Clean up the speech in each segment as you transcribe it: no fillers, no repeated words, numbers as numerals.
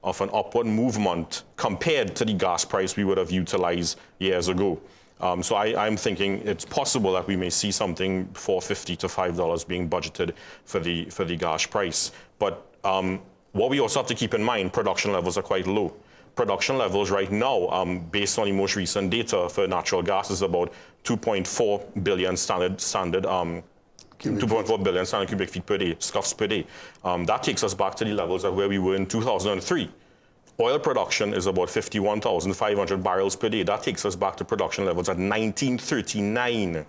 of an upward movement compared to the gas price we would have utilized years ago. So I'm thinking it's possible that we may see something $4.50 to $5 being budgeted for the gas price. But what we also have to keep in mind, production levels are quite low. Production levels right now, based on the most recent data for natural gas, is about 2.4 billion standard 2.4 billion standard cubic feet per day, scuffs per day. That takes us back to the levels of where we were in 2003. Oil production is about 51,500 barrels per day. That takes us back to production levels at 1939.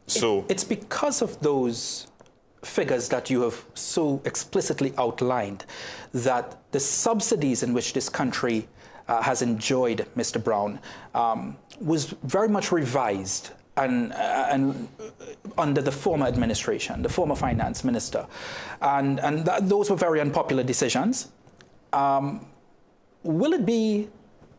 So it's because of those figures that you have so explicitly outlined that the subsidies in which this country has enjoyed, Mr. Brown, was very much revised and under the former administration, the former finance minister. And those were very unpopular decisions. Will it be,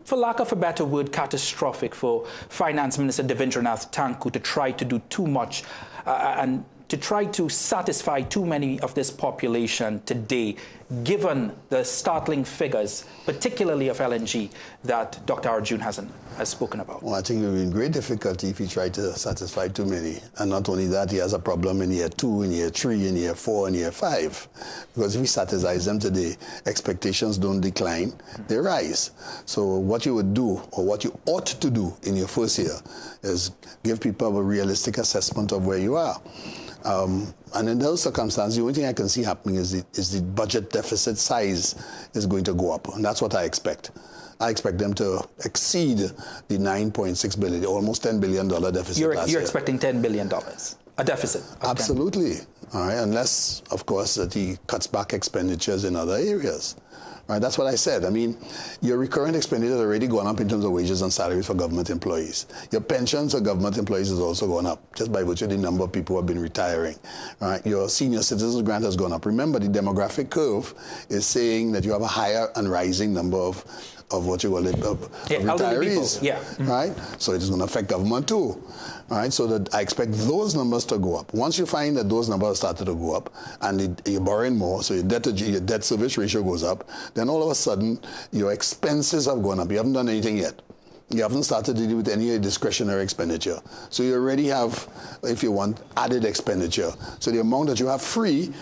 for lack of a better word, catastrophic for Finance Minister Devendranath Thakur to try to do too much and to try to satisfy too many of this population today, given the startling figures, particularly of LNG, that Dr. Arjun has spoken about? Well, I think it would be in great difficulty if he tried to satisfy too many. And not only that, he has a problem in year 2, in year 3, in year 4, in year 5. Because if he satisfies them today, expectations don't decline, they rise. So what you would do, or what you ought to do in your first year, is give people a realistic assessment of where you are. And in those circumstances, the only thing I can see happening is the budget deficit size is going to go up. And that's what I expect. I expect them to exceed the $9.6 billion, almost $10 billion deficit last year. You're expecting $10 billion, a deficit? Absolutely. All right, unless, of course, that he cuts back expenditures in other areas. Right, that's what I said. I mean, your recurrent expenditure has already gone up in terms of wages and salaries for government employees. Your pensions for government employees has also gone up, just by virtue of the number of people who have been retiring. Right, your senior citizens grant has gone up. Remember, the demographic curve is saying that you have a higher and rising number of what you call it, of retirees. Yeah. Right? So it is going to affect government too. All right, so that I expect those numbers to go up. Once you find that those numbers started to go up and you're borrowing more, so your debt service ratio goes up, then all of a sudden your expenses have gone up. You haven't done anything yet. You haven't started to deal with any discretionary expenditure. So you already have, if you want, added expenditure. So the amount that you have free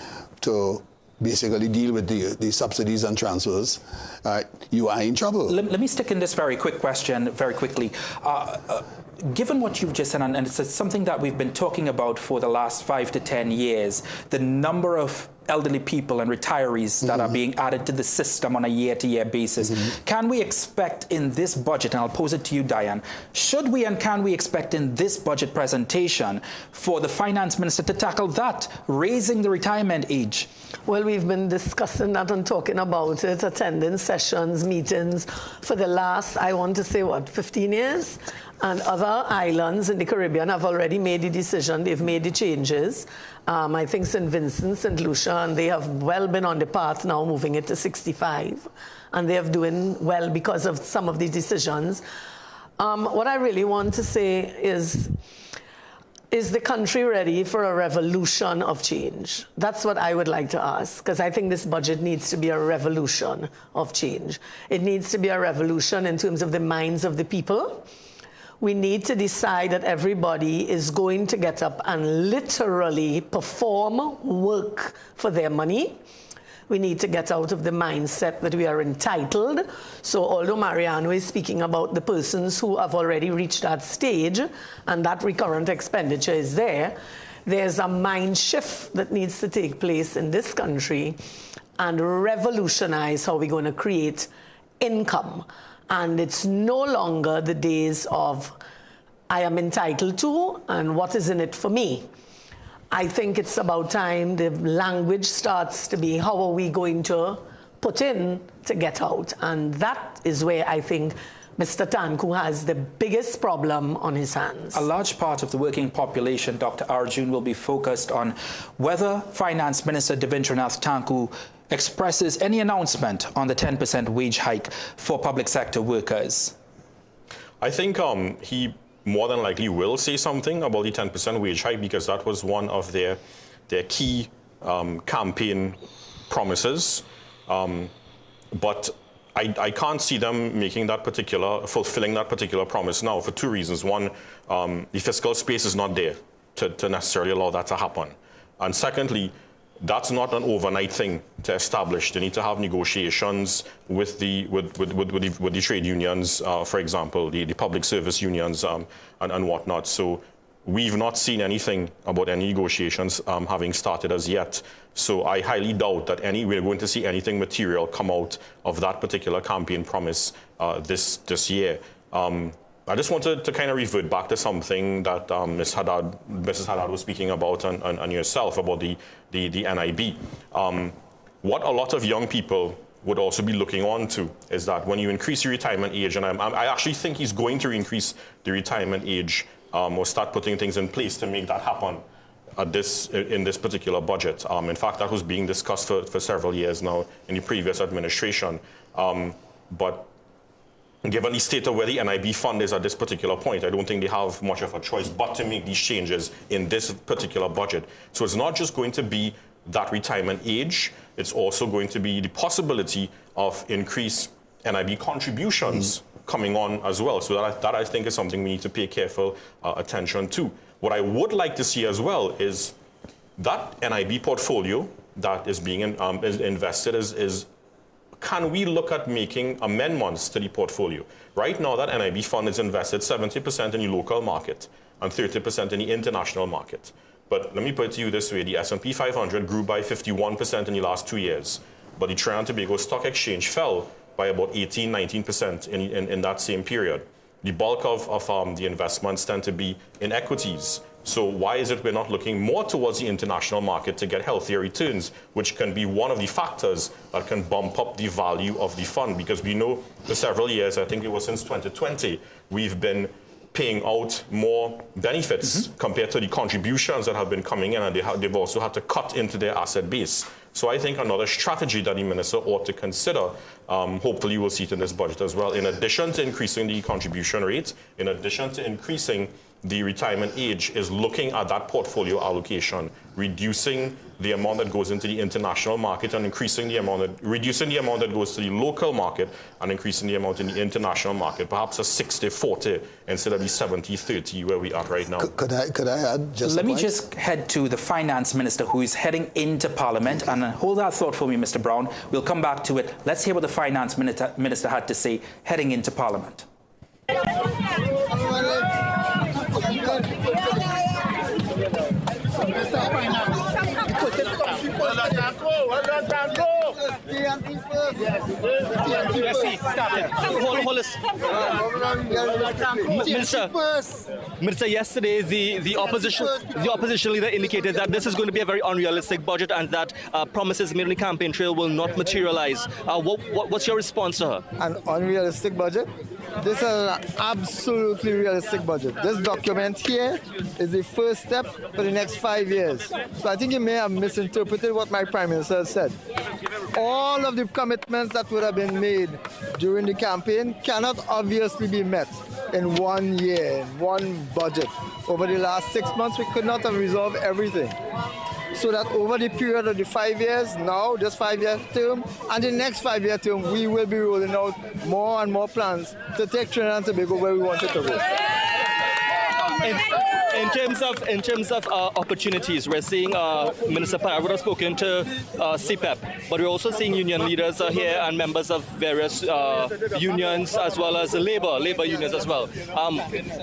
to basically deal with the subsidies and transfers, you are in trouble. Let me stick in this very quick question very quickly. Given what you've just said, and it's something that we've been talking about for the last 5 to 10 years, the number of elderly people and retirees that are being added to the system on a year-to-year basis. Can we expect in this budget, and I'll pose it to you, Diane, should we and can we expect in this budget presentation for the finance minister to tackle that, raising the retirement age? Well, we've been discussing that and talking about it, attending sessions, meetings for the last, I want to say, what, 15 years? And other islands in the Caribbean have already made the decision. They've made the changes. I think St. Vincent, St. Lucia, and they have well been on the path now, moving it to 65. And they are doing well because of some of the decisions. What I really want to say is the country ready for a revolution of change? That's what I would like to ask, because I think this budget needs to be a revolution of change. It needs to be a revolution in terms of the minds of the people. We need to decide that everybody is going to get up and literally perform work for their money. We need to get out of the mindset that we are entitled. So although Mariano is speaking about the persons who have already reached that stage and that recurrent expenditure is there, there's a mind shift that needs to take place in this country and revolutionize how we're going to create income. And it's no longer the days of, I am entitled to, and what is in it for me. I think it's about time the language starts to be, how are we going to put in to get out? And that is where I think Mr. Thakur has the biggest problem on his hands. A large part of the working population, Dr. Arjun, will be focused on whether Finance Minister Devendranath Thakur expresses any announcement on the 10% wage hike for public sector workers. I think he more than likely will say something about the 10% wage hike, because that was one of their key campaign promises. But I can't see them fulfilling that particular promise now for two reasons. One, the fiscal space is not there to necessarily allow that to happen. And secondly, that's not an overnight thing to establish. They need to have negotiations with the trade unions, for example, the public service unions and whatnot. So we've not seen anything about any negotiations having started as yet. So I highly doubt that we're going to see anything material come out of that particular campaign promise this year. I just wanted to kind of revert back to something that Mrs. Haddad was speaking about and yourself about the NIB. What a lot of young people would also be looking on to is that when you increase your retirement age, and I actually think he's going to increase the retirement age or start putting things in place to make that happen in this particular budget. In fact, that was being discussed for several years now in the previous administration. But given the state of where the NIB fund is at this particular point, I don't think they have much of a choice but to make these changes in this particular budget. So it's not just going to be that retirement age, it's also going to be the possibility of increased NIB contributions coming on as well. So that I think is something we need to pay careful attention to. What I would like to see as well is that NIB portfolio that is being invested can we look at making amendments to the portfolio? Right now, that NIB fund is invested 70% in the local market and 30% in the international market. But let me put it to you this way. The S&P 500 grew by 51% in the last 2 years, but the Trinidad and Tobago Stock Exchange fell by about 18-19% in that same period. The bulk of the investments tend to be in equities. So why is it we're not looking more towards the international market to get healthier returns, which can be one of the factors that can bump up the value of the fund? Because we know for several years, I think it was since 2020, we've been paying out more benefits compared to the contributions that have been coming in, and they've also had to cut into their asset base. So I think another strategy that the minister ought to consider, hopefully we'll see it in this budget as well, in addition to increasing the contribution rate, in addition to increasing the retirement age, is looking at that portfolio allocation, reducing the amount that goes into the international market and reducing the amount that goes to the local market and increasing the amount in the international market, perhaps a 60-40 instead of the 70-30 where we are right now. Could I add just Let me just head to the finance minister who is heading into Parliament, and hold that thought for me, Mr. Brown. We'll come back to it. Let's hear what the finance minister had to say heading into Parliament. Minister, yesterday the opposition leader indicated that this is going to be a very unrealistic budget and that promises made on the campaign trail will not materialize. What's your response to her? An unrealistic budget? This is an absolutely realistic budget. This document here is the first step for the next 5 years. So I think you may have misinterpreted what my Prime Minister said. All of the commitments that would have been made during the campaign cannot obviously be met in 1 year, in one budget. Over the last 6 months, we could not have resolved everything. So that over the period of the 5 years, now this 5-year term, and the next 5-year term, we will be rolling out more and more plans to take Trinidad and Tobago where we want it to go. In terms of opportunities, we're seeing Minister Parag would have spoken to CPEP, but we're also seeing union leaders here and members of various unions as well as labor unions as well.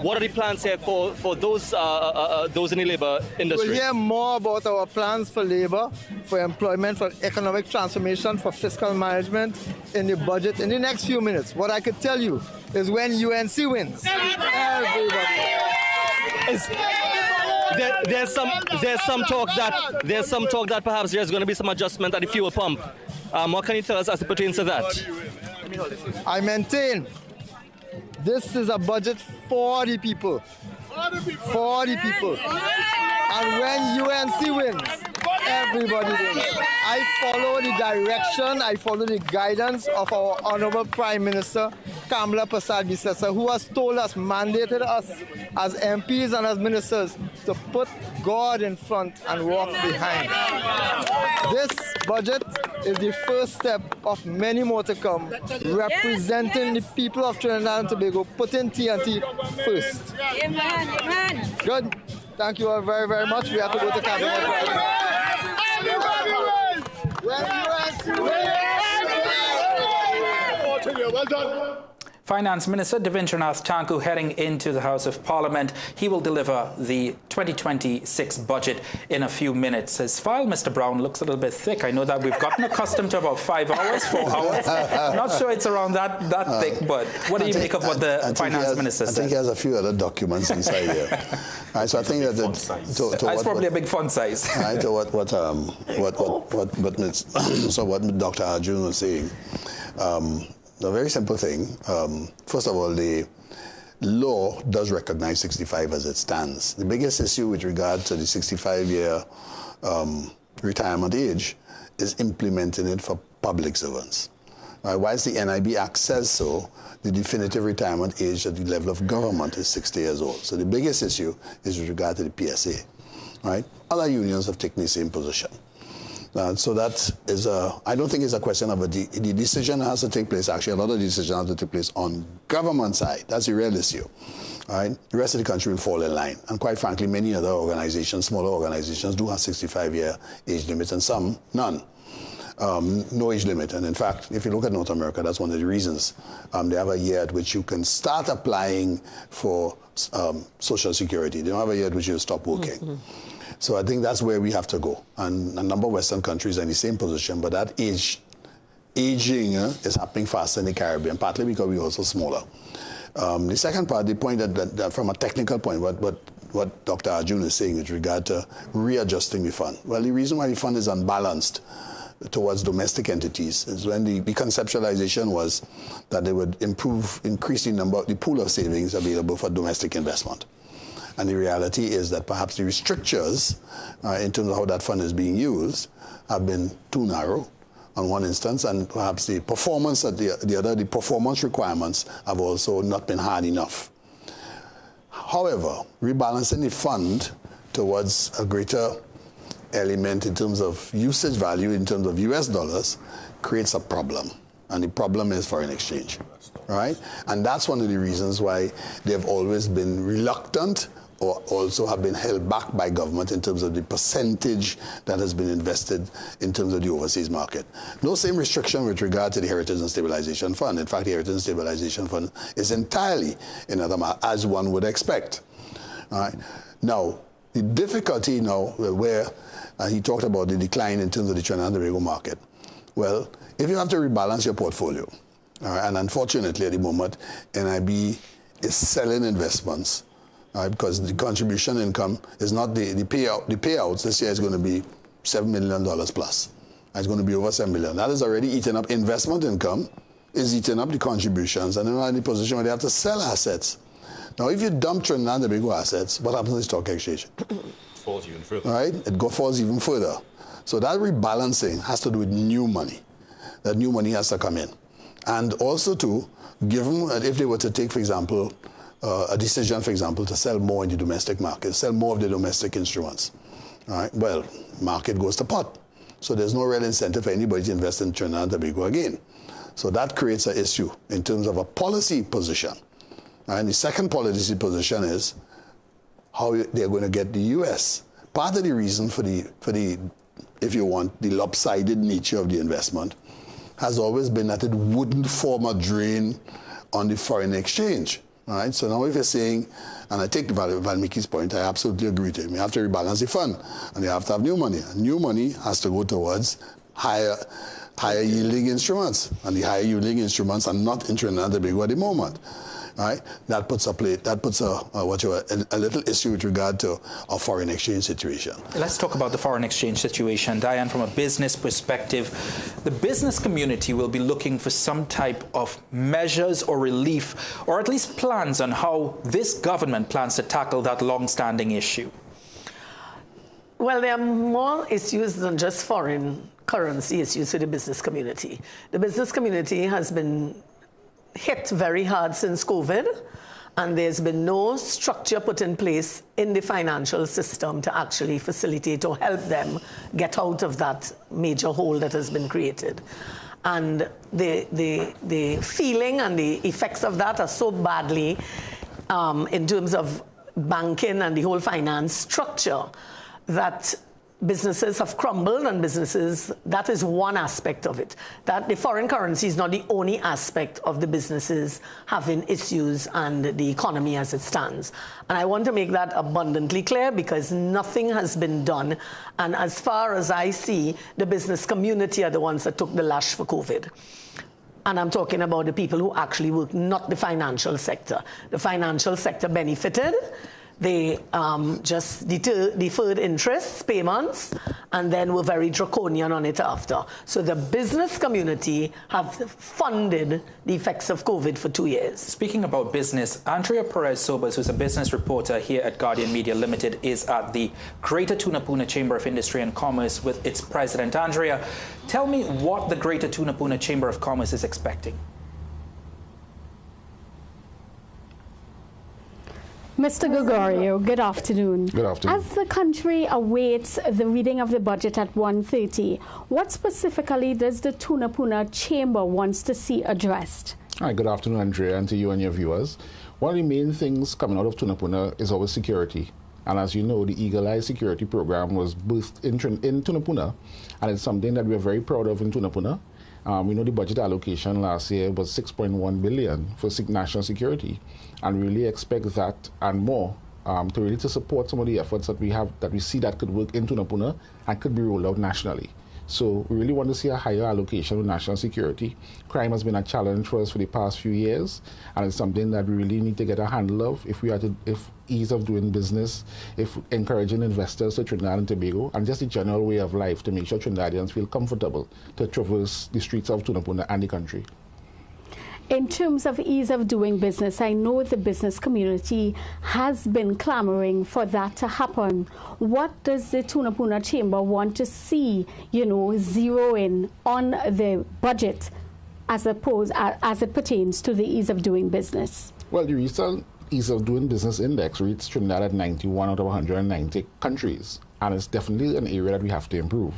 What are the plans here for those in the labor industry? We'll hear more about our plans for labor, for employment, for economic transformation, for fiscal management in the budget in the next few minutes. What I could tell you is when UNC wins, everybody. There's some talk that perhaps there's going to be some adjustment at the fuel pump. What can you tell us as it pertains to that? I maintain this is a budget for the people. For the people. And when UNC wins, Everybody did. I follow the direction, I follow the guidance of our Honorable Prime Minister, Kamala Persad-Bissessar, who has told us, mandated us as MPs and as ministers to put God in front and walk behind. This budget is the first step of many more to come, representing the people of Trinidad and Tobago, putting TNT first. Amen. Amen. Good. Thank you all very, very much. We have to go to cabinet. Everybody wins! Well done. Finance Minister Devindranath Thakur heading into the House of Parliament. He will deliver the 2026 budget in a few minutes. His file, Mr. Brown, looks a little bit thick. I know that we've gotten accustomed to about 5 hours, 4 hours. I'm not sure it's around that thick, but what do you make of what the Finance Minister said? I think he has a few other documents inside here. Right, so I think that it's probably a big font size. Right, to what Dr. Arjun was saying. A very simple thing. First of all, the law does recognize 65 as it stands. The biggest issue with regard to the 65-year retirement age is implementing it for public servants. Whilst the NIB Act says so, the definitive retirement age at the level of government is 60 years old. So the biggest issue is with regard to the PSA. Right? Other unions have taken the same position. So that is I don't think it's a question of the decision has to take place. Actually, a lot of the decision has to take place on government side. That's the real issue. All right? The rest of the country will fall in line. And quite frankly, many other organizations, smaller organizations, do have 65-year age limits, and some, none. No age limit. And in fact, if you look at North America, that's one of the reasons. They have a year at which you can start applying for Social Security. They don't have a year at which you stop working. Mm-hmm. So I think that's where we have to go. And a number of Western countries are in the same position, but that aging is happening faster in the Caribbean, partly because we're also smaller. The second part, the point that from a technical point, what Dr. Arjun is saying with regard to readjusting the fund. Well, the reason why the fund is unbalanced towards domestic entities is when the conceptualization was that they would increase the pool of savings available for domestic investment. And the reality is that perhaps the strictures in terms of how that fund is being used have been too narrow on one instance, and perhaps the performance at the performance requirements have also not been hard enough. However, rebalancing the fund towards a greater element in terms of usage value, in terms of US dollars, creates a problem. And the problem is foreign exchange, right? And that's one of the reasons why they've always been reluctant or also have been held back by government in terms of the percentage that has been invested in terms of the overseas market. No same restriction with regard to the Heritage and Stabilization Fund. In fact, the Heritage and Stabilization Fund is entirely in other markets, as one would expect. All right. Now, the difficulty now where he talked about the decline in terms of the Trinidad and Tobago market. Well, if you have to rebalance your portfolio, and unfortunately at the moment, NIB is selling investments, because the contribution income is not the payouts this year is going to be $7 million plus. It's going to be over $7 million. That is already eaten up. Investment income is eating up the contributions, and they're not in the position where they have to sell assets. Now, if you dump Trinidad and Tobago assets, what happens to the stock exchange? Falls even further. Right? It falls even further. So that rebalancing has to do with new money. That new money has to come in. And also, too, given that if they were to take, for example, a decision, for example, to sell more in the domestic market, sell more of the domestic instruments, all right? Well, market goes to pot. So there's no real incentive for anybody to invest in Trinidad and Tobago again. So that creates an issue in terms of a policy position. And the second policy position is how they're going to get the U.S. Part of the reason for the, if you want, the lopsided nature of the investment has always been that it wouldn't form a drain on the foreign exchange. All right, so now if you're saying, and I take Valmiki's point, I absolutely agree to him. You have to rebalance the fund, and you have to have new money. And new money has to go towards higher yielding instruments, and the higher yielding instruments are not in Trinidad and Tobago at the moment. Right? That puts a little issue with regard to our foreign exchange situation. Let's talk about the foreign exchange situation. Diane, from a business perspective, the business community will be looking for some type of measures or relief, or at least plans on how this government plans to tackle that long-standing issue. Well, there are more issues than just foreign currency issues for the business community. The business community has been hit very hard since COVID, and there's been no structure put in place in the financial system to actually facilitate or help them get out of that major hole that has been created. And the feeling and the effects of that are so badly in terms of banking and the whole finance structure that businesses have crumbled, and businesses, that is one aspect of it. That the foreign currency is not the only aspect of the businesses having issues and the economy as it stands. And I want to make that abundantly clear, because nothing has been done. And as far as I see, the business community are the ones that took the lash for COVID. And I'm talking about the people who actually work, not the financial sector. The financial sector benefited. They just deferred interest payments and then were very draconian on it after. So the business community have funded the effects of COVID for 2 years. Speaking about business, Andrea Perez-Sobers, who's a business reporter here at Guardian Media Limited, is at the Greater Tunapuna Chamber of Industry and Commerce with its president. Andrea, tell me what the Greater Tunapuna Chamber of Commerce is expecting. Mr. Gregorio, good afternoon. Good afternoon. As the country awaits the reading of the budget at 1:30, what specifically does the Tunapuna Chamber wants to see addressed? Hi, good afternoon, Andrea, and to you and your viewers. One of the main things coming out of Tunapuna is our security. And as you know, the Eagle Eye Security Program was birthed in Tunapuna, and it's something that we're very proud of in Tunapuna. We know the budget allocation last year was 6.1 billion for national security, and we really expect that and more to support some of the efforts that we have, that we see that could work in Tunapuna and could be rolled out nationally. So we really want to see a higher allocation of national security. Crime has been a challenge for us for the past few years, and it's something that we really need to get a handle of if ease of doing business, if encouraging investors to Trinidad and Tobago, and just the general way of life to make sure Trinidadians feel comfortable to traverse the streets of Tunapuna and the country. In terms of ease of doing business, I know the business community has been clamoring for that to happen. What does the Tunapuna Chamber want to see, zero in on the budget as it pertains to the ease of doing business? Well, the recent Ease of Doing Business Index reached Trinidad at 91 out of 190 countries, and it's definitely an area that we have to improve.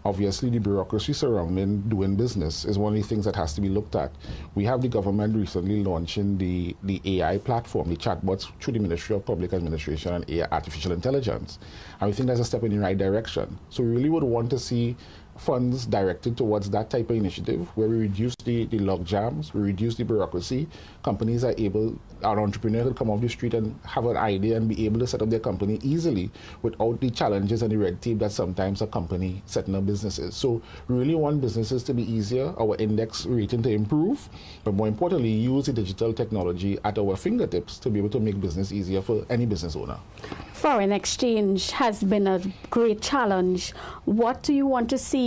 Obviously, the bureaucracy surrounding doing business is one of the things that has to be looked at. We have the government recently launching the AI platform, the chatbots through the Ministry of Public Administration and AI, Artificial Intelligence. And we think that's a step in the right direction. So we really would want to see funds directed towards that type of initiative, where we reduce the log jams, we reduce the bureaucracy. Companies are able, our entrepreneurs could come off the street and have an idea and be able to set up their company easily without the challenges and the red tape that sometimes a company setting up businesses. So we really want businesses to be easier, our index rating to improve, but more importantly, use the digital technology at our fingertips to be able to make business easier for any business owner. Foreign exchange has been a great challenge. What do you want to see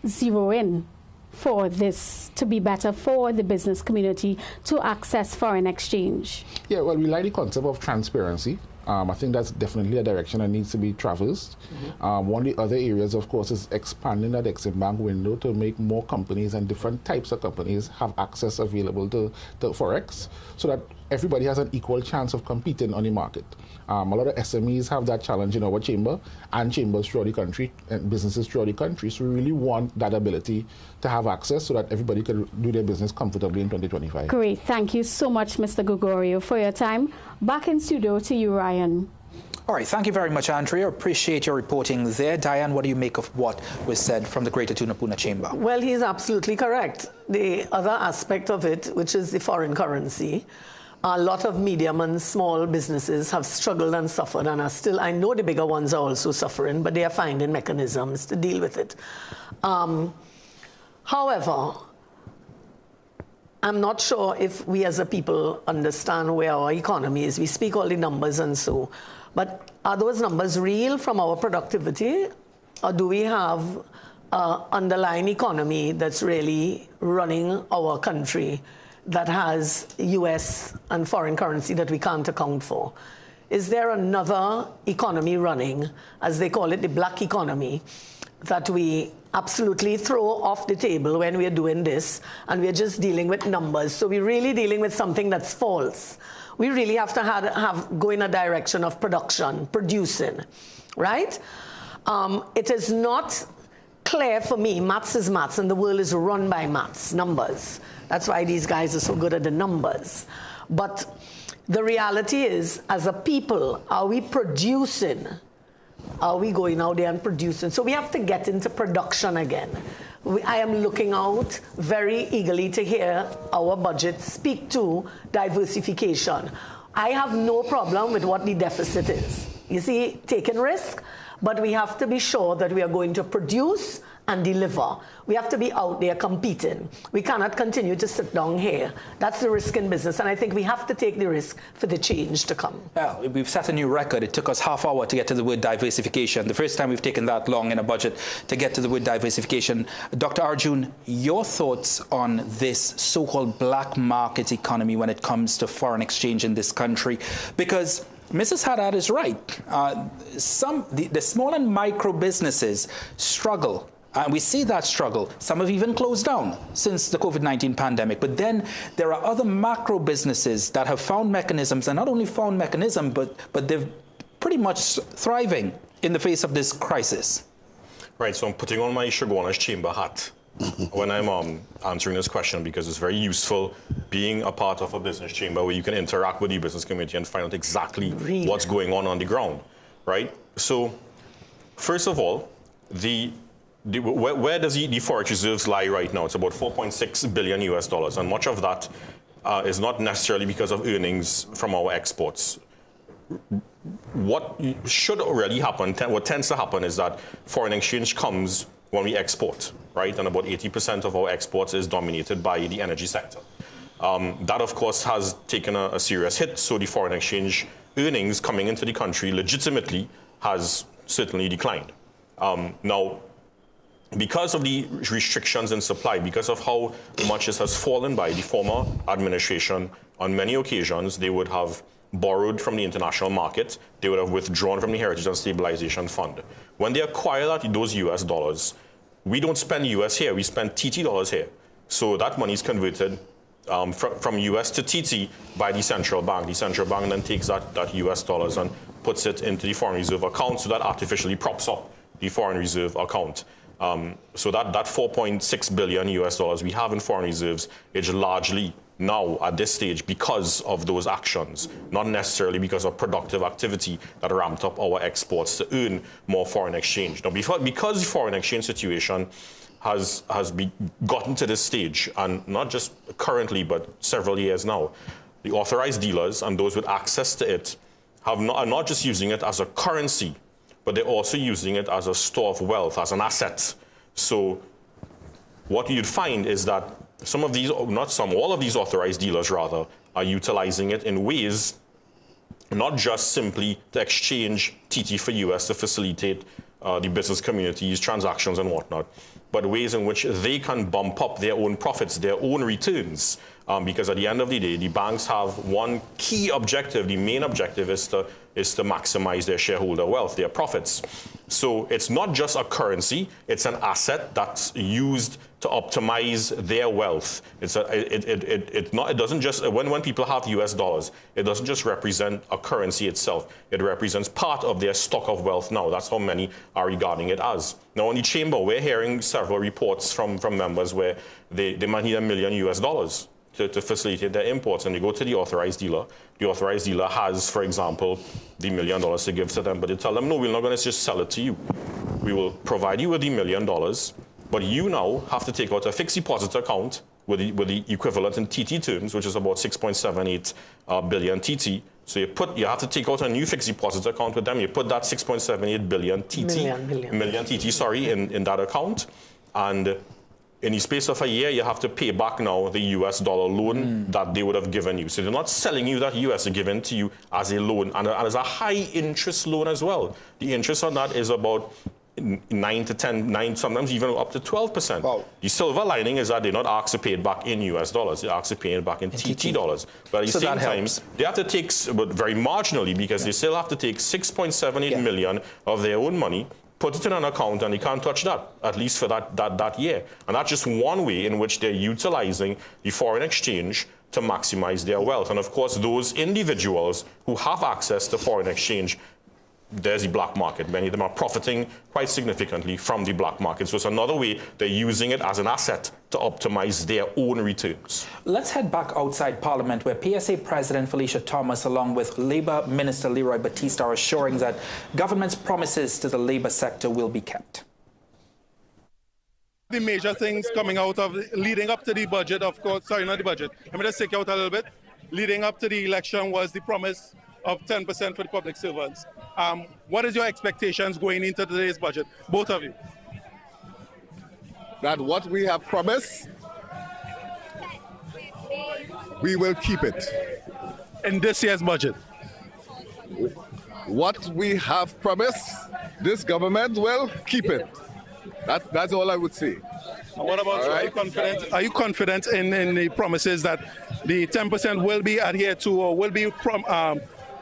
zero in for this to be better for the business community to access foreign exchange? Yeah, well, we like the concept of transparency. I think that's definitely a direction that needs to be traversed. One of the other areas, of course, is expanding that Exim Bank window to make more companies and different types of companies have access available to Forex, so that everybody has an equal chance of competing on the market. A lot of SMEs have that challenge in our chamber and chambers throughout the country and businesses throughout the country. So we really want that ability to have access so that everybody can do their business comfortably in 2025. Great. Thank you so much, Mr. Gregorio, for your time. Back in studio to you, Ryan. All right, thank you very much, Andrea. Appreciate your reporting there. Diane, what do you make of what was said from the Greater Tunapuna Chamber? Well, he's absolutely correct. The other aspect of it, which is the foreign currency, a lot of medium and small businesses have struggled and suffered and are still, I know the bigger ones are also suffering, but they are finding mechanisms to deal with it. However, I'm not sure if we as a people understand where our economy is. We speak all the numbers and so, but are those numbers real from our productivity, or do we have an underlying economy that's really running our country that has US and foreign currency that we can't account for? is there another economy running, as they call it, the black economy, that we absolutely throw off the table when we're doing this, and we're just dealing with numbers? So we're really dealing with something that's false. We really have to go in a direction of production, producing, right? It is not clear for me. Maths is maths, and the world is run by maths, numbers. That's why these guys are so good at the numbers. But the reality is, as a people, are we producing? Are we going out there and producing? So we have to get into production again. I am looking out very eagerly to hear our budget speak to diversification. I have no problem with what the deficit is. You see, taking risk, but we have to be sure that we are going to produce and deliver. We have to be out there competing. We cannot continue to sit down here. That's the risk in business, and I think we have to take the risk for the change to come. Well, we've set a new record. It took us half hour to get to the word diversification. The first time we've taken that long in a budget to get to the word diversification. Dr. Arjun, your thoughts on this so-called black market economy when it comes to foreign exchange in this country? Because Mrs. Haddad is right. The small and micro businesses struggle. And we see that struggle. Some have even closed down since the COVID-19 pandemic. But then there are other macro businesses that have found mechanisms, and not only found mechanism, but they're pretty much thriving in the face of this crisis. Right, so I'm putting on my Shoguna's chamber hat when I'm answering this question, because it's very useful being a part of a business chamber where you can interact with the business community and find out exactly what's going on the ground, right? So, first of all, where does the forex reserves lie right now? It's about $4.6 billion US, and much of that is not necessarily because of earnings from our exports. What should already happen, what tends to happen, is that foreign exchange comes when we export, right? And about 80% of our exports is dominated by the energy sector. That, of course, has taken a serious hit, so the foreign exchange earnings coming into the country legitimately has certainly declined. Now, because of the restrictions in supply, because of how much this has fallen by the former administration, on many occasions, they would have borrowed from the international market. They would have withdrawn from the Heritage and Stabilization Fund. When they acquire those US dollars, we don't spend US here, we spend TT dollars here. So that money is converted from US to TT by the central bank. The central bank then takes that US dollars and puts it into the foreign reserve account, so that artificially props up the foreign reserve account. So that $4.6 billion US we have in foreign reserves is largely now at this stage because of those actions, not necessarily because of productive activity that ramped up our exports to earn more foreign exchange. Now, because the foreign exchange situation has gotten to this stage, and not just currently, but several years now, the authorized dealers and those with access to it are not just using it as a currency, but they're also using it as a store of wealth, as an asset. So what you'd find is that all of these authorized dealers, rather, are utilizing it in ways not just simply to exchange TT for US to facilitate the business community's transactions and whatnot, but ways in which they can bump up their own profits, their own returns. Because at the end of the day, the banks have one key objective. The main objective is to maximize their shareholder wealth, their profits. So it's not just a currency, it's an asset that's used to optimize their wealth. It doesn't just, when people have US dollars, it doesn't just represent a currency itself. It represents part of their stock of wealth now. That's how many are regarding it as. Now, in the chamber, we're hearing several reports from members where they might need $1 million US to facilitate their imports, and they go to the authorized dealer. The authorized dealer has, for example, the $1 million to give to them, but they tell them, no, we're not going to just sell it to you. We will provide you with the $1 million, but you now have to take out a fixed deposit account with the equivalent in TT terms, which is about 6.78 billion TT. So you have to take out a new fixed deposit account with them. You put that 6.78 billion TT, million TT, sorry, in that account, and in the space of a year, you have to pay back now the US dollar loan that they would have given you. So they're not selling you that US, they're given to you as a loan, and as a high interest loan as well. The interest on that is about 9 to 10, sometimes even up to 12%. Wow. The silver lining is that they're not asked to pay it back in US dollars. They're asked to pay it back in TT dollars. But at the same time, they have to take, but very marginally, because they still have to take 6.78 million of their own money, put it in an account, and they can't touch that, at least for that year. And that's just one way in which they're utilizing the foreign exchange to maximize their wealth. And of course, those individuals who have access to foreign exchange, there's the black market. Many of them are profiting quite significantly from the black market. So it's another way they're using it as an asset to optimize their own returns. Let's head back outside Parliament, where PSA President Felicia Thomas, along with Labour Minister Leroy Batista, are assuring that government's promises to the labour sector will be kept. The major things coming out of leading up to the budget, of course, sorry, not the budget. Let me just take out a little bit. Leading up to the election was the promise of 10% for the public servants. What is your expectations going into today's budget, both of you? That what we have promised, we will keep it. In this year's budget? What we have promised, this government will keep it. That's all I would say. And what about you? Right. Are you confident in the promises that the 10% will be adhered to or will be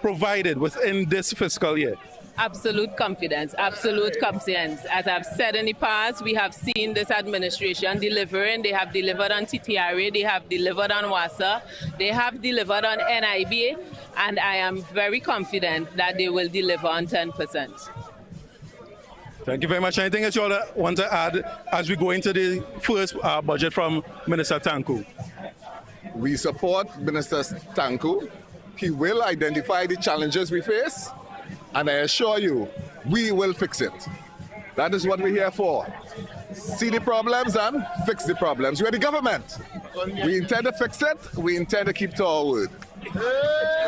provided within this fiscal year? Absolute confidence, absolute confidence. As I've said in the past, we have seen this administration delivering. They have delivered on TTRA, they have delivered on WASA, they have delivered on NIB, and I am very confident that they will deliver on 10%. Thank you very much. Anything else you all want to add as we go into the first budget from Minister Tanku? We support Minister Tanku. He will identify the challenges we face, and I assure you, we will fix it. That is what we're here for. See the problems and fix the problems. We're the government. We intend to fix it. We intend to keep to our word.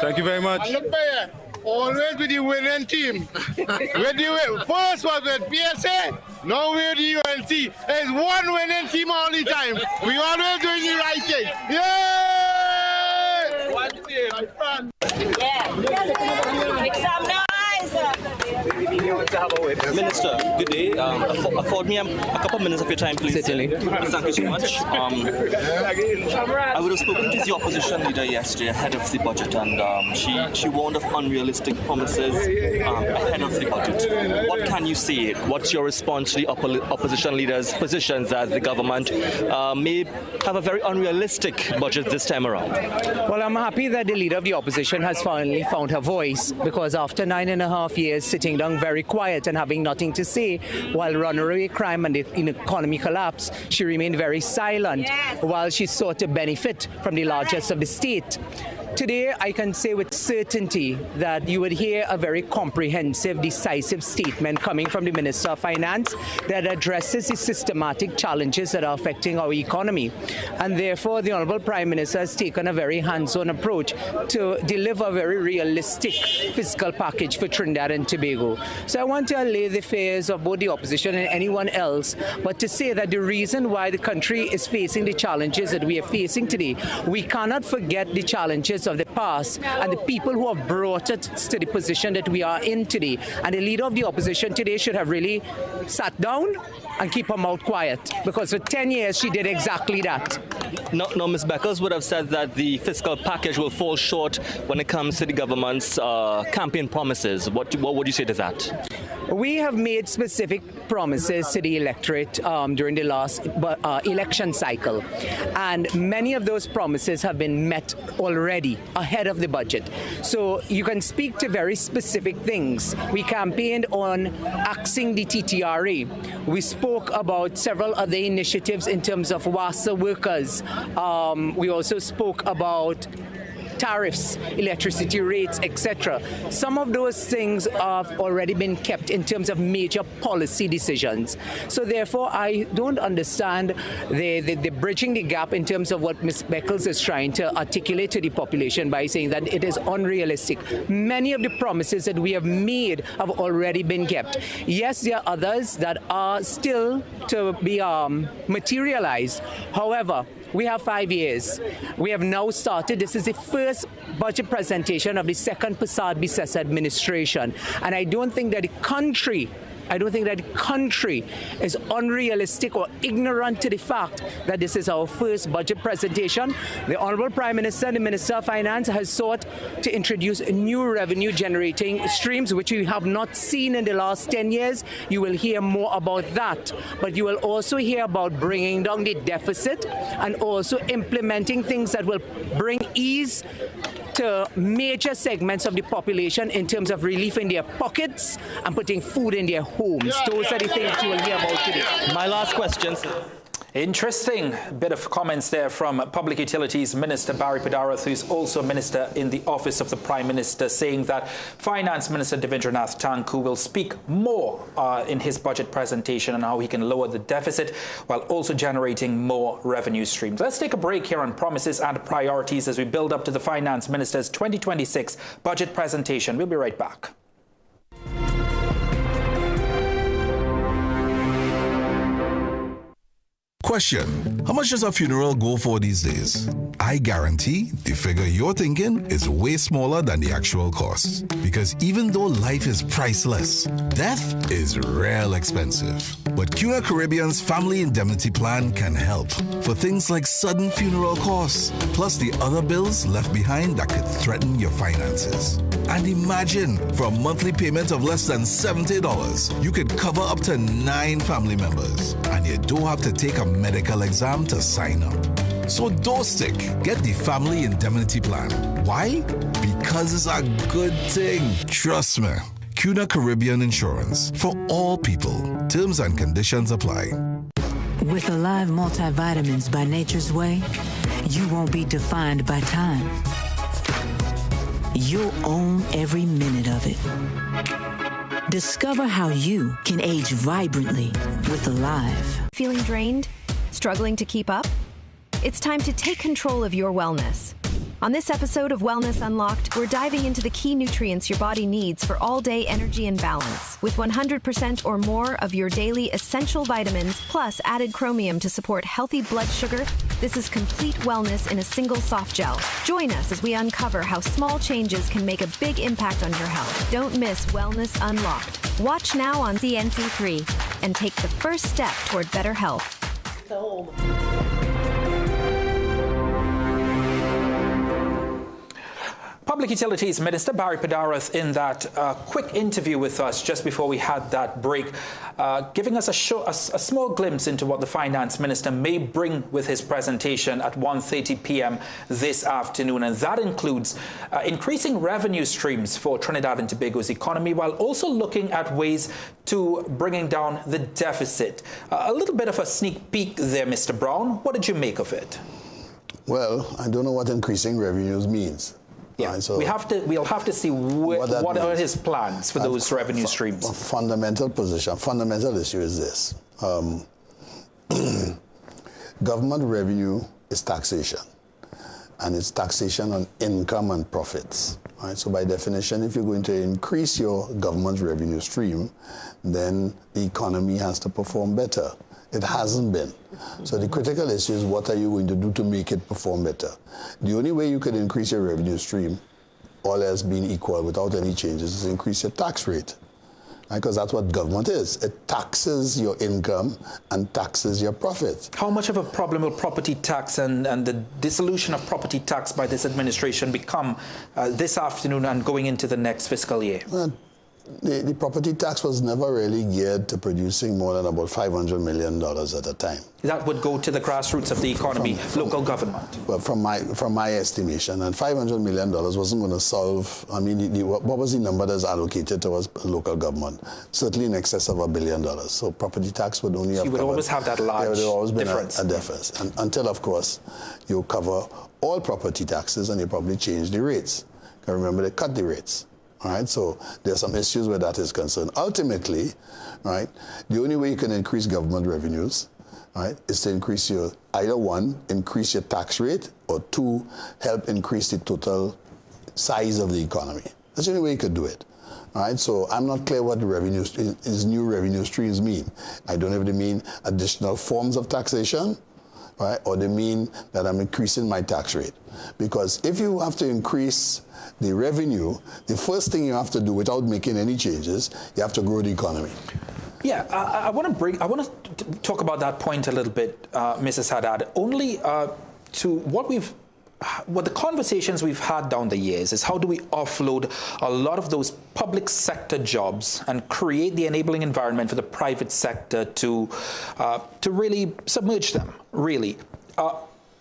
Thank you very much. Always with the winning team. First was with PSA, now we're the UNC. There's one winning team all the time. We always doing the right thing. Yay! One team. Yeah. Exam nice. Minister, good day. Afford me a couple of minutes of your time, please. Certainly. Thank you so much. I would have spoken to the opposition leader yesterday ahead of the budget, and she warned of unrealistic promises ahead of the budget. What can you say? What's your response to the opposition leader's positions that the government may have a very unrealistic budget this time around? Well, I'm happy that the leader of the opposition has finally found her voice, because after 9.5 years sitting down very quiet and having nothing to say while runaway crime and the economy collapse, she remained very silent while she sought to benefit from the largesse of the state. Today, I can say with certainty that you would hear a very comprehensive, decisive statement coming from the Minister of Finance that addresses the systematic challenges that are affecting our economy. And therefore, the Honourable Prime Minister has taken a very hands-on approach to deliver a very realistic fiscal package for Trinidad and Tobago. So I want to allay the fears of both the opposition and anyone else, but to say that the reason why the country is facing the challenges that we are facing today, we cannot forget the challenges of the past and the people who have brought it to the position that we are in today. And the leader of the opposition today should have really sat down and keep her mouth quiet, because for 10 years she did exactly that. No, Ms. Beckers would have said that the fiscal package will fall short when it comes to the government's campaign promises. What would you say to that? We have made specific promises to the electorate during the last election cycle, and many of those promises have been met already ahead of the budget. So you can speak to very specific things. We campaigned on axing the TTRA. We spoke about several other initiatives in terms of WASA workers. We also spoke about tariffs, electricity rates, etc. Some of those things have already been kept in terms of major policy decisions. So therefore, I don't understand the bridging the gap in terms of what Ms. Beckles is trying to articulate to the population by saying that it is unrealistic. Many of the promises that we have made have already been kept. Yes, there are others that are still to be materialized. However, we have 5 years. We have now started. This is the first budget presentation of the second Prasad Bisesa administration. And I don't think that the country I don't think that the country is unrealistic or ignorant to the fact that this is our first budget presentation. The Honorable Prime Minister and the Minister of Finance has sought to introduce new revenue generating streams, which we have not seen in the last 10 years. You will hear more about that, but you will also hear about bringing down the deficit and also implementing things that will bring ease to major segments of the population in terms of relief in their pockets and putting food in their homes. Those are the things you will hear about today. My last question, sir. Interesting bit of comments there from Public Utilities Minister Barry Pidarath, who's also Minister in the Office of the Prime Minister, saying that Finance Minister Devendranath Tanku will speak more in his budget presentation on how he can lower the deficit while also generating more revenue streams. Let's take a break here on promises and priorities as we build up to the Finance Minister's 2026 budget presentation. We'll be right back. Question: how much does a funeral go for these days? I guarantee the figure you're thinking is way smaller than the actual cost. Because even though life is priceless, death is real expensive. But CUNA Caribbean's Family Indemnity Plan can help for things like sudden funeral costs, plus the other bills left behind that could threaten your finances. And imagine, for a monthly payment of less than $70, you could cover up to 9 family members. And you don't have to take a medical exam to sign up. So don't stick. Get the Family Indemnity Plan. Why? Because it's a good thing. Trust me. CUNA Caribbean Insurance. For all people. Terms and conditions apply. With Alive Multivitamins by Nature's Way, you won't be defined by time. You'll own every minute of it. Discover how you can age vibrantly with Alive. Feeling drained? Struggling to keep up? It's time to take control of your wellness. On this episode of Wellness Unlocked, we're diving into the key nutrients your body needs for all-day energy and balance, with 100% or more of your daily essential vitamins, plus added chromium to support healthy blood sugar. This is complete wellness in a single soft gel. Join us as we uncover how small changes can make a big impact on your health. Don't miss Wellness Unlocked. Watch now on CNC3 and take the first step toward better health. Public Utilities Minister Barry Pidarath in that quick interview with us just before we had that break, giving us a small glimpse into what the Finance Minister may bring with his presentation at 1:30 p.m. this afternoon. And that includes increasing revenue streams for Trinidad and Tobago's economy while also looking at ways to bringing down the deficit. A little bit of a sneak peek there, Mr. Brown. What did you make of it? Well, I don't know what increasing revenues means. Yeah, right, so we'll have to see what are his plans for those revenue streams. A fundamental issue is this. Government revenue is taxation, and it's taxation on income and profits. Right? So by definition, if you're going to increase your government revenue stream, then the economy has to perform better. It hasn't been. So the critical issue is, what are you going to do to make it perform better? The only way you can increase your revenue stream, all else being equal without any changes, is increase your tax rate. Because that's what government is. It taxes your income and taxes your profits. How much of a problem will property tax and the dissolution of property tax by this administration become this afternoon and going into the next fiscal year? The property tax was never really geared to producing more than about $500 million at a time. That would go to the grassroots of the economy, local government. Well, from my estimation, and $500 million wasn't going to solve. I mean, what was the number that's allocated towards local government? Certainly in excess of $1 billion. So property tax would only have. You would always have that large difference. There would always been a difference, and until, of course, you cover all property taxes and you probably change the rates. Because remember, they cut the rates. All right, so there are some issues where that is concerned. Ultimately, right, the only way you can increase government revenues, right, is to increase your, either one, increase your tax rate, or two, help increase the total size of the economy. That's the only way you could do it. All right, so I'm not clear what these new revenue streams mean. I don't know if they mean additional forms of taxation, right? Or they mean that I'm increasing my tax rate. Because if you have to increase the revenue, the first thing you have to do without making any changes, you have to grow the economy. Yeah, I want to talk about that point a little bit, Mrs. Haddad. Only to what the conversations we've had down the years is how do we offload a lot of those public sector jobs and create the enabling environment for the private sector to really submerge them, really.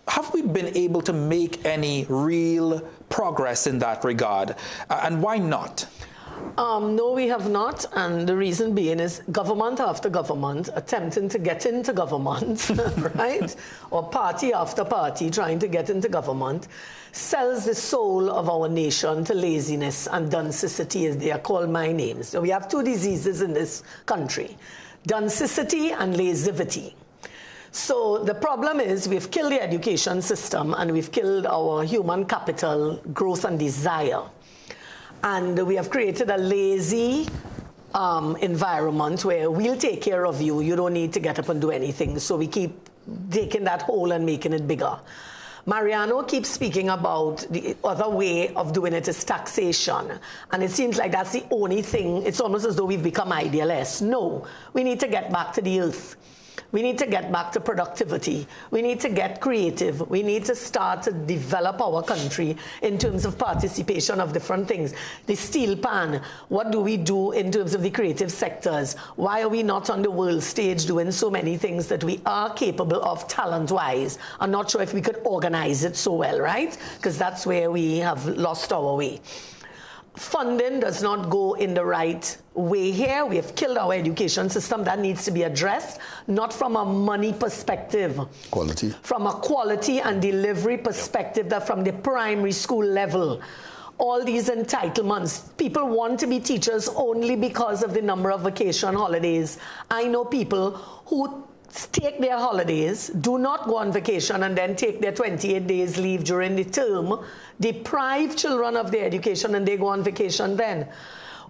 Have we been able to make any real progress in that regard? And why not? No, we have not, and the reason being is government after government attempting to get into government, right? Or party after party trying to get into government sells the soul of our nation to laziness and density, as they are called my names. So we have two diseases in this country, density and lazivity. So the problem is we've killed the education system and we've killed our human capital, growth and desire. And we have created a lazy environment where we'll take care of you. You don't need to get up and do anything. So we keep taking that hole and making it bigger. Mariano keeps speaking about the other way of doing it is taxation. And it seems like that's the only thing. It's almost as though we've become idealists. No, we need to get back to the earth. We need to get back to productivity. We need to get creative. We need to start to develop our country in terms of participation of different things. The steel pan, what do we do in terms of the creative sectors? Why are we not on the world stage doing so many things that we are capable of talent-wise? I'm not sure if we could organize it so well, right? Because that's where we have lost our way. Funding does not go in the right way here. We have killed our education system. That needs to be addressed, not from a money perspective. Quality. From a quality and delivery perspective, that from the primary school level. All these entitlements. People want to be teachers only because of the number of vacation holidays. I know people who take their holidays, do not go on vacation, and then take their 28 days leave during the term, deprive children of their education, and they go on vacation then.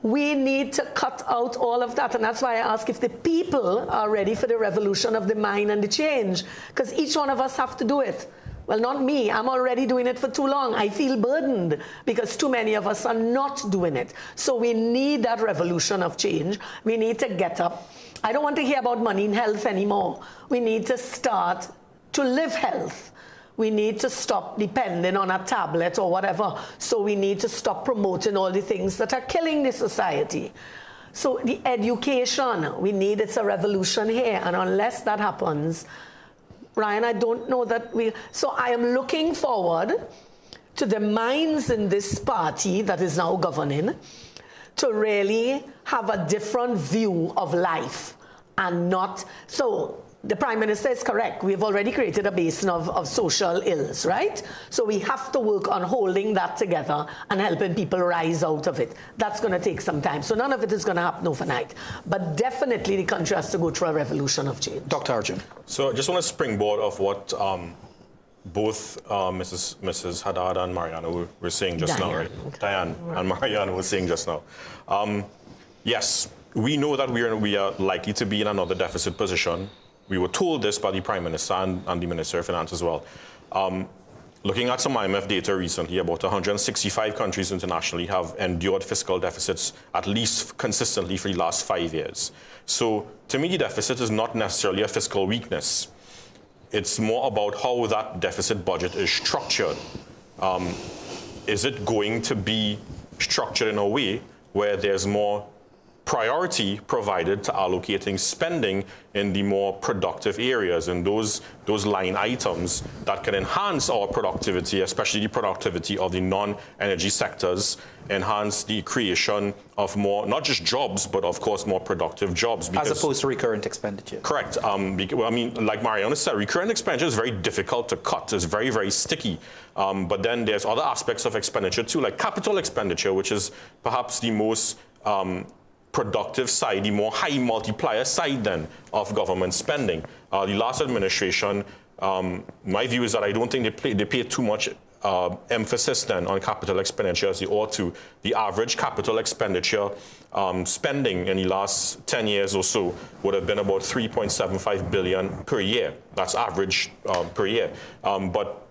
We need to cut out all of that, and that's why I ask if the people are ready for the revolution of the mind and the change, because each one of us have to do it. Well, not me. I'm already doing it for too long. I feel burdened because too many of us are not doing it. So we need that revolution of change. We need to get up. I don't want to hear about money in health anymore. We need to start to live health. We need to stop depending on a tablet or whatever. So we need to stop promoting all the things that are killing the society. So the education, we need, it's a revolution here. And unless that happens, Ryan, I don't know that we... So I am looking forward to the minds in this party that is now governing to really have a different view of life and not... So the Prime Minister is correct. We've already created a basin of social ills, right? So we have to work on holding that together and helping people rise out of it. That's going to take some time. So none of it is going to happen overnight. But definitely the country has to go through a revolution of change. Dr. Arjun. So I just want to springboard off what both Mrs. Haddad and Mariano were saying just now, right? Diane and Mariano were saying just now. Yes, we know that we are likely to be in another deficit position. We were told this by the Prime Minister and the Minister of Finance as well. Looking at some IMF data recently, about 165 countries internationally have endured fiscal deficits at least consistently for the last 5 years. So to me, the deficit is not necessarily a fiscal weakness. It's more about how that deficit budget is structured. Is it going to be structured in a way where there's more priority provided to allocating spending in the more productive areas and those line items that can enhance our productivity, especially the productivity of the non-energy sectors, enhance the creation of more, not just jobs, but of course more productive jobs. As opposed to recurrent expenditure. Correct. I mean, like Mariano said, recurrent expenditure is very difficult to cut. It's very, very sticky. But then there's other aspects of expenditure too, like capital expenditure, which is perhaps the most productive side, the more high multiplier side then of government spending. The last administration, my view is that I don't think they paid too much emphasis then on capital expenditure as they ought to, the average capital expenditure spending in the last 10 years or so would have been about 3.75 billion per year. That's average per year. But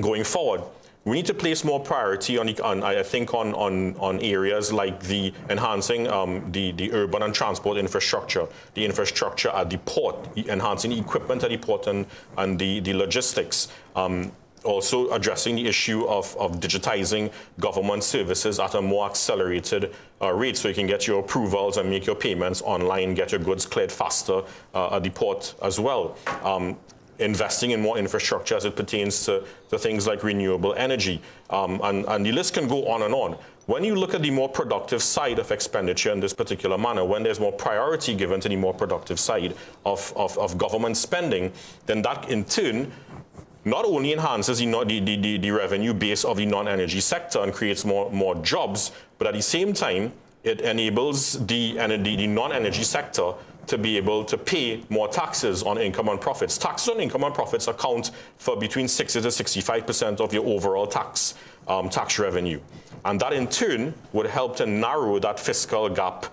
going forward, we need to place more priority on areas like the enhancing the urban and transport infrastructure, the infrastructure at the port, enhancing the equipment at the port and the logistics. Also addressing the issue of digitizing government services at a more accelerated rate, so you can get your approvals and make your payments online, get your goods cleared faster at the port as well. Investing in more infrastructure as it pertains to things like renewable energy. And the list can go on and on. When you look at the more productive side of expenditure in this particular manner, when there's more priority given to the more productive side of government spending, then that in turn not only enhances the revenue base of the non-energy sector and creates more jobs, but at the same time, it enables the non-energy sector to be able to pay more taxes on income and profits. Taxes on income and profits account for between 60 to 65% of your overall tax revenue. And that in turn would help to narrow that fiscal gap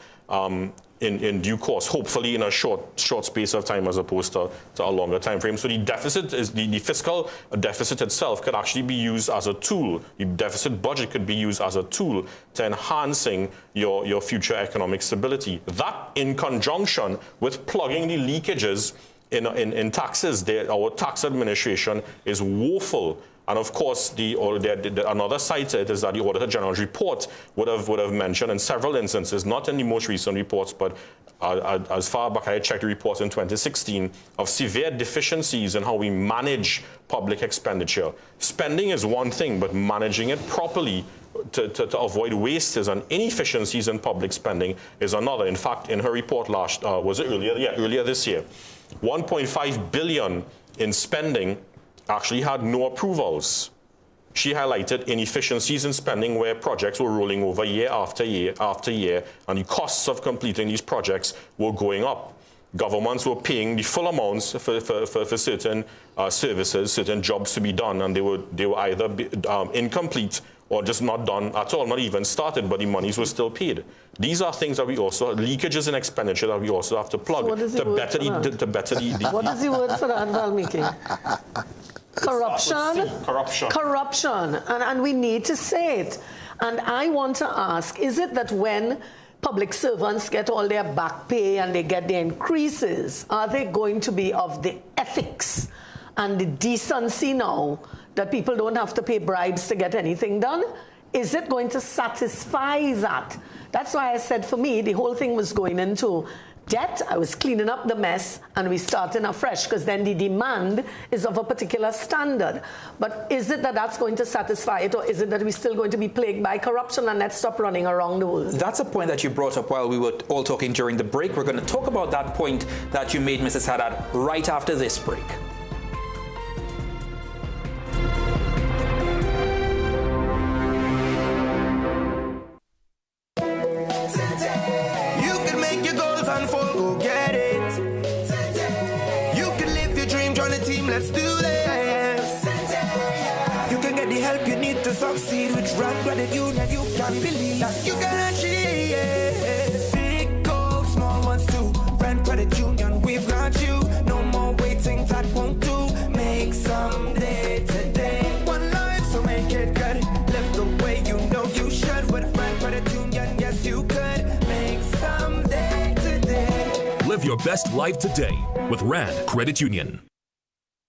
in due course, hopefully in a short space of time as opposed to a longer time frame. So the deficit is the fiscal deficit itself could actually be used as a tool. The deficit budget could be used as a tool to enhancing your future economic stability. That in conjunction with plugging the leakages in taxes, our tax administration is woeful. And of course, another side to it is that the Auditor General's report would have mentioned in several instances, not in the most recent reports, but as far back I checked the reports in 2016, of severe deficiencies in how we manage public expenditure. Spending is one thing, but managing it properly to avoid wastes and inefficiencies in public spending is another. In fact, in her report earlier this year, 1.5 billion in spending actually had no approvals. She highlighted inefficiencies in spending where projects were rolling over year after year after year, and the costs of completing these projects were going up. Governments were paying the full amounts for certain services, certain jobs to be done, and they were either incomplete or just not done at all, not even started, but the monies were still paid. These are things that we also, leakages in expenditure that we also have to plug to better the... What is the word for that, Valmiki? Corruption. Corruption. And we need to say it. And I want to ask, is it that when public servants get all their back pay and they get their increases, are they going to be of the ethics and the decency now that people don't have to pay bribes to get anything done? Is it going to satisfy that? That's why I said for me, the whole thing was going into debt. I was cleaning up the mess and we starting afresh, because then the demand is of a particular standard. But is it that that's going to satisfy it, or is it that we're still going to be plagued by corruption and let's stop running around the world? That's a point that you brought up while we were all talking during the break. We're going to talk about that point that you made, Mrs. Haddad, right after this break. Let's do this. You can get the help you need to succeed with Rand Credit Union. You can believe that you can achieve. Big goals, small ones too. Rand Credit Union, we've got you. No more waiting, that won't do. Make someday today. One life, so make it good. Live the way you know you should. With Rand Credit Union, yes you could. Make someday today. Live your best life today with Rand Credit Union.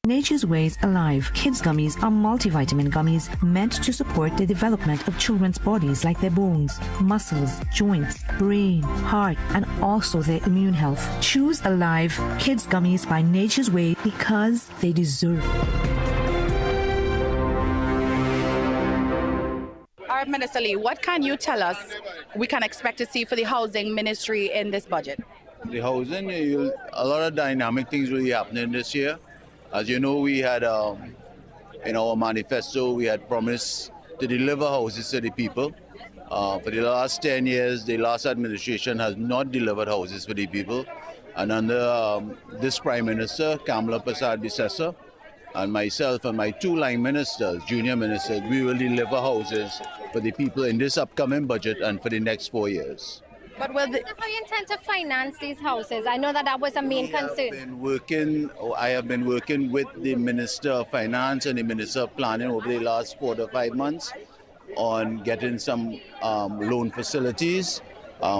Nature's Ways Alive Kids Gummies are multivitamin gummies meant to support the development of children's bodies, like their bones, muscles, joints, brain, heart, and also their immune health. Choose Alive Kids Gummies by Nature's Way because they deserve it. All right, Minister Lee, what can you tell us we can expect to see for the housing ministry in this budget? The housing, a lot of dynamic things really happening this year. As you know, we had, in our manifesto, we had promised to deliver houses to the people. For the last 10 years, the last administration has not delivered houses for the people. And under this Prime Minister, Kamala Prasad Bisesa, and myself and my 2 line ministers, junior ministers, we will deliver houses for the people in this upcoming budget and for the next 4 years. But how you intend to finance these houses? I know that was a main concern. I have been working with the Minister of Finance and the Minister of Planning over the last 4 to 5 months on getting some loan facilities.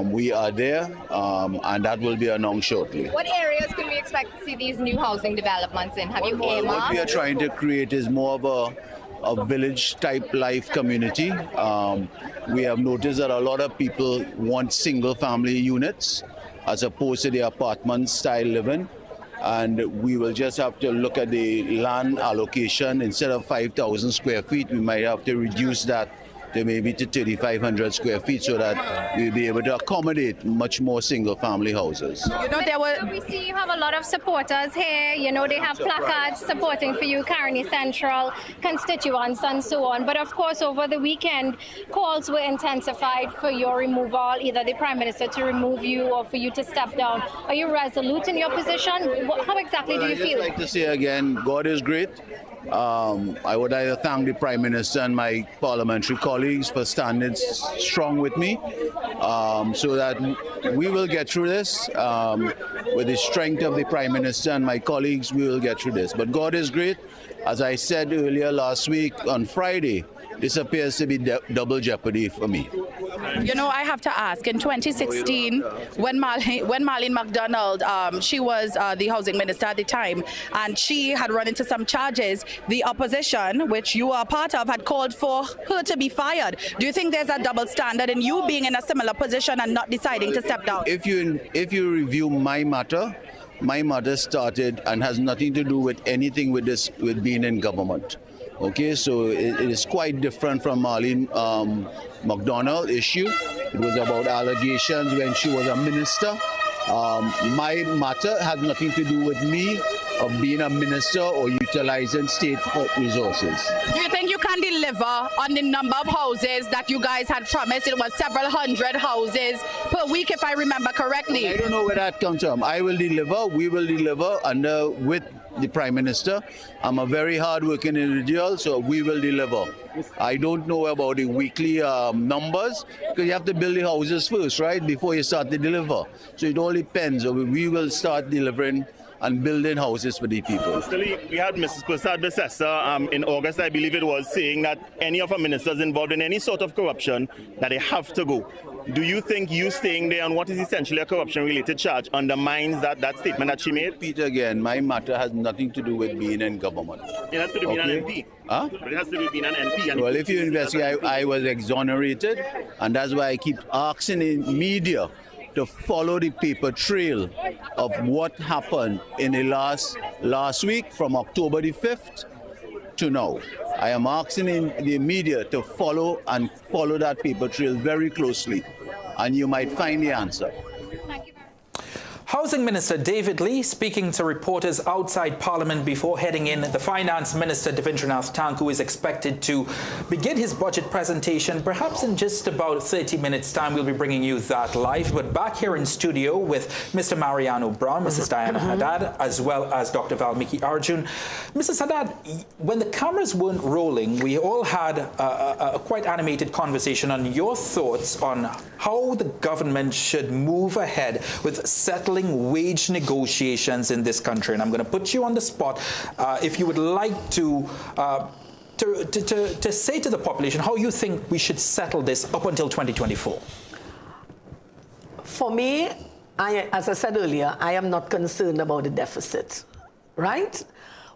We are there, and that will be announced shortly. What areas can we expect to see these new housing developments in? Have you earmarked? What we are trying to create is more of a village-type life community. We have noticed that a lot of people want single-family units as opposed to the apartment-style living. And we will just have to look at the land allocation. Instead of 5,000 square feet, we might have to reduce that to maybe to 3,500 square feet so that we'll be able to accommodate much more single-family houses. You know, we see you have a lot of supporters here. You know, they have placards supporting for you, Carney Central, constituents and so on. But of course, over the weekend, calls were intensified for your removal, either the Prime Minister to remove you or for you to step down. Are you resolute in your position? How exactly do you feel? I'd like to say again, God is great. I would like to thank the Prime Minister and my parliamentary colleagues for standing strong with me so that we will get through this. With the strength of the Prime Minister and my colleagues, we will get through this. But God is great. As I said earlier last week on Friday, this appears to be double jeopardy for me. You know, I have to ask, in 2016, when Marlene MacDonald, she was the housing minister at the time, and she had run into some charges, the opposition, which you are part of, had called for her to be fired. Do you think there's a double standard in you being in a similar position and not deciding to step down? If you review my matter started and has nothing to do with anything with being in government. Okay, so it is quite different from Marlene MacDonald issue. It was about allegations when she was a minister. My matter has nothing to do with me of being a minister or utilizing state resources. Do you think you can deliver on the number of houses that you guys had promised? It was several hundred houses per week, if I remember correctly. I don't know where that comes from. I will deliver, we will deliver with the Prime Minister. I'm a very hard-working individual, so we will deliver. I don't know about the weekly numbers, because you have to build the houses first, right, before you start to deliver. So it all depends. We will start delivering and building houses for the people. We had Mrs. Prasad Besessa in August, I believe it was, saying that any of our ministers involved in any sort of corruption, that they have to go. Do you think you staying there on what is essentially a corruption-related charge undermines that statement that she made? Repeat again, my matter has nothing to do with being in government. It has to do with being an MP. Huh? But it has to do with being an MP. And well, if you investigate, I was exonerated, and that's why I keep asking the media to follow the paper trail of what happened in the last week from October the 5th to now. I am asking the media to follow that paper trail very closely, and you might find the answer. Housing Minister David Lee speaking to reporters outside Parliament before heading in. The Finance Minister Devendranath Tanku is expected to begin his budget presentation perhaps in just about 30 minutes time. We'll be bringing you that live. But back here in studio with Mr. Mariano Brown, Mrs. Diana Haddad, as well as Dr. Valmiki Arjun. Mrs. Haddad, when the cameras weren't rolling, we all had a quite animated conversation on your thoughts on how the government should move ahead with settling wage negotiations in this country. And I'm going to put you on the spot. If you would like to say to the population how you think we should settle this up until 2024. For me, as I said earlier, I am not concerned about the deficit, right?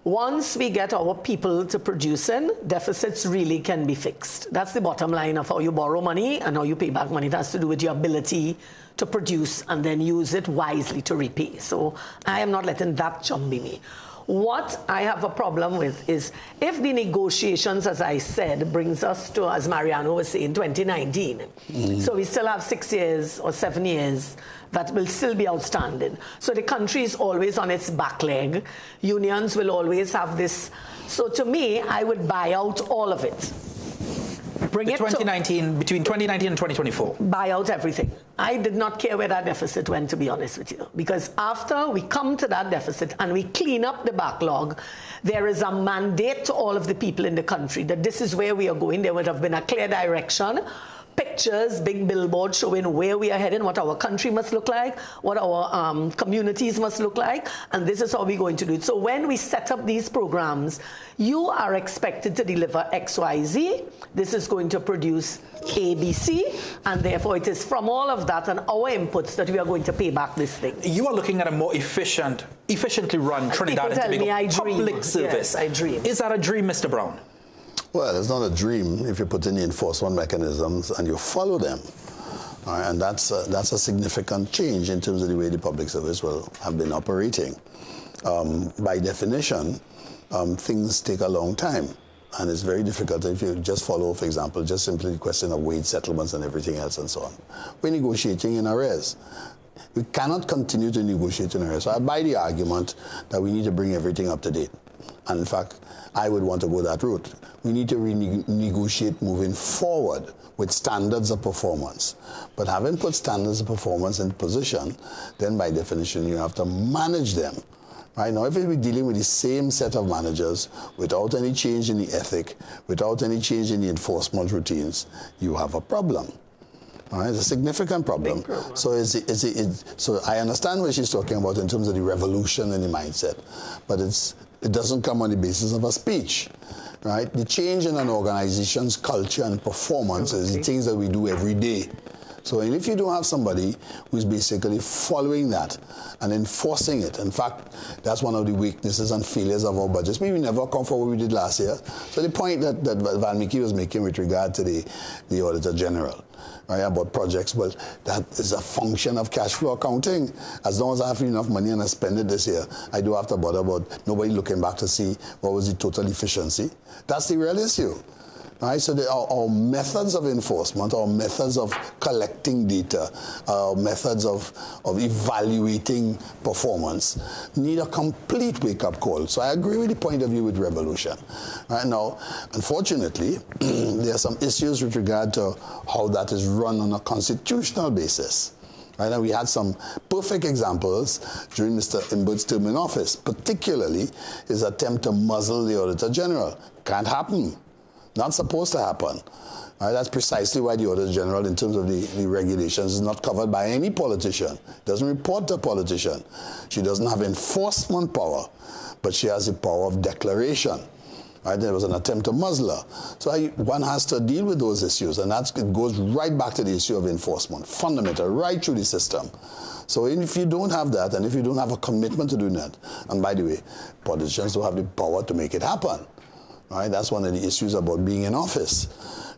Once we get our people to producing, deficits really can be fixed. That's the bottom line of how you borrow money and how you pay back money. It has to do with your ability to produce and then use it wisely to repay. So I am not letting that chum be me. What I have a problem with is if the negotiations, as I said, brings us to, as Mariano was saying, 2019. So we still have 6 years or 7 years that will still be outstanding. So the country is always on its back leg. Unions will always have this. So to me, I would buy out all of it. Bring it 2019, between 2019 and 2024. Buy out everything. I did not care where that deficit went, to be honest with you, because after we come to that deficit and we clean up the backlog, there is a mandate to all of the people in the country that this is where we are going. There would have been a clear direction. Pictures, big billboards showing where we are heading, what our country must look like, what our communities must look like, and this is how we're going to do it. So when we set up these programs, you are expected to deliver X, Y, Z. This is going to produce A, B, C, and therefore it is from all of that and our inputs that we are going to pay back this thing. You are looking at a more efficiently run Trinidad and Tobago public service. Yes, I dream. Is that a dream, Mr. Brown? Well, it's not a dream if you put in the enforcement mechanisms and you follow them. All right, and that's a significant change in terms of the way the public service will have been operating. By definition, things take a long time, and it's very difficult if you just follow, for example, just simply the question of wage settlements and everything else and so on. We're negotiating in arrears. We cannot continue to negotiate in arrears. So I buy the argument that we need to bring everything up to date. And in fact, I would want to go that route. We need to renegotiate moving forward with standards of performance. But having put standards of performance in position, then by definition you have to manage them. Right now, if we're dealing with the same set of managers without any change in the ethic, without any change in the enforcement routines, you have a problem. All right, it's a significant problem. So, so I understand what she's talking about in terms of the revolution in the mindset, but it doesn't come on the basis of a speech. Right? The change in an organization's culture and performance is the things that we do every day. So if you don't have somebody who's basically following that and enforcing it, in fact, that's one of the weaknesses and failures of our budgets. Maybe we never come for what we did last year. So the point that Valmiki was making with regard to the Auditor General, right, about projects, well, that is a function of cash flow accounting. As long as I have enough money and I spend it this year, I do have to bother about nobody looking back to see what was the total efficiency. That's the real issue. Right, so our methods of enforcement, our methods of collecting data, our methods of evaluating performance need a complete wake-up call. So I agree with the point of view with revolution. Right now, unfortunately, there are some issues with regard to how that is run on a constitutional basis. Right, and we had some perfect examples during Mr. Imbert's term in office, particularly his attempt to muzzle the Auditor General. Can't happen. Not supposed to happen. That's precisely why the Auditor General, in terms of the regulations, is not covered by any politician. Doesn't report to a politician. She doesn't have enforcement power, but she has the power of declaration. Right? There was an attempt to muzzle her. So one has to deal with those issues, and it goes right back to the issue of enforcement, fundamental, right through the system. So if you don't have that, and if you don't have a commitment to doing that, and by the way, politicians don't have the power to make it happen. Right, that's one of the issues about being in office,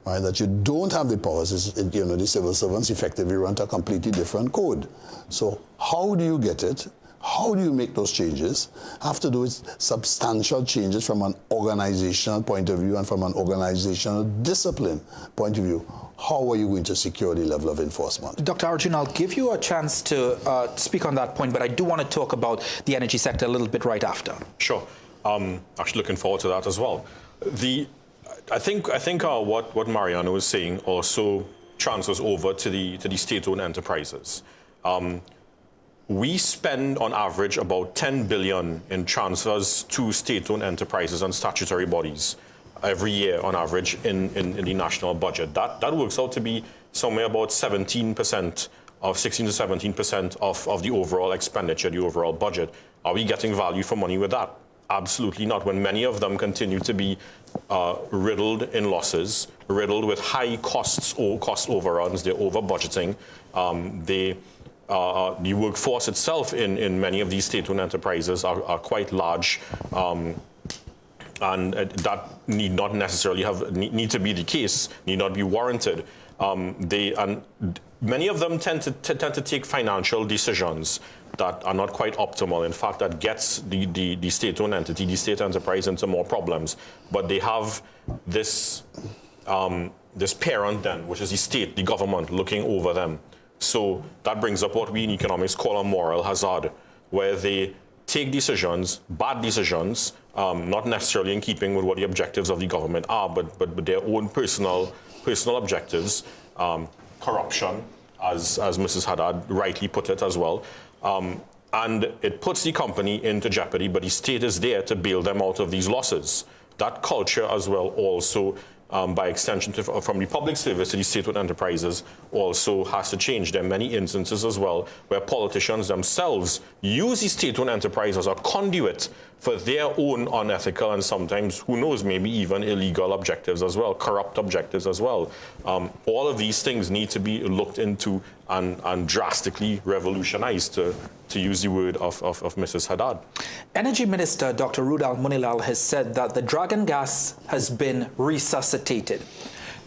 right, that you don't have the powers. The civil servants effectively run to a completely different code. So how do you get it? How do you make those changes? Have to do with substantial changes from an organizational point of view and from an organizational discipline point of view. How are you going to secure the level of enforcement? Dr. Arjun, I'll give you a chance to speak on that point, but I do want to talk about the energy sector a little bit right after. Sure. Actually looking forward to that as well. I think what Mariano is saying also transfers over to the state-owned enterprises. We spend on average about 10 billion in transfers to state-owned enterprises and statutory bodies every year on average in the national budget. That works out to be somewhere about 17% of 16 to 17% of the overall expenditure, the overall budget. Are we getting value for money with that? Absolutely not. When many of them continue to be riddled in losses, riddled with high costs or cost overruns, they're over budgeting. The workforce itself in many of these state-owned enterprises are quite large, and that need not necessarily need to be the case, need not be warranted. Many of them tend to take financial decisions that are not quite optimal. In fact, that gets the state-owned entity, the state enterprise, into more problems. But they have this parent then, which is the state, the government, looking over them. So that brings up what we in economics call a moral hazard, where they take decisions, bad decisions, not necessarily in keeping with what the objectives of the government are, but their own personal objectives, corruption, as Mrs. Haddad rightly put it as well. And it puts the company into jeopardy, but the state is there to bail them out of these losses. That culture as well also, by extension from the public service to the state-owned enterprises, also has to change. There are many instances as well where politicians themselves use the state-owned enterprise as a conduit for their own unethical and sometimes, who knows, maybe even illegal objectives as well, corrupt objectives as well. All of these things need to be looked into and drastically revolutionized, to use the word of Mrs. Haddad. Energy Minister Dr. Rudal Munilal has said that the dragon gas has been resuscitated.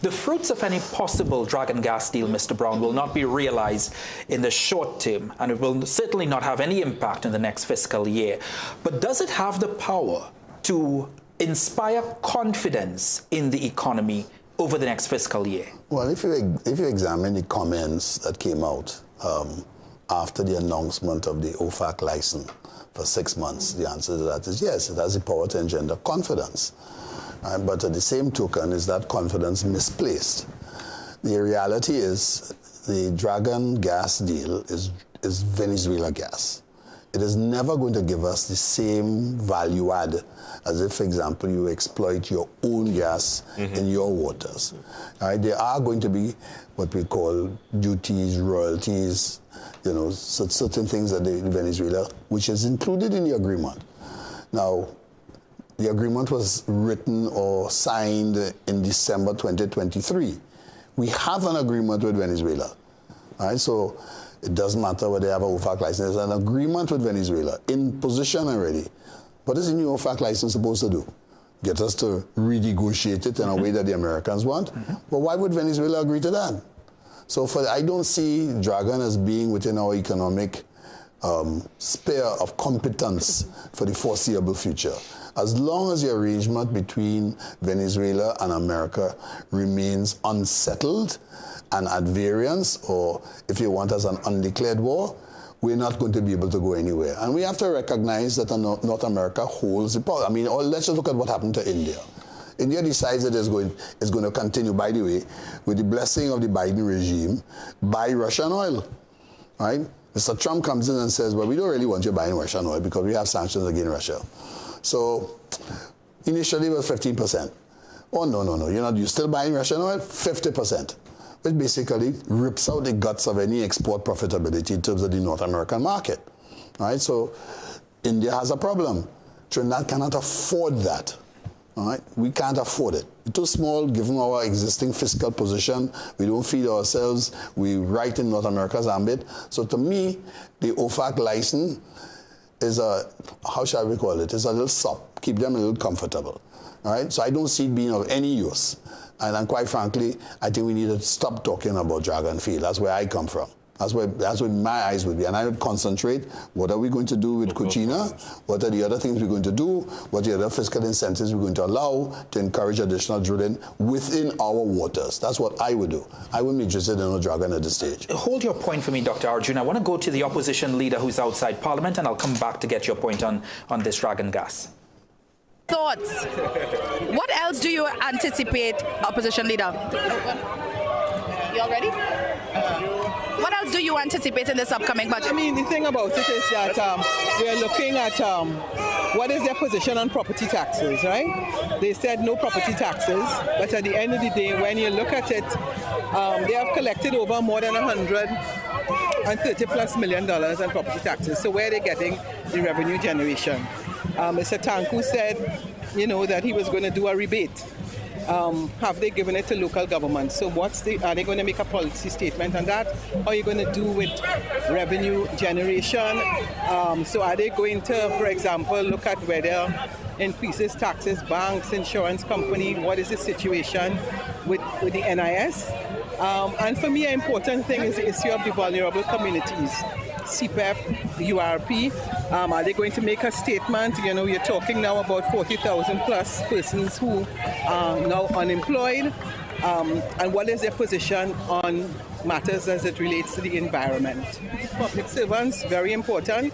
The fruits of any possible dragon gas deal, Mr. Brown, will not be realized in the short term, and it will certainly not have any impact in the next fiscal year. But does it have the power to inspire confidence in the economy over the next fiscal year? Well, if you examine the comments that came out after the announcement of the OFAC license for 6 months, the answer to that is yes, it has the power to engender confidence. But at the same token, is that confidence misplaced? The reality is the dragon gas deal is Venezuela gas. It is never going to give us the same value add as if, for example, you exploit your own gas in your waters. There are going to be what we call duties, royalties, certain things that Venezuela, which is included in the agreement. Now, the agreement was written or signed in December 2023. We have an agreement with Venezuela. So it doesn't matter whether they have an OFAC license. There's an agreement with Venezuela in position already. What is the new OFAC license supposed to do? Get us to renegotiate it in a way that the Americans want? But why would Venezuela agree to that? So I don't see Dragon as being within our economic sphere of competence for the foreseeable future. As long as the arrangement between Venezuela and America remains unsettled and at variance, or if you want, as an undeclared war, we're not going to be able to go anywhere. And we have to recognize that North America holds the power. I mean, let's just look at what happened to India. India decides that it's going to continue, by the way, with the blessing of the Biden regime, buy Russian oil, right? Mr. Trump comes in and says, well, we don't really want you buying Russian oil because we have sanctions against Russia. So initially it was 15%. Oh, no, you're still buying Russian oil? 50%. Which basically rips out the guts of any export profitability in terms of the North American market. Right? So India has a problem. Trinidad cannot afford that. All right? We can't afford it. It's too small given our existing fiscal position. We don't feed ourselves. We write in North America's ambit. So to me, the OFAC license is a, how shall we call it? It's a little sop. Keep them a little comfortable. All right? So I don't see it being of any use. And quite frankly, I think we need to stop talking about Dragon Field. That's where I come from. That's where my eyes would be. And I would concentrate, what are we going to do with Cucina? What are the other things we're going to do? What are the other fiscal incentives we're going to allow to encourage additional drilling within our waters? That's what I would do. I wouldn't be interested in a Dragon at this stage. Hold your point for me, Dr. Arjun. I want to go to the opposition leader who's outside Parliament, and I'll come back to get your point on this Dragon gas. Thoughts? What else do you anticipate, opposition leader? You all ready? What else do you anticipate in this upcoming budget? I mean, the thing about it is that we're looking at what is their position on property taxes, right? They said no property taxes, but at the end of the day, when you look at it, they have collected over more than $130+ million in property taxes. So where are they getting the revenue generation? Mr. Tanku said, that he was going to do a rebate. Have they given it to local government? So are they going to make a policy statement on that? How are you going to do with revenue generation? So are they going to, for example, look at whether increases taxes, banks, insurance company, what is the situation with the NIS? And for me, an important thing is the issue of the vulnerable communities. CPEP, URP, are they going to make a statement? You're talking now about 40,000 plus persons who are now unemployed. And what is their position on matters as it relates to the environment? Public servants, very important.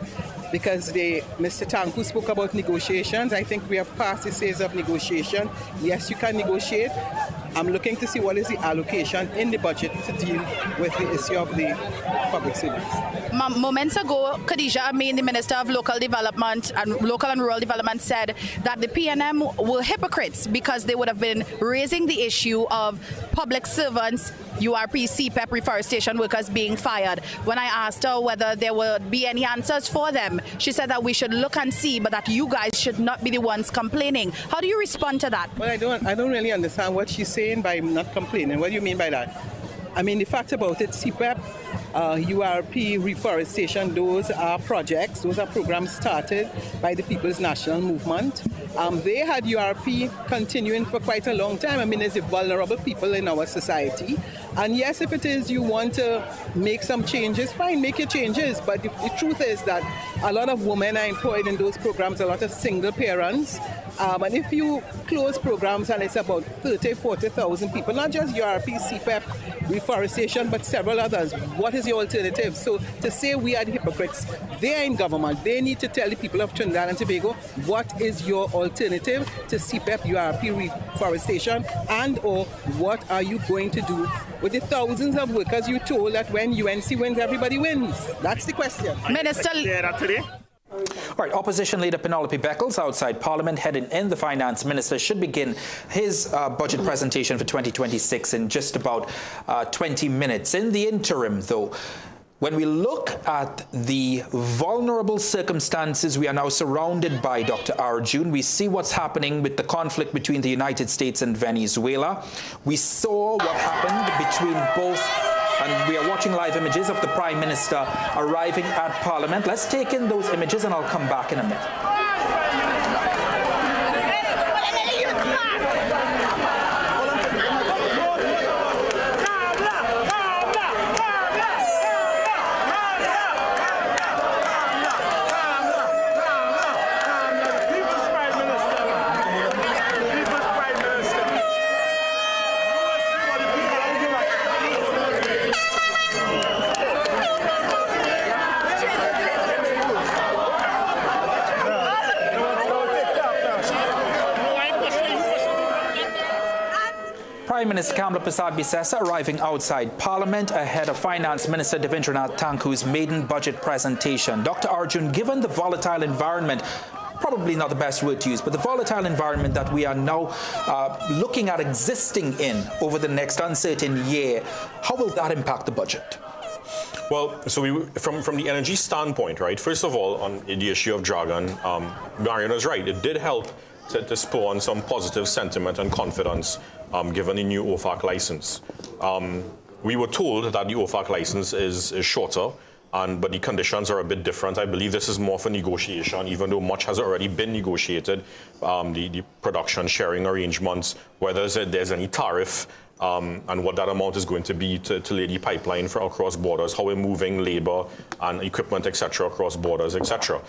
because Mr. Tanku spoke about negotiations. I think we have passed the stage of negotiation. Yes, you can negotiate. I'm looking to see what is the allocation in the budget to deal with the issue of the public service. Moments ago, Khadija Amin, the Minister of Local Development and Local and Rural Development, said that the PNM were hypocrites because they would have been raising the issue of public servants, URP, CPEP, reforestation workers being fired. When I asked her whether there would be any answers for them, she said that we should look and see, but that you guys should not be the ones complaining. How do you respond to that? Well, I don't really understand what she's saying by not complaining. What do you mean by that? I mean, the fact about it, CPEP, URP, reforestation, those are projects, those are programs started by the People's National Movement. They had URP continuing for quite a long time. I mean, there's vulnerable people in our society. And yes, if it is you want to make some changes, fine, make your changes. But the truth is that a lot of women are employed in those programs, a lot of single parents. And if you close programs and it's about 30,000, 40,000 people, not just URP, CPEP, reforestation, but several others, what is your alternative? So to say we are the hypocrites, they are in government. They need to tell the people of Trinidad and Tobago what is your alternative to CPEP, URP, reforestation, and or what are you going to do with the thousands of workers you told that when UNC wins, everybody wins? That's the question. Minister... All right, Opposition Leader Penelope Beckles outside Parliament heading in. The Finance Minister should begin his budget presentation for 2026 in just about 20 minutes. In the interim, though, when we look at the vulnerable circumstances we are now surrounded by, Dr. Arjun, we see what's happening with the conflict between the United States and Venezuela. We saw what happened between both, and we are watching live images of the Prime Minister arriving at Parliament. Let's take in those images and I'll come back in a minute. Prime Minister Kamla Persad-Bissessar arriving outside Parliament ahead of Finance Minister Devendranath Tanku's maiden budget presentation. Dr. Arjun, given the volatile environment, probably not the best word to use, but the volatile environment that we are now looking at existing in over the next uncertain year, how will that impact the budget? Well, so from the energy standpoint, right, first of all, on the issue of Dragon, Mariana's right, it did help to spawn some positive sentiment and confidence given the new OFAC license. We were told that the OFAC license is shorter, but the conditions are a bit different. I believe this is more for negotiation, even though much has already been negotiated. The production sharing arrangements, whether there's any tariff, and what that amount is going to be to lay the pipeline for across borders, how we're moving labor and equipment, etc., across borders, etc.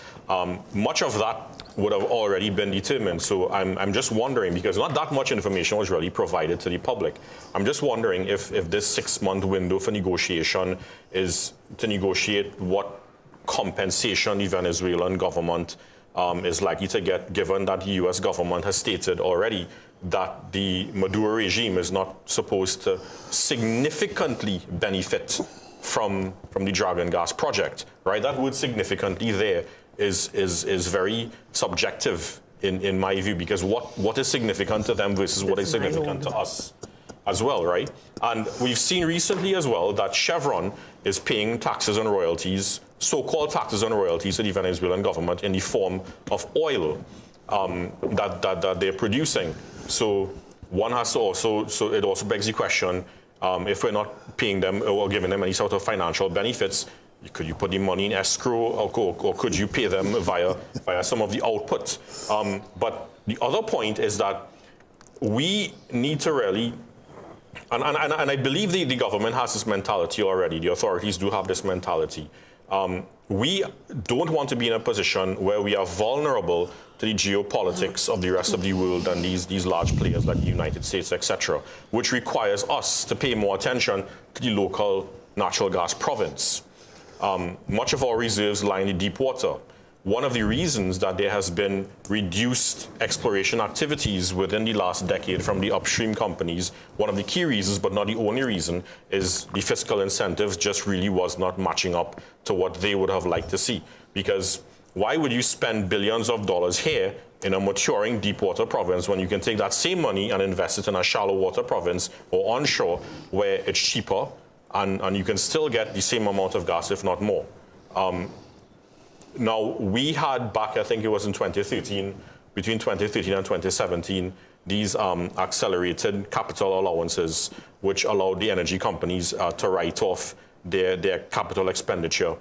Much of that would have already been determined. So I'm just wondering, because not that much information was really provided to the public. I'm just wondering if this 6-month window for negotiation is to negotiate what compensation the Venezuelan government is likely to get, given that the U.S. government has stated already that the Maduro regime is not supposed to significantly benefit from the Dragon gas project, right? That word significantly there is very subjective in my view, because what is significant to them versus what is significant to us as well, right? And we've seen recently as well that Chevron is paying taxes and royalties, so-called taxes and royalties to the Venezuelan government in the form of oil that they're producing. So one has to also, so it also begs the question, if we're not paying them or giving them any sort of financial benefits, could you put the money in escrow, or could you pay them via some of the output? But the other point is that we need to really, and I believe the government has this mentality already, the authorities do have this mentality. We don't want to be in a position where we are vulnerable to the geopolitics of the rest of the world and these large players like the United States, etc., which requires us to pay more attention to the local natural gas province. Much of our reserves lie in the deep water. one of the reasons that there has been reduced exploration activities within the last decade from the upstream companies, one of the key reasons, but not the only reason, is the fiscal incentives just really was not matching up to what they would have liked to see. Because why would you spend billions of dollars here in a maturing deepwater province when you can take that same money and invest it in a shallow water province or onshore where it's cheaper and you can still get the same amount of gas, if not more? Now, we had back, I think it was in 2013, between 2013 and 2017, these accelerated capital allowances, which allowed the energy companies to write off their capital expenditure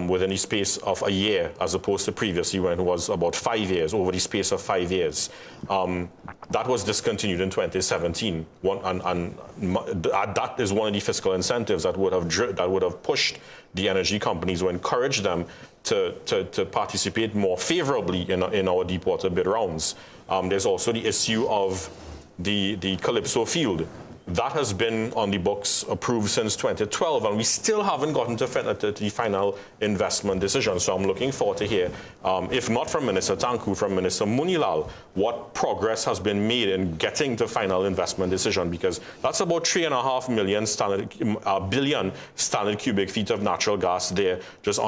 within the space of a year, as opposed to previously when it was about 5 years, over the space of 5 years. That was discontinued in 2017, that is one of the fiscal incentives that would have pushed the energy companies or encouraged them to participate more favorably in our deepwater bid rounds. There's also the issue of the Calypso field. That has been on the books, approved since 2012, and we still haven't gotten to the final investment decision. So I'm looking forward to hear, if not from Minister Tanku, from Minister Munilal, what progress has been made in getting to final investment decision, because that's about 3.5 billion standard cubic feet of natural gas there, just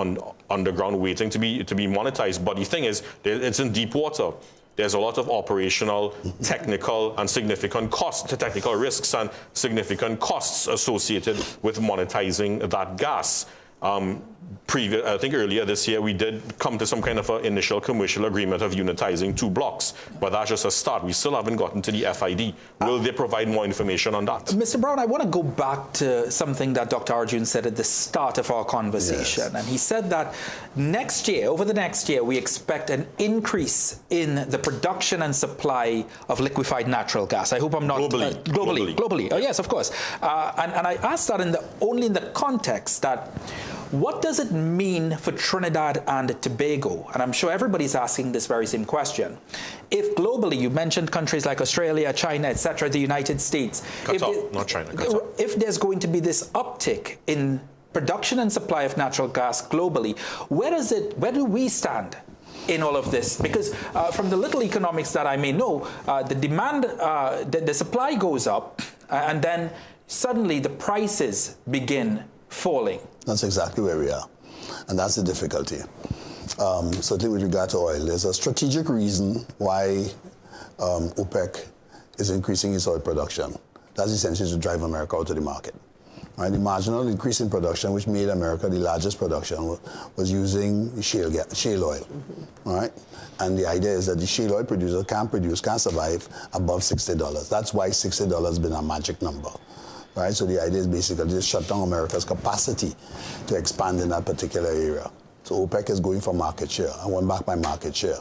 underground, waiting to be monetized. But the thing is, it's in deep water. There's a lot of operational, technical, and significant costs, technical risks and significant costs associated with monetizing that gas. I think earlier this year we did come to some kind of an initial commercial agreement of unitizing 2 blocks, but that's just a start. We still haven't gotten to the FID. Will they provide more information on that? Mr. Brown, I want to go back to something that Dr. Arjun said at the start of our conversation. Yes. And he said that next year, over the next year, we expect an increase in the production and supply of liquefied natural gas. I hope I'm not... Globally. Oh, yes, of course. And I asked that only in the context that what does it mean for Trinidad and Tobago? And I'm sure everybody's asking this very same question. If globally, you mentioned countries like Australia, China, etc., the United States. Qatar, not China, Qatar. If there's going to be this uptick in production and supply of natural gas globally, where do we stand in all of this? Because from the little economics that I may know, the demand, the supply goes up, and then suddenly the prices begin falling. That's exactly where we are. And that's the difficulty. Certainly with regard to oil, there's a strategic reason why OPEC is increasing its oil production. That's essentially to drive America out of the market. Right? The marginal increase in production, which made America the largest production, was using shale oil. Right? And the idea is that the shale oil producer can't survive above $60. That's why $60 has been a magic number. Right, so the idea is basically to shut down America's capacity to expand in that particular area. So OPEC is going for market share. I went back by market share.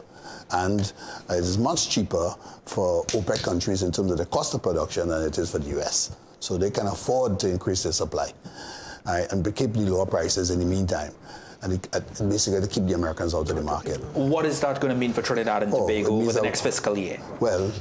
And it is much cheaper for OPEC countries in terms of the cost of production than it is for the US. So they can afford to increase their supply, right, and keep the lower prices in the meantime. And basically to keep the Americans out of the market. What is that going to mean for Trinidad and Tobago over the next fiscal year? Well,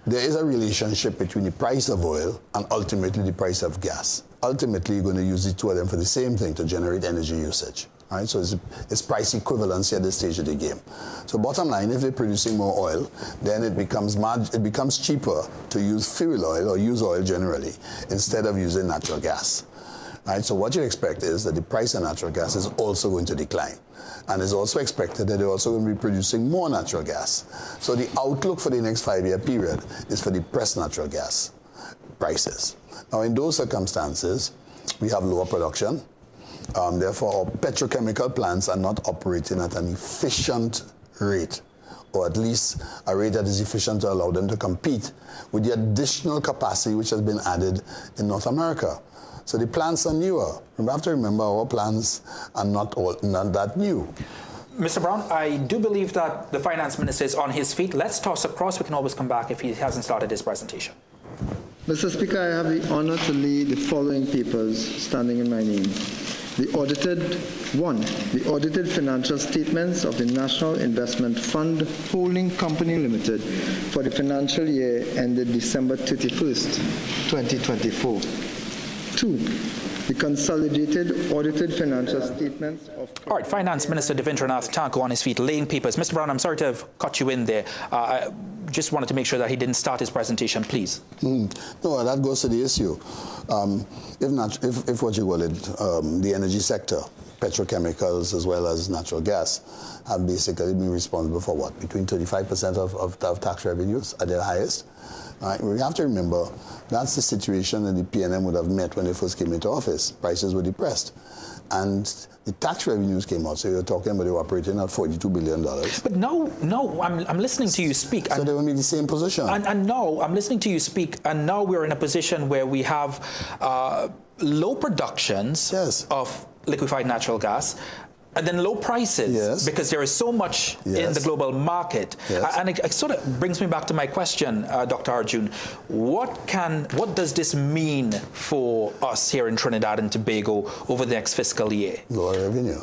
there is a relationship between the price of oil and ultimately the price of gas. Ultimately, you're going to use the two of them for the same thing, to generate energy usage. Right? So it's price equivalency at this stage of the game. So bottom line, if they're producing more oil, then it becomes cheaper to use fuel oil or use oil generally instead of using natural gas. Right? So what you expect is that the price of natural gas is also going to decline. And it's also expected that they're also going to be producing more natural gas. So the outlook for the next 5-year period is for depressed natural gas prices. Now, in those circumstances, we have lower production. Therefore, our petrochemical plants are not operating at an efficient rate, or at least a rate that is efficient to allow them to compete with the additional capacity which has been added in North America. So the plants are newer. We have to remember our plants are not that new. Mr. Brown, I do believe that the finance minister is on his feet. Let's toss across. We can always come back if he hasn't started his presentation. Mr. Speaker, I have the honor to lead the following papers standing in my name. The audited financial statements of the National Investment Fund Holding Company Limited for the financial year ended December 31st, 2024. 2. The consolidated audited financial statements of... All right, Finance Minister Devendranath Thakur on his feet, laying papers. Mr. Brown, I'm sorry to have cut you in there. I just wanted to make sure that he didn't start his presentation, please. No, that goes to the issue. If what you call it, the energy sector, petrochemicals as well as natural gas, have basically been responsible for what? Between 35% of tax revenues at their highest. We have to remember that's the situation that the PNM would have met when they first came into office. Prices were depressed. And the tax revenues came out. So you're talking about they were operating at $42 billion. But no, I'm listening to you speak. So they will be in the same position. And no, I'm listening to you speak. And now we're in a position where we have low productions of liquefied natural gas. And then low prices, because there is so much in the global market. And it sort of brings me back to my question, Dr. Arjun. What does this mean for us here in Trinidad and Tobago over the next fiscal year? Lower revenue.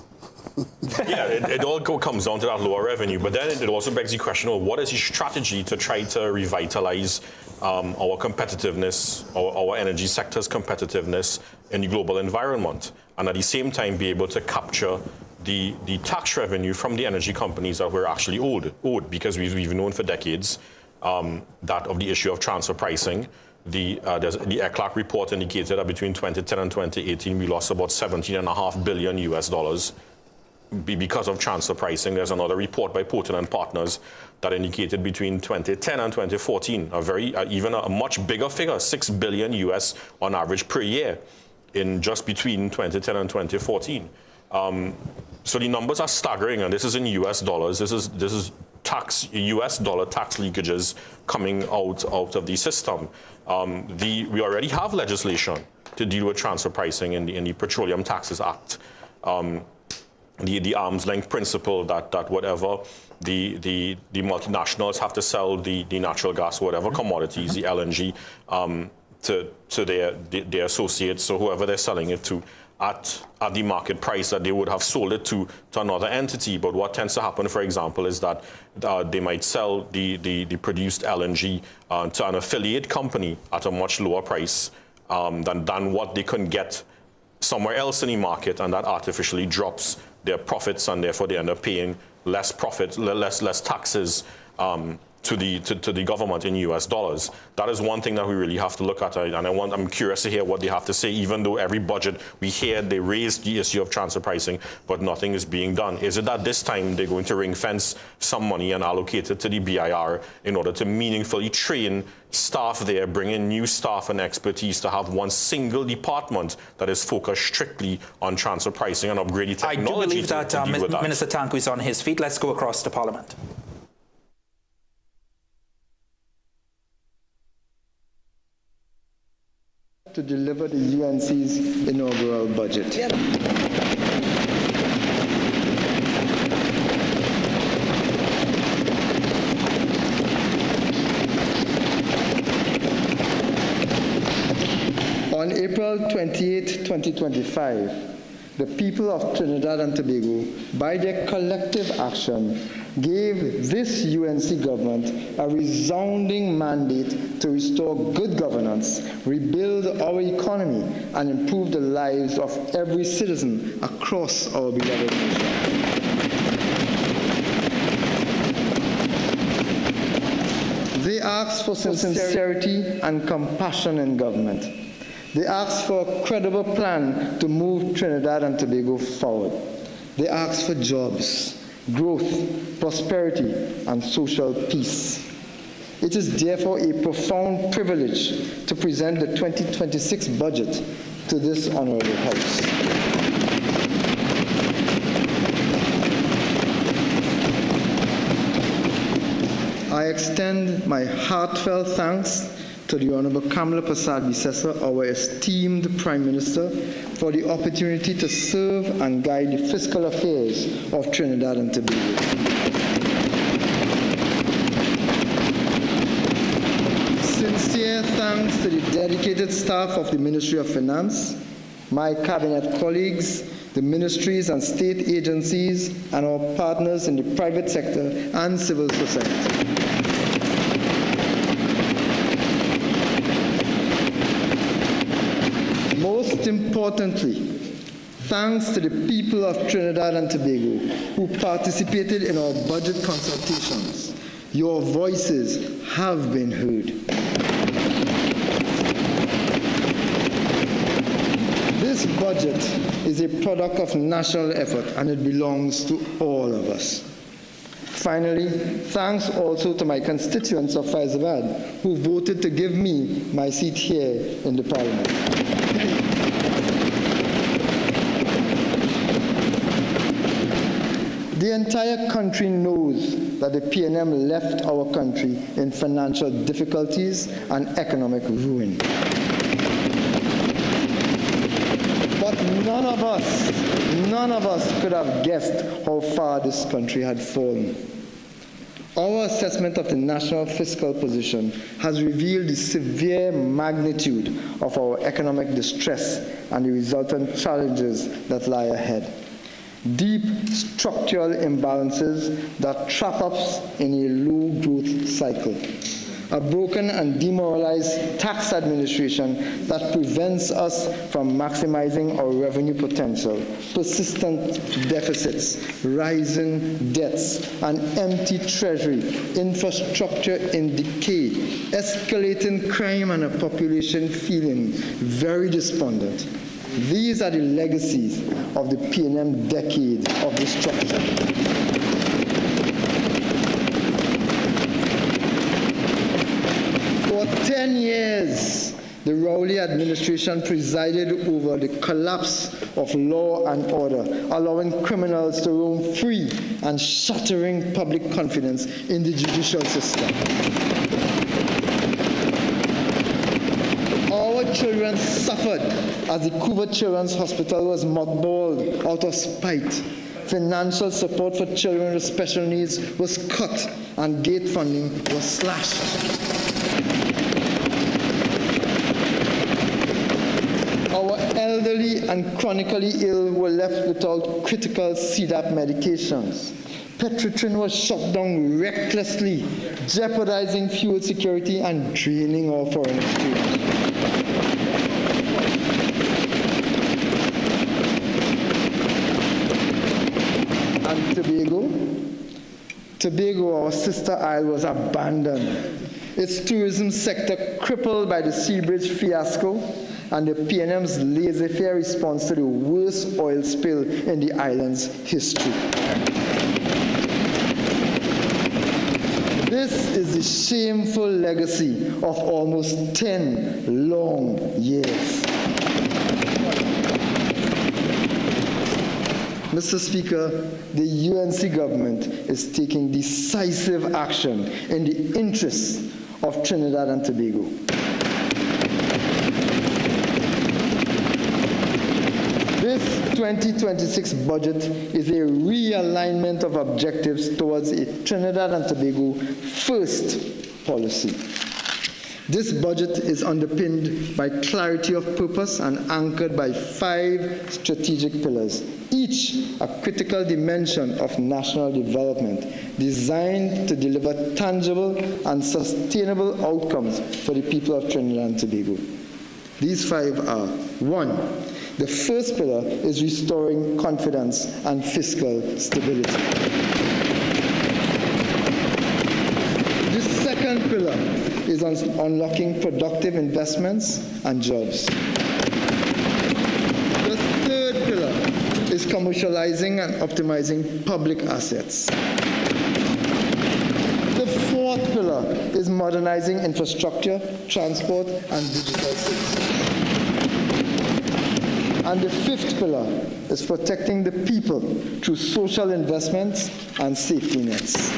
It all comes down to that lower revenue. But then it also begs the question of what is the strategy to try to revitalize our competitiveness, our energy sector's competitiveness in the global environment, and at the same time be able to capture the tax revenue from the energy companies that we're actually owed, because we've known for decades that of the issue of transfer pricing. The ECLAC report indicated that between 2010 and 2018 we lost about $17.5 billion US because of transfer pricing. There's another report by Porton and Partners that indicated between 2010 and 2014 even a much bigger figure, $6 billion US on average per year in just between 2010 and 2014. So the numbers are staggering, and this is in US dollars. This is US dollar tax leakages coming out of the system. We already have legislation to deal with transfer pricing in the Petroleum Taxes Act. The arm's length principle that whatever the multinationals have to sell the natural gas, whatever commodities, the LNG, to their associates, so whoever they're selling it to, at the market price that they would have sold it to another entity. But what tends to happen, for example, is that they might sell the produced LNG to an affiliate company at a much lower price than what they can get somewhere else in the market, and that artificially drops their profits, and therefore they end up paying less profit, less taxes to the government in US dollars. That is one thing that we really have to look at, and I'm curious to hear what they have to say. Even though every budget we hear they raise the issue of transfer pricing, but nothing is being done. Is it that this time they're going to ring fence some money and allocate it to the BIR in order to meaningfully train staff there, bring in new staff and expertise to have one single department that is focused strictly on transfer pricing and upgrading technology? I do believe that, to deal with that. Minister Thakur is on his feet. Let's go across to Parliament. To deliver the UNC's inaugural budget. On April 28, 2025, the people of Trinidad and Tobago, by their collective action, gave this UNC government a resounding mandate to restore good governance, rebuild our economy, and improve the lives of every citizen across our beloved nation. They asked for sincerity and compassion in government. They asked for a credible plan to move Trinidad and Tobago forward. They asked for jobs, growth, prosperity, and social peace. It is therefore a profound privilege to present the 2026 budget to this honorable House. I extend my heartfelt thanks to the Honorable Kamala Persad-Bissessar, our esteemed Prime Minister, for the opportunity to serve and guide the fiscal affairs of Trinidad and Tobago. Sincere thanks to the dedicated staff of the Ministry of Finance, my cabinet colleagues, the ministries and state agencies, and our partners in the private sector and civil society. Most importantly, thanks to the people of Trinidad and Tobago who participated in our budget consultations, your voices have been heard. This budget is a product of national effort, and it belongs to all of us. Finally, thanks also to my constituents of Faizabad who voted to give me my seat here in the Parliament. The entire country knows that the PNM left our country in financial difficulties and economic ruin. But none of us could have guessed how far this country had fallen. Our assessment of the national fiscal position has revealed the severe magnitude of our economic distress and the resultant challenges that lie ahead. Deep structural imbalances that trap us in a low-growth cycle. A broken and demoralized tax administration that prevents us from maximizing our revenue potential, persistent deficits, rising debts, an empty treasury, infrastructure in decay, escalating crime, and a population feeling very despondent. These are the legacies of the PNM decade of destruction. For 10 years, the Rowley administration presided over the collapse of law and order, allowing criminals to roam free and shattering public confidence in the judicial system. Our children suffered as the Cuba Children's Hospital was mothballed out of spite. Financial support for children with special needs was cut and gate funding was slashed. Our elderly and chronically ill were left without critical CDAP medications. Petrotrin was shut down recklessly, jeopardizing fuel security and draining our foreign exchange. And Tobago, our sister isle, was abandoned. Its tourism sector crippled by the Sea Bridge fiasco and the PNM's laissez-faire response to the worst oil spill in the island's history. This is the shameful legacy of almost 10 long years. Mr. Speaker, the UNC government is taking decisive action in the interests of Trinidad and Tobago. This 2026 budget is a realignment of objectives towards a Trinidad and Tobago first policy. This budget is underpinned by clarity of purpose and anchored by 5 strategic pillars, each a critical dimension of national development, designed to deliver tangible and sustainable outcomes for the people of Trinidad and Tobago. These 5 are: 1, the first pillar is restoring confidence and fiscal stability. The second pillar is on unlocking productive investments and jobs. The third pillar is commercializing and optimizing public assets. The fourth pillar is modernizing infrastructure, transport, and digital systems. And the fifth pillar is protecting the people through social investments and safety nets.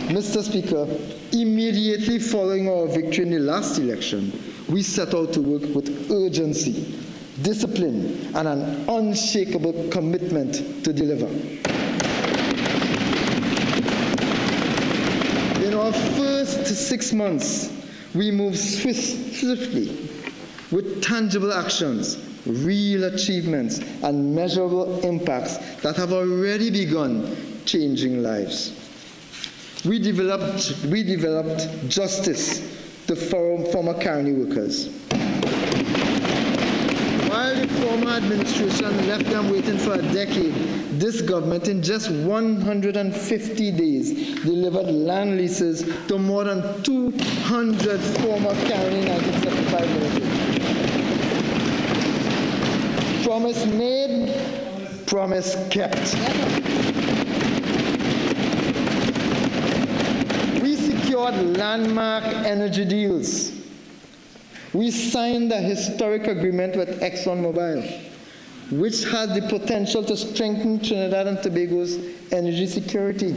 Mr. Speaker, immediately following our victory in the last election, we set out to work with urgency, discipline, and an unshakable commitment to deliver. In our first 6 months, we moved swiftly with tangible actions, real achievements, and measurable impacts that have already begun changing lives. We developed justice, to former Carney workers. While the former administration left them waiting for a decade, this government in just 150 days delivered land leases to more than 200 former Carney 1975 military. Promise made, promise kept. We secured landmark energy deals. We signed a historic agreement with ExxonMobil, which has the potential to strengthen Trinidad and Tobago's energy security.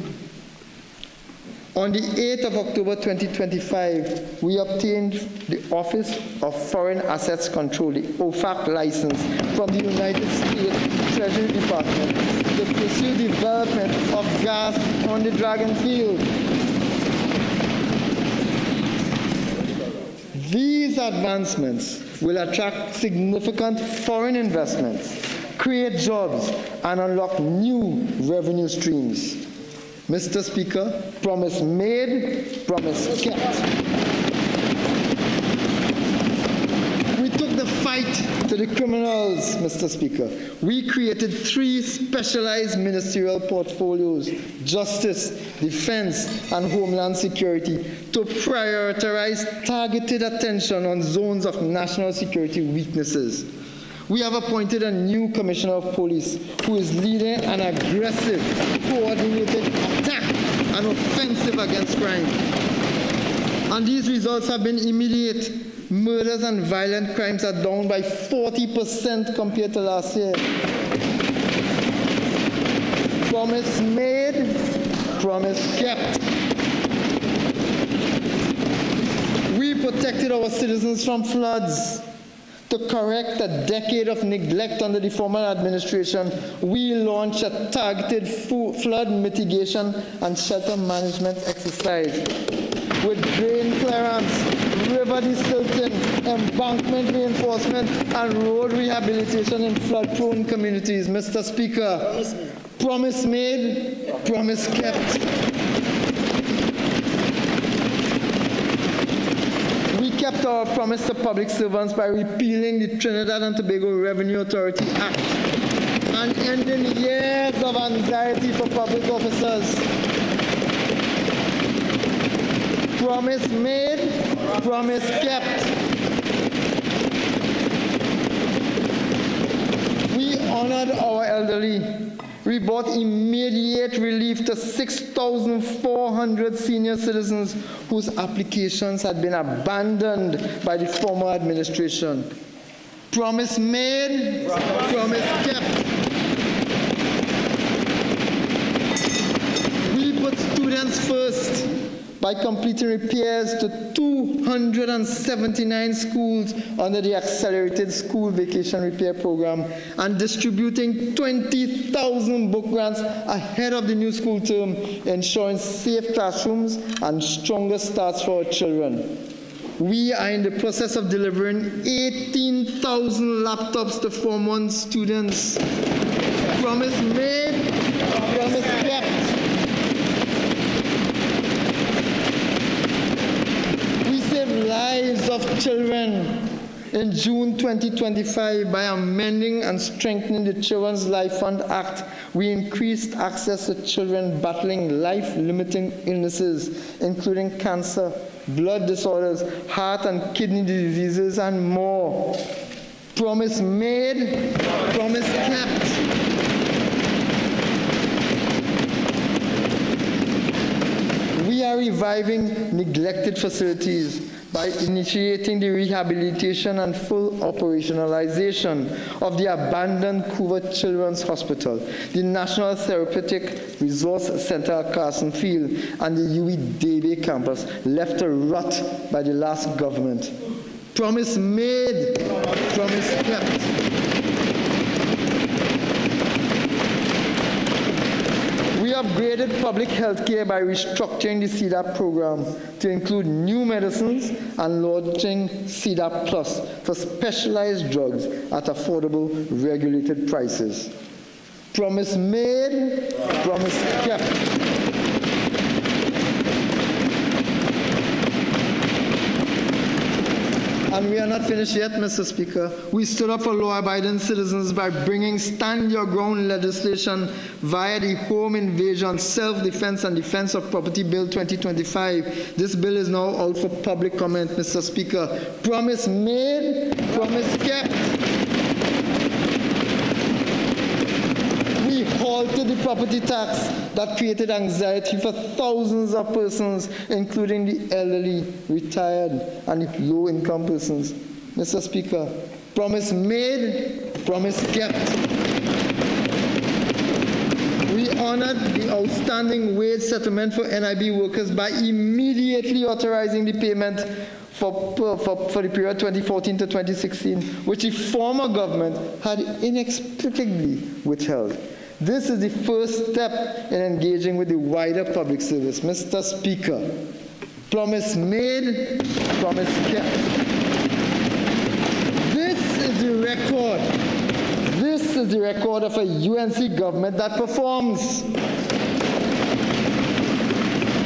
On the 8th of October 2025, we obtained the Office of Foreign Assets Control, the OFAC license, from the United States Treasury Department to pursue development of gas on the Dragon Field. These advancements will attract significant foreign investments, create jobs, and unlock new revenue streams. Mr. Speaker, promise made, promise kept. We took the fight to the criminals, Mr. Speaker. We created 3 specialized ministerial portfolios: Justice, Defense, and Homeland Security, to prioritize targeted attention on zones of national security weaknesses. We have appointed a new Commissioner of Police who is leading an aggressive, coordinated attack and offensive against crime. And these results have been immediate. Murders and violent crimes are down by 40% compared to last year. Promise made, promise kept. We protected our citizens from floods. To correct a decade of neglect under the former administration, we launched a targeted flood mitigation and shelter management exercise with drain clearance, river desilting, embankment reinforcement, and road rehabilitation in flood-prone communities. Mr. Speaker, promise made, promise kept. We kept our promise to public servants by repealing the Trinidad and Tobago Revenue Authority Act and ending years of anxiety for public officers. Promise made, promise kept. We honored our elderly. We brought immediate relief to 6,400 senior citizens whose applications had been abandoned by the former administration. Promise made, promise kept. We put students first by completing repairs to 279 schools under the Accelerated School Vacation Repair Program and distributing 20,000 book grants ahead of the new school term, ensuring safe classrooms and stronger starts for our children. We are in the process of delivering 18,000 laptops to Form 1 students. Promise made, promise kept. Lives of children in June 2025 by amending and strengthening the Children's Life Fund Act. We increased access to children battling life-limiting illnesses, including cancer, blood disorders, heart and kidney diseases, and more. Promise made, promise kept. We are reviving neglected facilities by initiating the rehabilitation and full operationalization of the abandoned Couva Children's Hospital, the National Therapeutic Resource Center at Carson Field, and the UWI Davie campus, left to rot by the last government. Promise made, promise kept. We upgraded public health care by restructuring the CDAP program to include new medicines and launching CDAP Plus for specialized drugs at affordable, regulated prices. Promise made, promise kept. And we are not finished yet, Mr. Speaker. We stood up for law-abiding citizens by bringing stand-your-ground legislation via the Home Invasion, Self-Defense and Defense of Property Bill 2025. This bill is now out for public comment, Mr. Speaker. Promise made, promise kept. We halted the property tax that created anxiety for thousands of persons, including the elderly, retired, and the low-income persons. Mr. Speaker, promise made, promise kept. We honored the outstanding wage settlement for NIB workers by immediately authorizing the payment for the period 2014 to 2016, which the former government had inexplicably withheld. This is the first step in engaging with the wider public service. Mr. Speaker, promise made, promise kept. This is the record. This is the record of a UNC government that performs.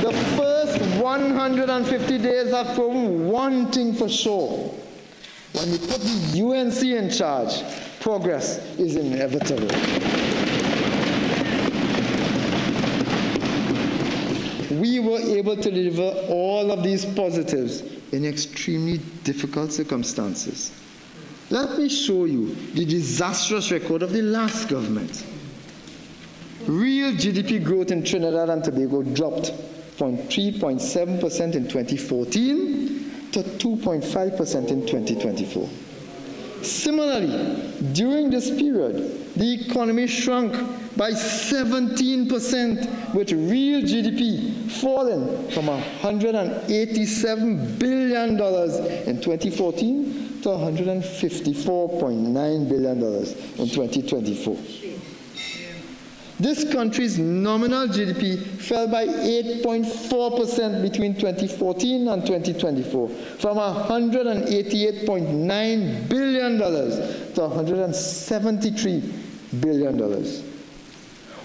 The first 150 days have proven one thing for sure. When we put the UNC in charge, progress is inevitable. We were able to deliver all of these positives in extremely difficult circumstances. Let me show you the disastrous record of the last government. Real GDP growth in Trinidad and Tobago dropped from 3.7% in 2014 to 2.5% in 2024. Similarly, during this period, the economy shrunk by 17%, with real GDP falling from $187 billion in 2014 to $154.9 billion in 2024. This country's nominal GDP fell by 8.4% between 2014 and 2024, from $188.9 billion to $173 billion.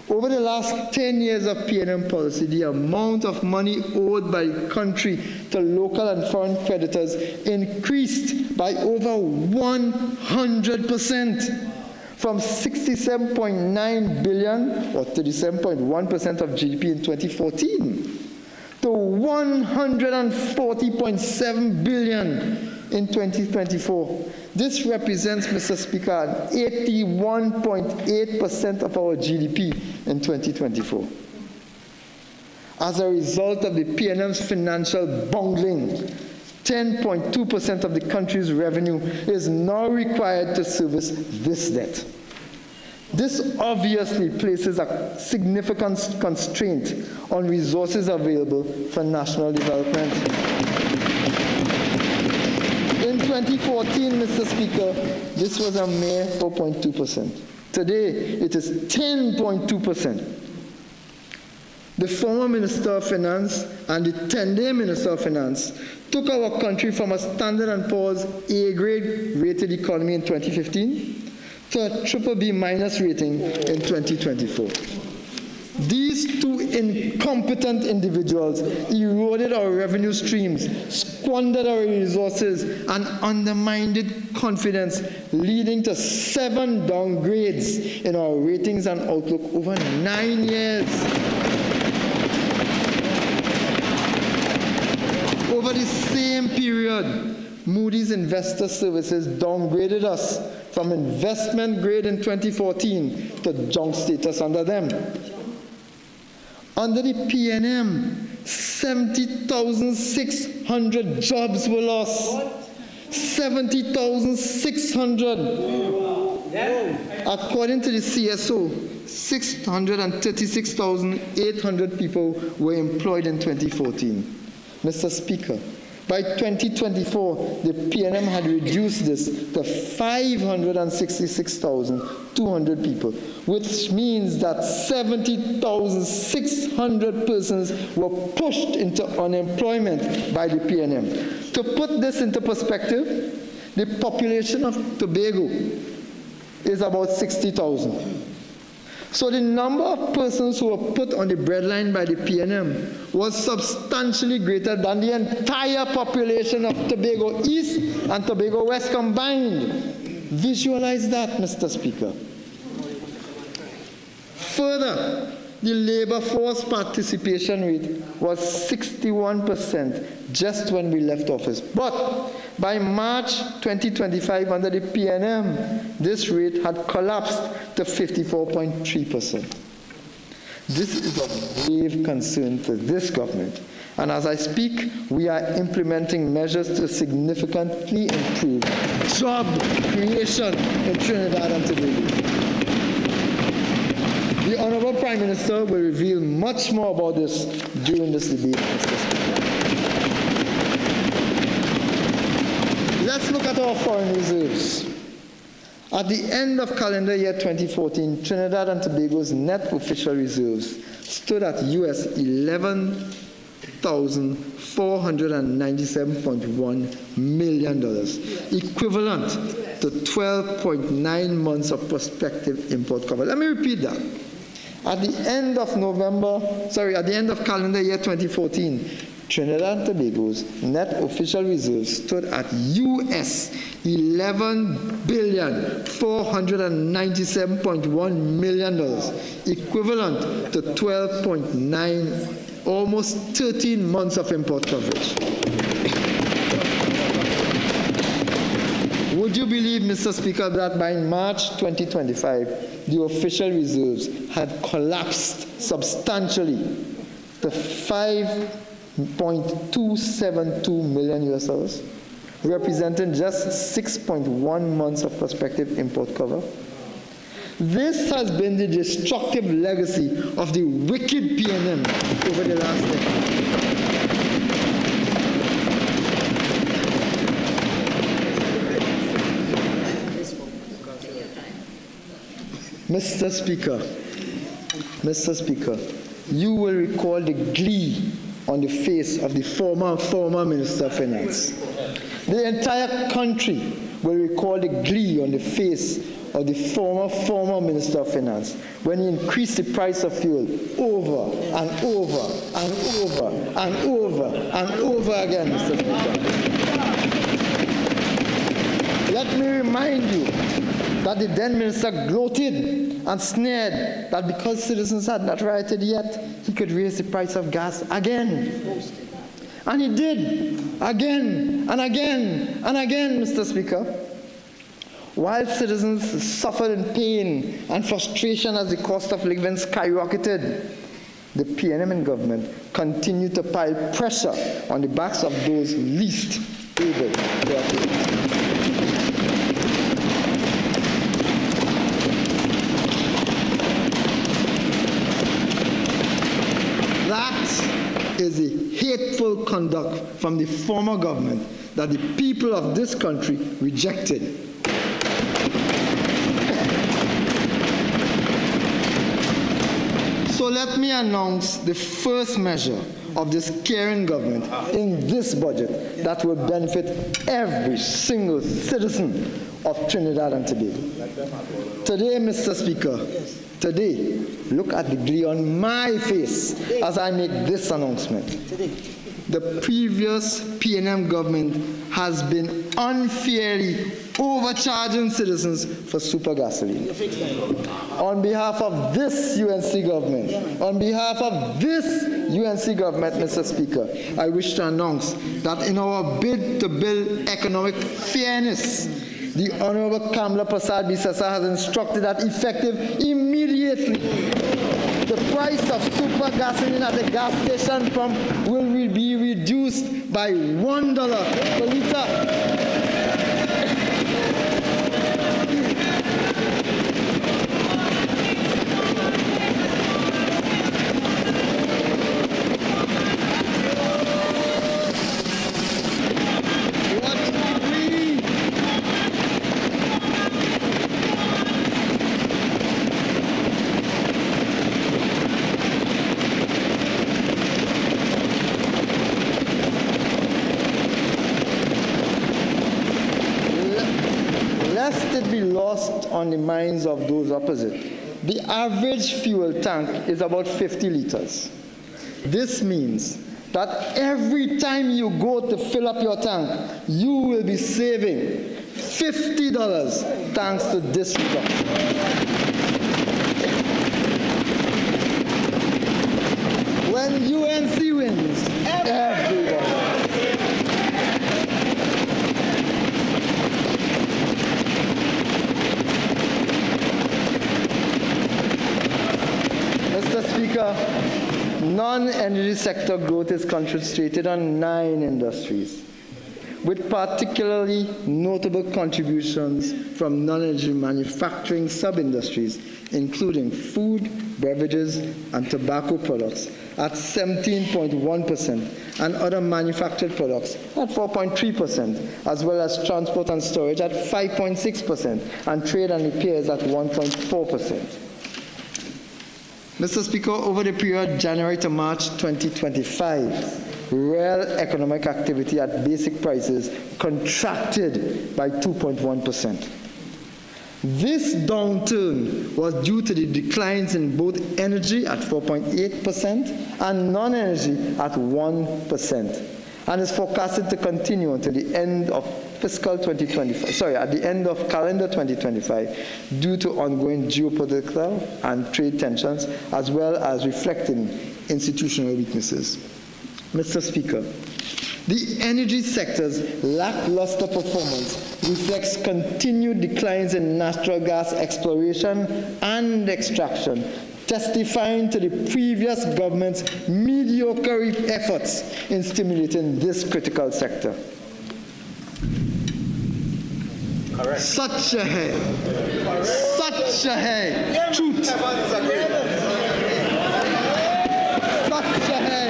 Over the last 10 years of PNM policy, the amount of money owed by the country to local and foreign creditors increased by over 100%. From $67.9 billion, or 37.1% of GDP in 2014, to $140.7 billion in 2024. This represents, Mr. Speaker, 81.8% of our GDP in 2024. As a result of the PNM's financial bungling, 10.2% of the country's revenue is now required to service this debt. This obviously places a significant constraint on resources available for national development. In 2014, Mr. Speaker, this was a mere 4.2%. Today, it is 10.2%. The former Minister of Finance and the 10-day Minister of Finance took our country from a Standard & Poor's A-grade rated economy in 2015 to a BBB minus rating in 2024. These two incompetent individuals eroded our revenue streams, squandered our resources, and undermined confidence, leading to 7 downgrades in our ratings and outlook over 9 years. Over the same period, Moody's Investor Services downgraded us from investment grade in 2014 to junk status under them. Under the PNM, 70,600 jobs were lost. 70,600. According to the CSO, 636,800 people were employed in 2014. Mr. Speaker, by 2024, the PNM had reduced this to 566,200 people, which means that 70,600 persons were pushed into unemployment by the PNM. To put this into perspective, the population of Tobago is about 60,000. So the number of persons who were put on the breadline by the PNM was substantially greater than the entire population of Tobago East and Tobago West combined. Visualize that, Mr. Speaker. Further, the labor force participation rate was 61% just when we left office. But by March 2025, under the PNM, this rate had collapsed to 54.3%. This is of grave concern to this government. And as I speak, we are implementing measures to significantly improve job creation in Trinidad and Tobago. The Honorable Prime Minister will reveal much more about this during this debate, Mr. Speaker. Let's look at our foreign reserves. At the end of calendar year 2014, Trinidad and Tobago's net official reserves stood at US $11,497.1 million, equivalent to 12.9 months of prospective import cover. Let me repeat that. At the end of calendar year 2014, Trinidad and Tobago's net official reserves stood at US $11,497.1 million, equivalent to 12.9, almost 13 months of import coverage. Would you believe, Mr. Speaker, that by March 2025, the official reserves had collapsed substantially to $5.272 million, representing just 6.1 months of prospective import cover? This has been the destructive legacy of the wicked PNM over the last decade. Mr. Speaker, you will recall the glee on the face of the former Minister of Finance. The entire country will recall the glee on the face of the former Minister of Finance when he increased the price of fuel over and over and over and over and over again, Mr. Speaker. Let me remind you that the then minister gloated and sneered that because citizens had not rioted yet, he could raise the price of gas again. And he did, again and again and again, Mr. Speaker. While citizens suffered in pain and frustration as the cost of living skyrocketed, the PNM government continued to pile pressure on the backs of those least able to afford. That is a hateful conduct from the former government that the people of this country rejected. So let me announce the first measure of this caring government in this budget that will benefit every single citizen of Trinidad and Tobago. Today, Mr. Speaker, today, look at the glee on my face as I make this announcement. The previous PNM government has been unfairly overcharging citizens for super gasoline. On behalf of this UNC government, Mr. Speaker, I wish to announce that in our bid to build economic fairness, the Honorable Kamla Prasad Bisasa has instructed that effective immediately, the price of super gasoline at the gas station pump will be reduced by $1 per liter. On the minds of those opposite. The average fuel tank is about 50 liters. This means that every time you go to fill up your tank, you will be saving $50 thanks to this reduction. When UNC wins, everybody. Mr. Speaker, non-energy sector growth is concentrated on 9 industries, with particularly notable contributions from non-energy manufacturing sub-industries, including food, beverages, and tobacco products at 17.1%, and other manufactured products at 4.3%, as well as transport and storage at 5.6%, and trade and repairs at 1.4%. Mr. Speaker, over the period January to March 2025, real economic activity at basic prices contracted by 2.1%. This downturn was due to the declines in both energy at 4.8% and non-energy at 1%, and is forecasted to continue until the end of fiscal 2025, at the end of calendar 2025, due to ongoing geopolitical and trade tensions, as well as reflecting institutional weaknesses. Mr. Speaker, the energy sector's lackluster performance reflects continued declines in natural gas exploration and extraction, testifying to the previous government's mediocre efforts in stimulating this critical sector. Correct. Such a hay, truth, such a hay.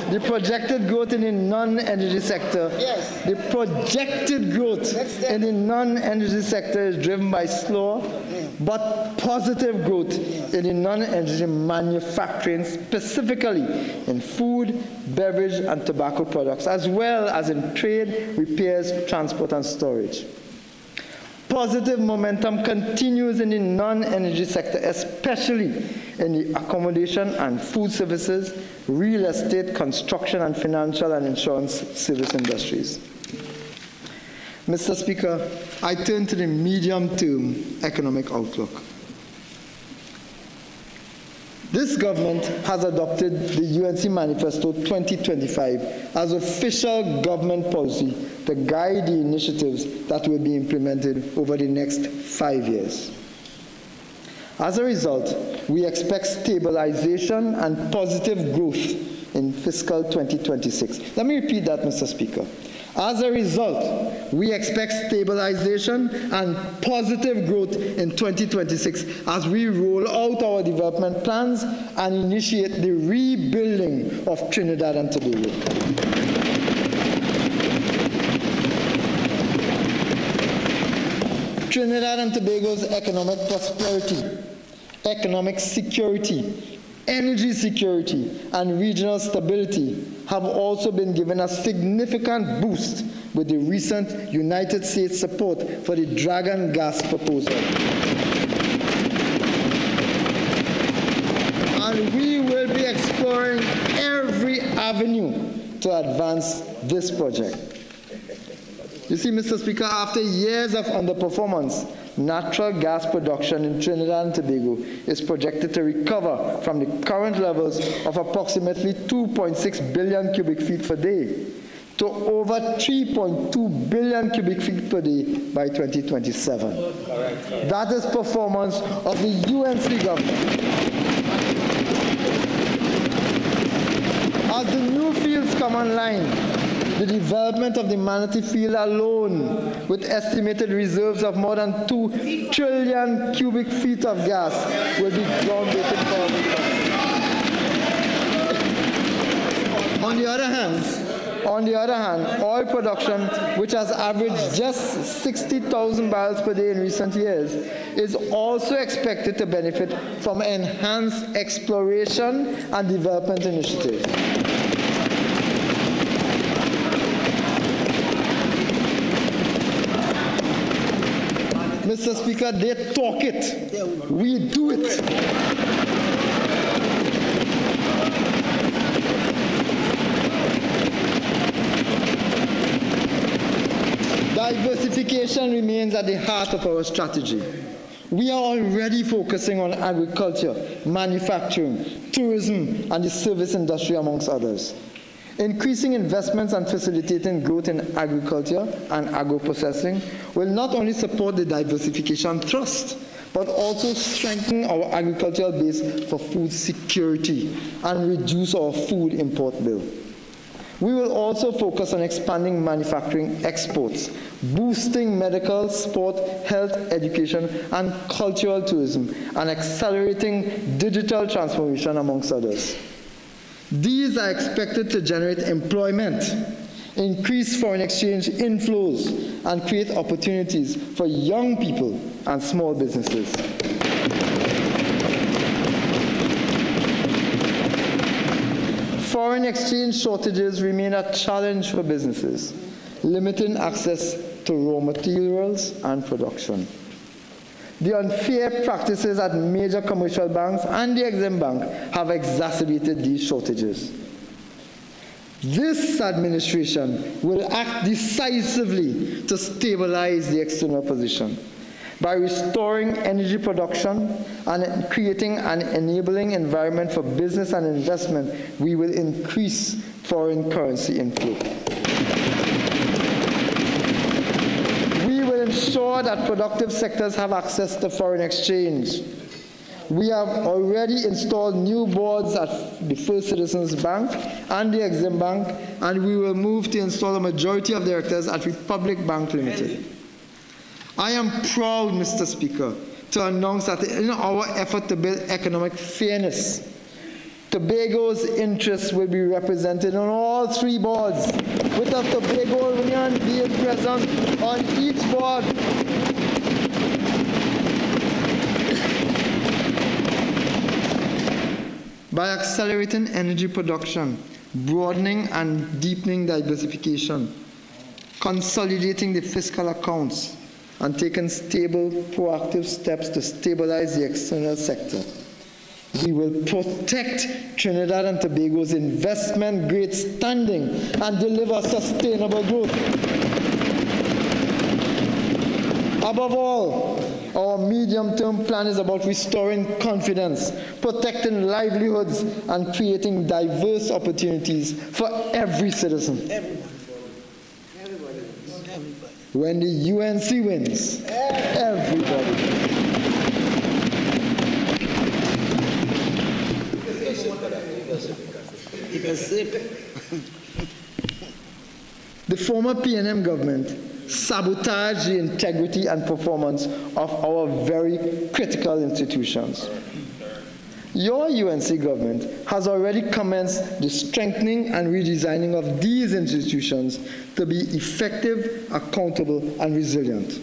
The projected growth in the non-energy sector, the projected growth in the non-energy sector is driven by slow but positive growth in the non-energy manufacturing, specifically in food, beverage, and tobacco products, as well as in trade, repairs, transport, and storage. Positive momentum continues in the non-energy sector, especially in the accommodation and food services, real estate, construction, and financial and insurance service industries. Mr. Speaker, I turn to the medium-term economic outlook. This government has adopted the UNC Manifesto 2025 as official government policy to guide the initiatives that will be implemented over the next 5 years. As a result, we expect stabilization and positive growth in fiscal 2026. Let me repeat that, Mr. Speaker. As a result, we expect stabilization and positive growth in 2026 as we roll out our development plans and initiate the rebuilding of Trinidad and Tobago. Trinidad and Tobago's economic prosperity, economic security, energy security, and regional stability have also been given a significant boost with the recent United States support for the Dragon gas proposal. And we will be exploring every avenue to advance this project. You see, Mr. Speaker, after years of underperformance, natural gas production in Trinidad and Tobago is projected to recover from the current levels of approximately 2.6 billion cubic feet per day to over 3.2 billion cubic feet per day by 2027. That is performance of the UNC government. As the new fields come online, the development of the Manatee field alone, with estimated reserves of more than 2 trillion cubic feet of gas, will be groundbreaking for our country. On the other hand, oil production, which has averaged just 60,000 barrels per day in recent years, is also expected to benefit from enhanced exploration and development initiatives. Mr. Speaker, they talk it. We do it. Diversification remains at the heart of our strategy. We are already focusing on agriculture, manufacturing, tourism, and the service industry, amongst others. Increasing investments and facilitating growth in agriculture and agro-processing will not only support the diversification thrust, but also strengthen our agricultural base for food security and reduce our food import bill. We will also focus on expanding manufacturing exports, boosting medical, sport, health, education, and cultural tourism, and accelerating digital transformation, amongst others. These are expected to generate employment, increase foreign exchange inflows, and create opportunities for young people and small businesses. Foreign exchange shortages remain a challenge for businesses, limiting access to raw materials and production. The unfair practices at major commercial banks and the Exim Bank have exacerbated these shortages. This administration will act decisively to stabilize the external position. By restoring energy production and creating an enabling environment for business and investment, we will increase foreign currency inflow. We will ensure that productive sectors have access to foreign exchange. We have already installed new boards at the First Citizens Bank and the Exim Bank, and we will move to install a majority of directors at Republic Bank Limited. I am proud, Mr. Speaker, to announce that in our effort to build economic fairness, Tobago's interests will be represented on all three boards, with a Tobagonian being present on each board. By accelerating energy production, broadening and deepening diversification, consolidating the fiscal accounts, and taking stable, proactive steps to stabilize the external sector, we will protect Trinidad and Tobago's investment-grade standing and deliver sustainable growth. Above all, our medium-term plan is about restoring confidence, protecting livelihoods, and creating diverse opportunities for every citizen. When the UNC wins, everybody. The former PNM government sabotaged the integrity and performance of our very critical institutions. Your UNC government has already commenced the strengthening and redesigning of these institutions to be effective, accountable, and resilient.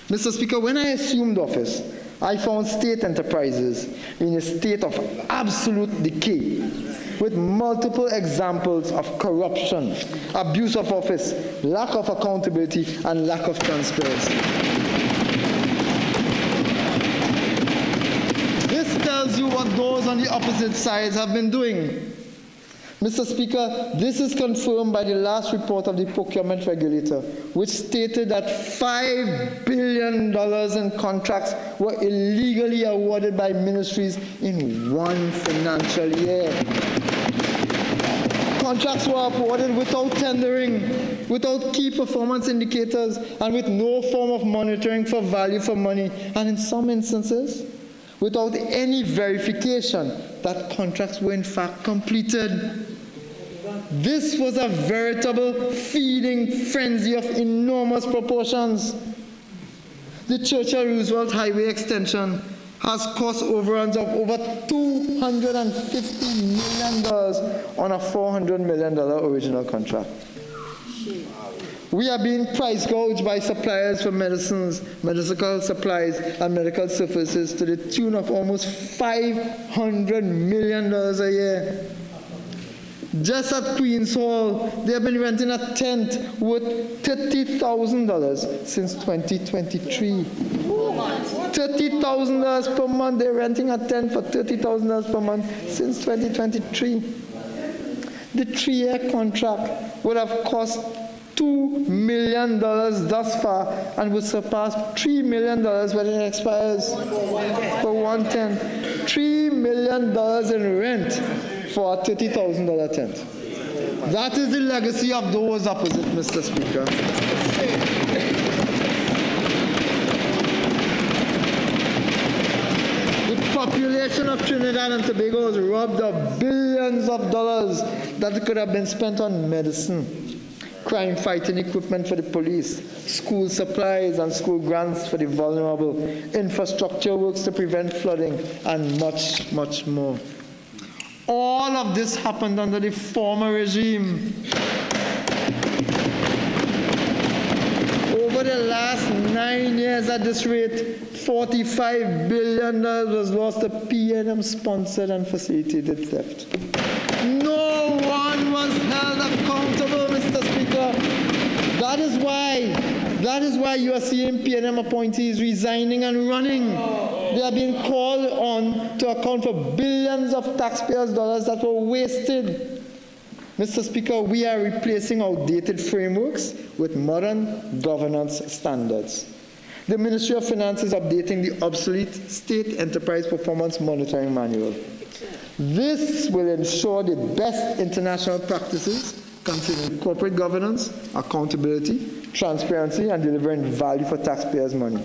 Mr. Speaker, when I assumed office, I found state enterprises in a state of absolute decay, with multiple examples of corruption, abuse of office, lack of accountability, and lack of transparency. This tells you what those on the opposite sides have been doing. Mr. Speaker, this is confirmed by the last report of the procurement regulator, which stated that $5 billion in contracts were illegally awarded by ministries in one financial year. Contracts were awarded without tendering, without key performance indicators, and with no form of monitoring for value for money, and in some instances, without any verification that contracts were in fact completed. This was a veritable feeding frenzy of enormous proportions. The Churchill-Roosevelt Highway extension has cost overruns of over $250 million on a $400 million original contract. We are being price gouged by suppliers for medicines, medical supplies, and medical services to the tune of almost $500 million a year. Just at Queen's Hall, they have been renting a tent worth $30,000 since 2023. $30,000 per month. They're renting a tent for $30,000 per month since 2023. The 3-year contract would have cost $2 million thus far and would surpass $3 million when it expires for one tent. $3 million in rent for a $30,000 tent. That is the legacy of those opposite, Mr. Speaker. The population of Trinidad and Tobago is robbed of billions of dollars that could have been spent on medicine, crime-fighting equipment for the police, school supplies and school grants for the vulnerable, infrastructure works to prevent flooding, and much, much more. All of this happened under the former regime. Over the last 9 years at this rate, $45 billion was lost to PNM-sponsored and facilitated theft. No one was held accountable, Mr. Speaker. That is why you are seeing PNM appointees resigning and running. They are being called on to account for billions of taxpayers' dollars that were wasted. Mr. Speaker, we are replacing outdated frameworks with modern governance standards. The Ministry of Finance is updating the obsolete State Enterprise Performance Monitoring Manual. This will ensure the best international practices concerning corporate governance, accountability, transparency, and delivering value for taxpayers' money.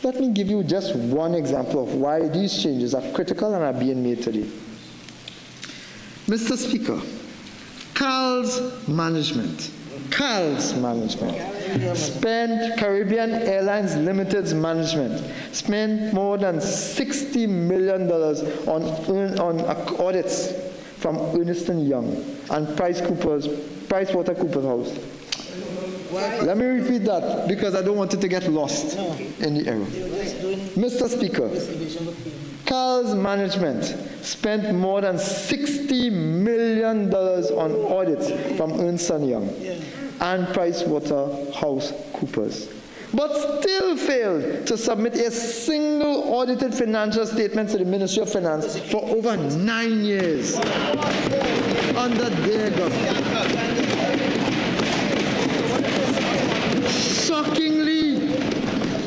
Let me give you just one example of why these changes are critical and are being made today. Mr. Speaker, CAL's management, Caribbean Airlines Limited's management spent more than $60 million on audits from Ernst & Young and PricewaterhouseCoopers. Let me repeat that because I don't want it to get lost in the error. Mr. Speaker, CAL's management spent more than $60 million on audits from Ernst & Young and PricewaterhouseCoopers, but still failed to submit a single audited financial statement to the Ministry of Finance for over 9 years under their government. Shockingly,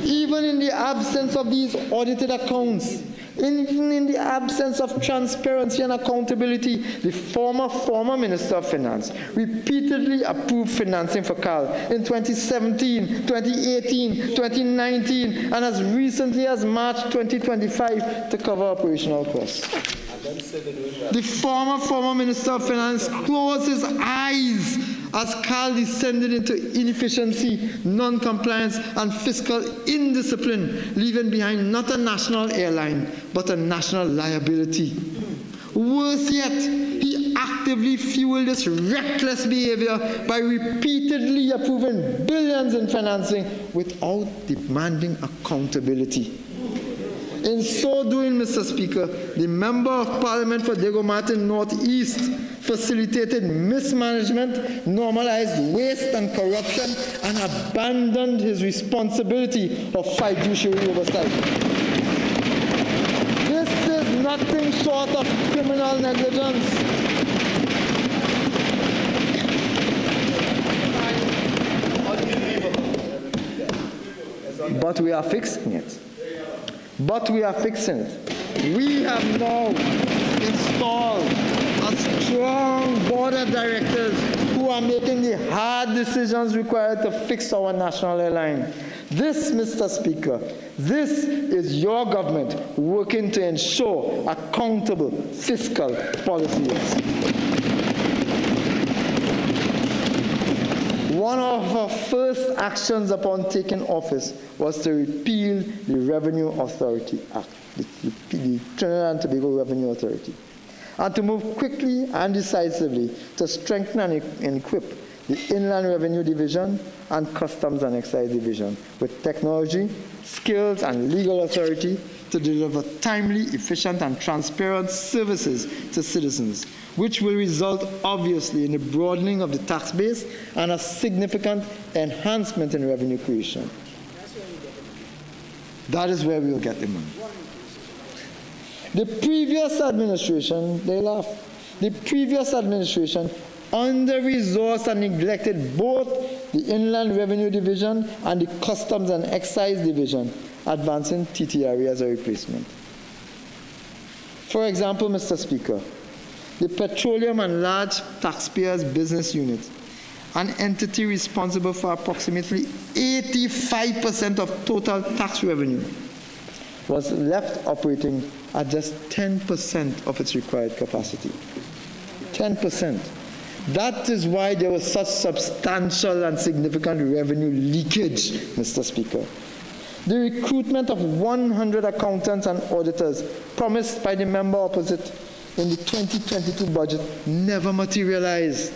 even in the absence of these audited accounts, even in the absence of transparency and accountability, the former Minister of Finance repeatedly approved financing for CAL in 2017, 2018, 2019, and as recently as March 2025 to cover operational costs. The former Minister of Finance closed his eyes as CAL descended into inefficiency, non-compliance, and fiscal indiscipline, leaving behind not a national airline, but a national liability. Worse yet, he actively fueled this reckless behavior by repeatedly approving billions in financing without demanding accountability. In so doing, Mr. Speaker, the Member of Parliament for Diego Martin Northeast facilitated mismanagement, normalized waste and corruption, and abandoned his responsibility of fiduciary oversight. This is nothing short of criminal negligence. But we are fixing it. We have now installed a strong board of directors who are making the hard decisions required to fix our national airline. This, Mr. Speaker, this is your government working to ensure accountable fiscal policies. One of our first actions upon taking office was to repeal the Revenue Authority Act, the Trinidad and Tobago Revenue Authority, and to move quickly and decisively to strengthen and equip the Inland Revenue Division, and Customs and Excise Division, with technology, skills, and legal authority to deliver timely, efficient, and transparent services to citizens, which will result, obviously, in the broadening of the tax base and a significant enhancement in revenue creation. That is where we will get the money. The previous administration, they laugh, the previous administration under-resourced and neglected both the Inland Revenue Division and the Customs and Excise Division, advancing TTRE as a replacement. For example, Mr. Speaker, the Petroleum and Large Taxpayers Business Unit, an entity responsible for approximately 85% of total tax revenue, was left operating at just 10% of its required capacity. 10%. That is why there was such substantial and significant revenue leakage, Mr. Speaker. The recruitment of 100 accountants and auditors promised by the member opposite in the 2022 budget never materialized.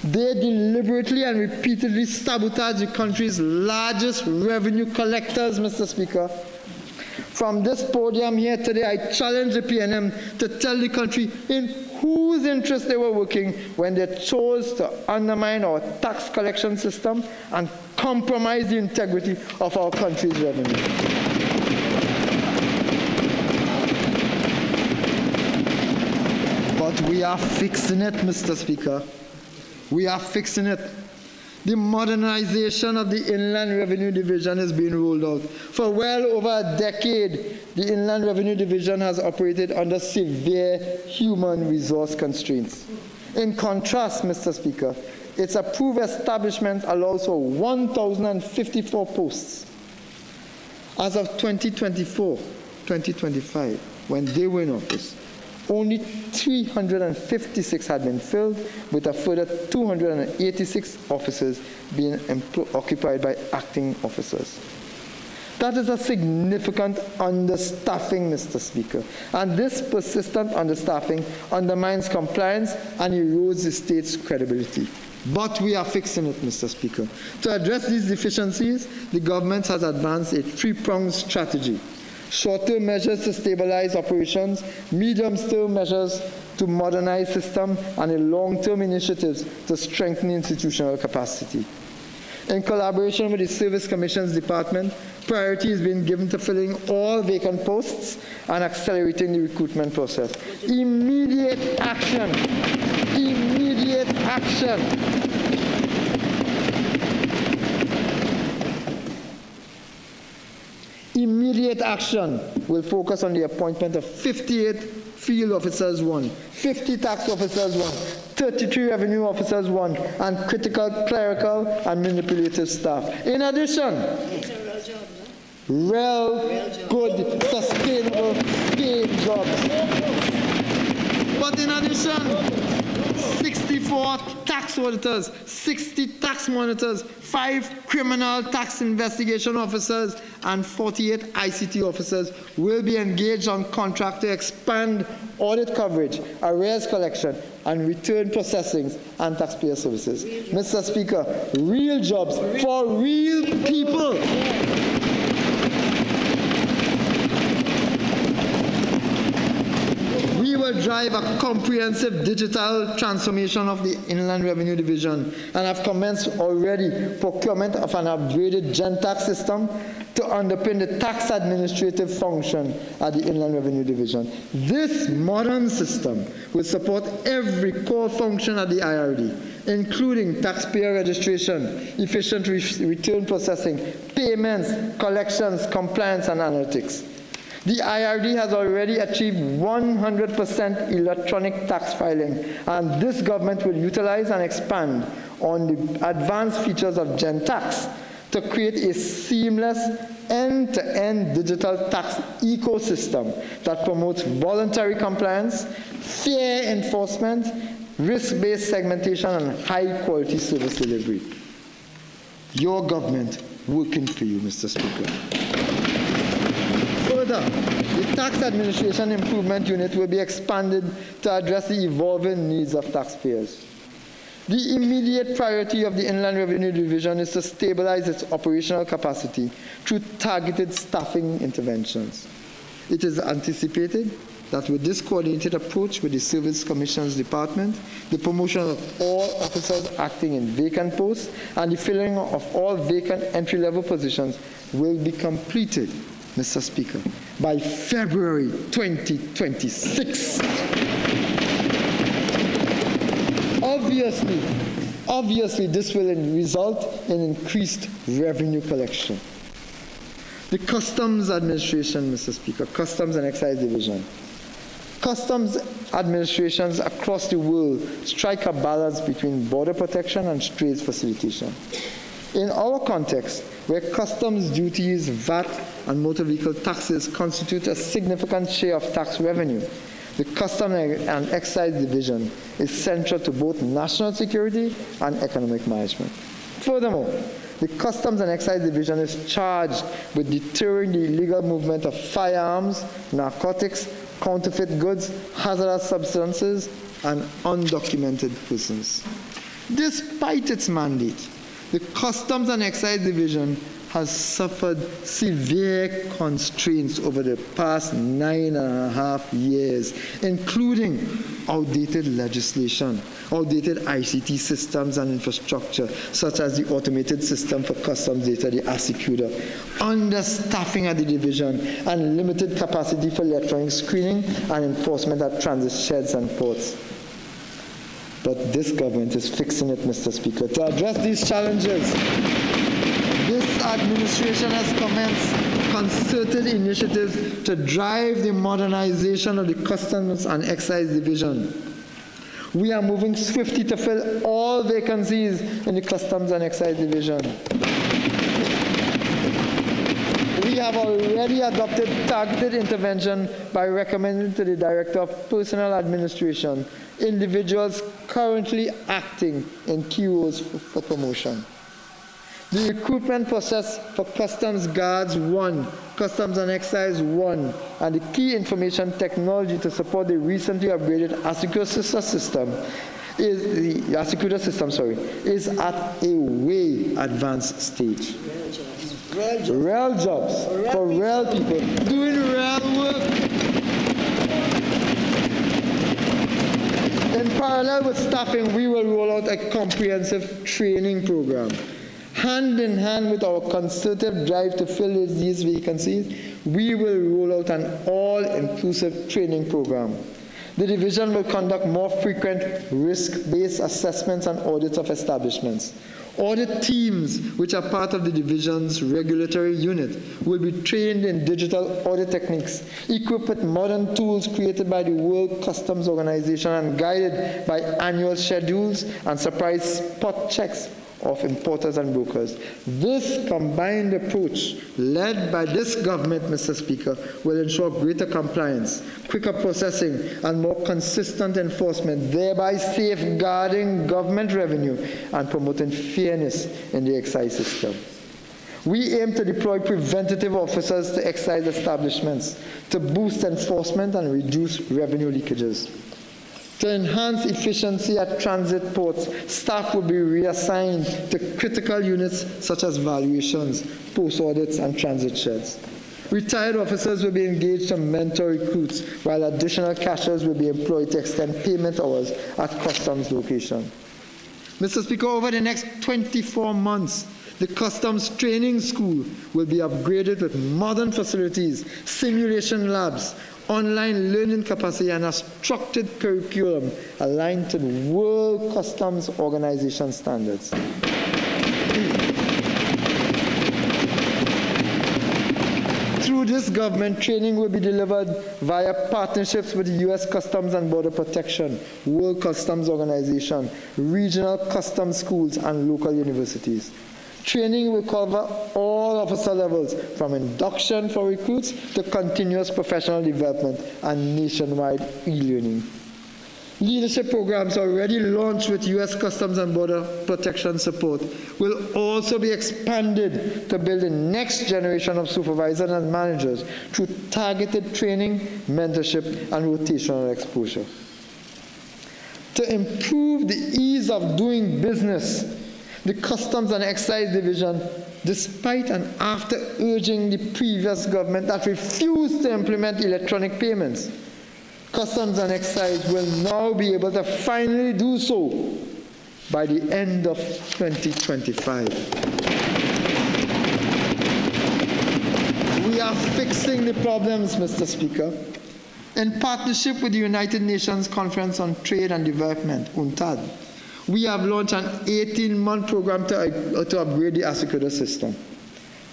They deliberately and repeatedly sabotaged the country's largest revenue collectors, Mr. Speaker. From this podium here today, I challenge the PNM to tell the country in whose interest they were working when they chose to undermine our tax collection system and compromise the integrity of our country's revenue. But we are fixing it, Mr. Speaker. We are fixing it. The modernization of the Inland Revenue Division is being rolled out. For well over a decade, the Inland Revenue Division has operated under severe human resource constraints. In contrast, Mr. Speaker, its approved establishment allows for 1,054 posts. As of 2024-2025, when they were in office, only 356 had been filled, with a further 286 offices being occupied by acting officers. That is a significant understaffing, Mr. Speaker. And this persistent understaffing undermines compliance and erodes the state's credibility. But we are fixing it, Mr. Speaker. To address these deficiencies, the government has advanced a three-pronged strategy. Short-term measures to stabilize operations, medium-term measures to modernize system, and a long-term initiatives to strengthen institutional capacity. In collaboration with the Service Commission's department, priority is being given to filling all vacant posts and accelerating the recruitment process. Immediate action. Immediate action. Immediate action will focus on the appointment of 58 field officers 1, 50 tax officers 1, 33 revenue officers 1, and critical clerical and manipulative staff. In addition, real, good, sustainable, paid jobs. But in addition, 64 tax auditors, 60 tax monitors, 5 criminal tax investigation officers, and 48 ICT officers will be engaged on contract to expand audit coverage, arrears collection, and return processing and taxpayer services. Mr. Speaker, real jobs for real people. We will drive a comprehensive digital transformation of the Inland Revenue Division and have commenced already procurement of an upgraded GenTax system to underpin the tax administrative function at the Inland Revenue Division. This modern system will support every core function at the IRD, including taxpayer registration, efficient return processing, payments, collections, compliance, and analytics. The IRD has already achieved 100% electronic tax filing, and this government will utilize and expand on the advanced features of GenTax to create a seamless end-to-end digital tax ecosystem that promotes voluntary compliance, fair enforcement, risk-based segmentation, and high-quality service delivery. Your government working for you, Mr. Speaker. Further, the Tax Administration Improvement Unit will be expanded to address the evolving needs of taxpayers. The immediate priority of the Inland Revenue Division is to stabilize its operational capacity through targeted staffing interventions. It is anticipated that with this coordinated approach with the Service Commissions Department, the promotion of all officers acting in vacant posts and the filling of all vacant entry-level positions will be completed, Mr. Speaker, by February 2026. Obviously, this will result in increased revenue collection. The Customs Administration, Mr. Speaker, Customs and Excise Division. Customs administrations across the world strike a balance between border protection and trade facilitation. In our context, where customs duties, VAT, and motor vehicle taxes constitute a significant share of tax revenue, the Customs and Excise Division is central to both national security and economic management. Furthermore, the Customs and Excise Division is charged with deterring the illegal movement of firearms, narcotics, counterfeit goods, hazardous substances, and undocumented persons. Despite its mandate, the Customs and Excise Division has suffered severe constraints over the past 9.5 years, including outdated legislation, outdated ICT systems and infrastructure, such as the automated system for customs data, the Asecuda, understaffing at the division, and limited capacity for electronic screening and enforcement at transit sheds and ports. But this government is fixing it, Mr. Speaker. To address these challenges, this administration has commenced concerted initiatives to drive the modernization of the Customs and Excise Division. We are moving swiftly to fill all vacancies in the Customs and Excise Division. We have already adopted targeted intervention by recommending to the Director of Personnel Administration individuals currently acting in key roles for promotion. The recruitment process for Customs Guards 1, Customs and Excise 1, and the key information technology to support the recently upgraded Asecuda system is at a way advanced stage. Real jobs for real people doing real work. In parallel with staffing, we will roll out a comprehensive training program. Hand in hand with our concerted drive to fill these vacancies, we will roll out an all-inclusive training program. The division will conduct more frequent risk-based assessments and audits of establishments. Audit teams, which are part of the division's regulatory unit, will be trained in digital audit techniques, equipped with modern tools created by the World Customs Organization and guided by annual schedules and surprise spot checks of importers and brokers. This combined approach, led by this government, Mr. Speaker, will ensure greater compliance, quicker processing, and more consistent enforcement, thereby safeguarding government revenue and promoting fairness in the excise system. We aim to deploy preventative officers to excise establishments to boost enforcement and reduce revenue leakages. To enhance efficiency at transit ports, staff will be reassigned to critical units such as valuations, post audits, and transit sheds. Retired officers will be engaged to mentor recruits, while additional cashiers will be employed to extend payment hours at customs location. Mr. Speaker, over the next 24 months, the Customs Training School will be upgraded with modern facilities, simulation labs, online learning capacity, and a structured curriculum aligned to the World Customs Organization standards. Through this government, training will be delivered via partnerships with the U.S. Customs and Border Protection, World Customs Organization, regional customs schools, and local universities. Training will cover all officer levels, from induction for recruits to continuous professional development and nationwide e-learning. Leadership programs already launched with U.S. Customs and Border Protection support will also be expanded to build the next generation of supervisors and managers through targeted training, mentorship, and rotational exposure. To improve the ease of doing business, the Customs and Excise Division, despite and after urging the previous government that refused to implement electronic payments, Customs and Excise will now be able to finally do so by the end of 2025. We are fixing the problems, Mr. Speaker. In partnership with the United Nations Conference on Trade and Development, UNCTAD, we have launched an 18-month program to upgrade the Asicuda system.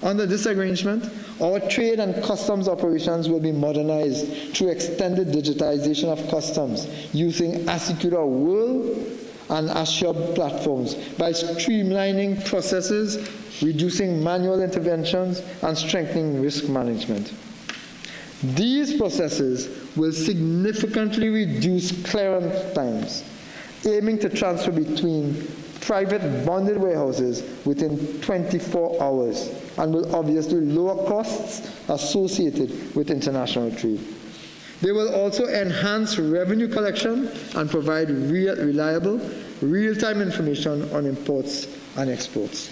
Under this arrangement, our trade and customs operations will be modernized through extended digitization of customs using Asicuda World and Assure platforms by streamlining processes, reducing manual interventions, and strengthening risk management. These processes will significantly reduce clearance times, aiming to transfer between private bonded warehouses within 24 hours, and will obviously lower costs associated with international trade. They will also enhance revenue collection and provide reliable, real-time information on imports and exports.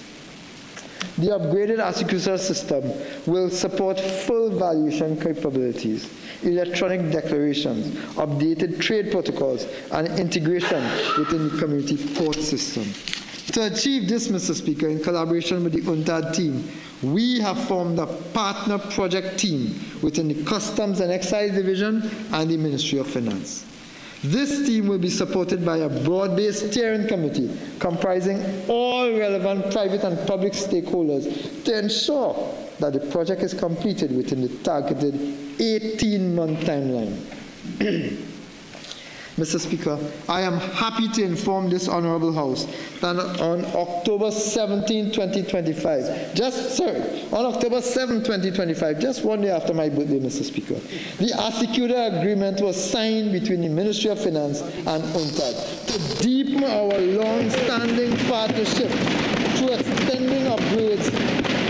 The upgraded Asicuda system will support full valuation capabilities, electronic declarations, updated trade protocols, and integration within the community port system. To achieve this, Mr. Speaker, in collaboration with the UNCTAD team, we have formed a partner project team within the Customs and Excise Division and the Ministry of Finance. This team will be supported by a broad-based steering committee comprising all relevant private and public stakeholders to ensure that the project is completed within the targeted 18-month timeline. Mr. Speaker, I am happy to inform this Honourable House that on October 17, 2025, on October 7, 2025, just one day after my birthday, Mr. Speaker, the Asicuda agreement was signed between the Ministry of Finance and UNCTAD to deepen our long-standing partnership through extending upgrades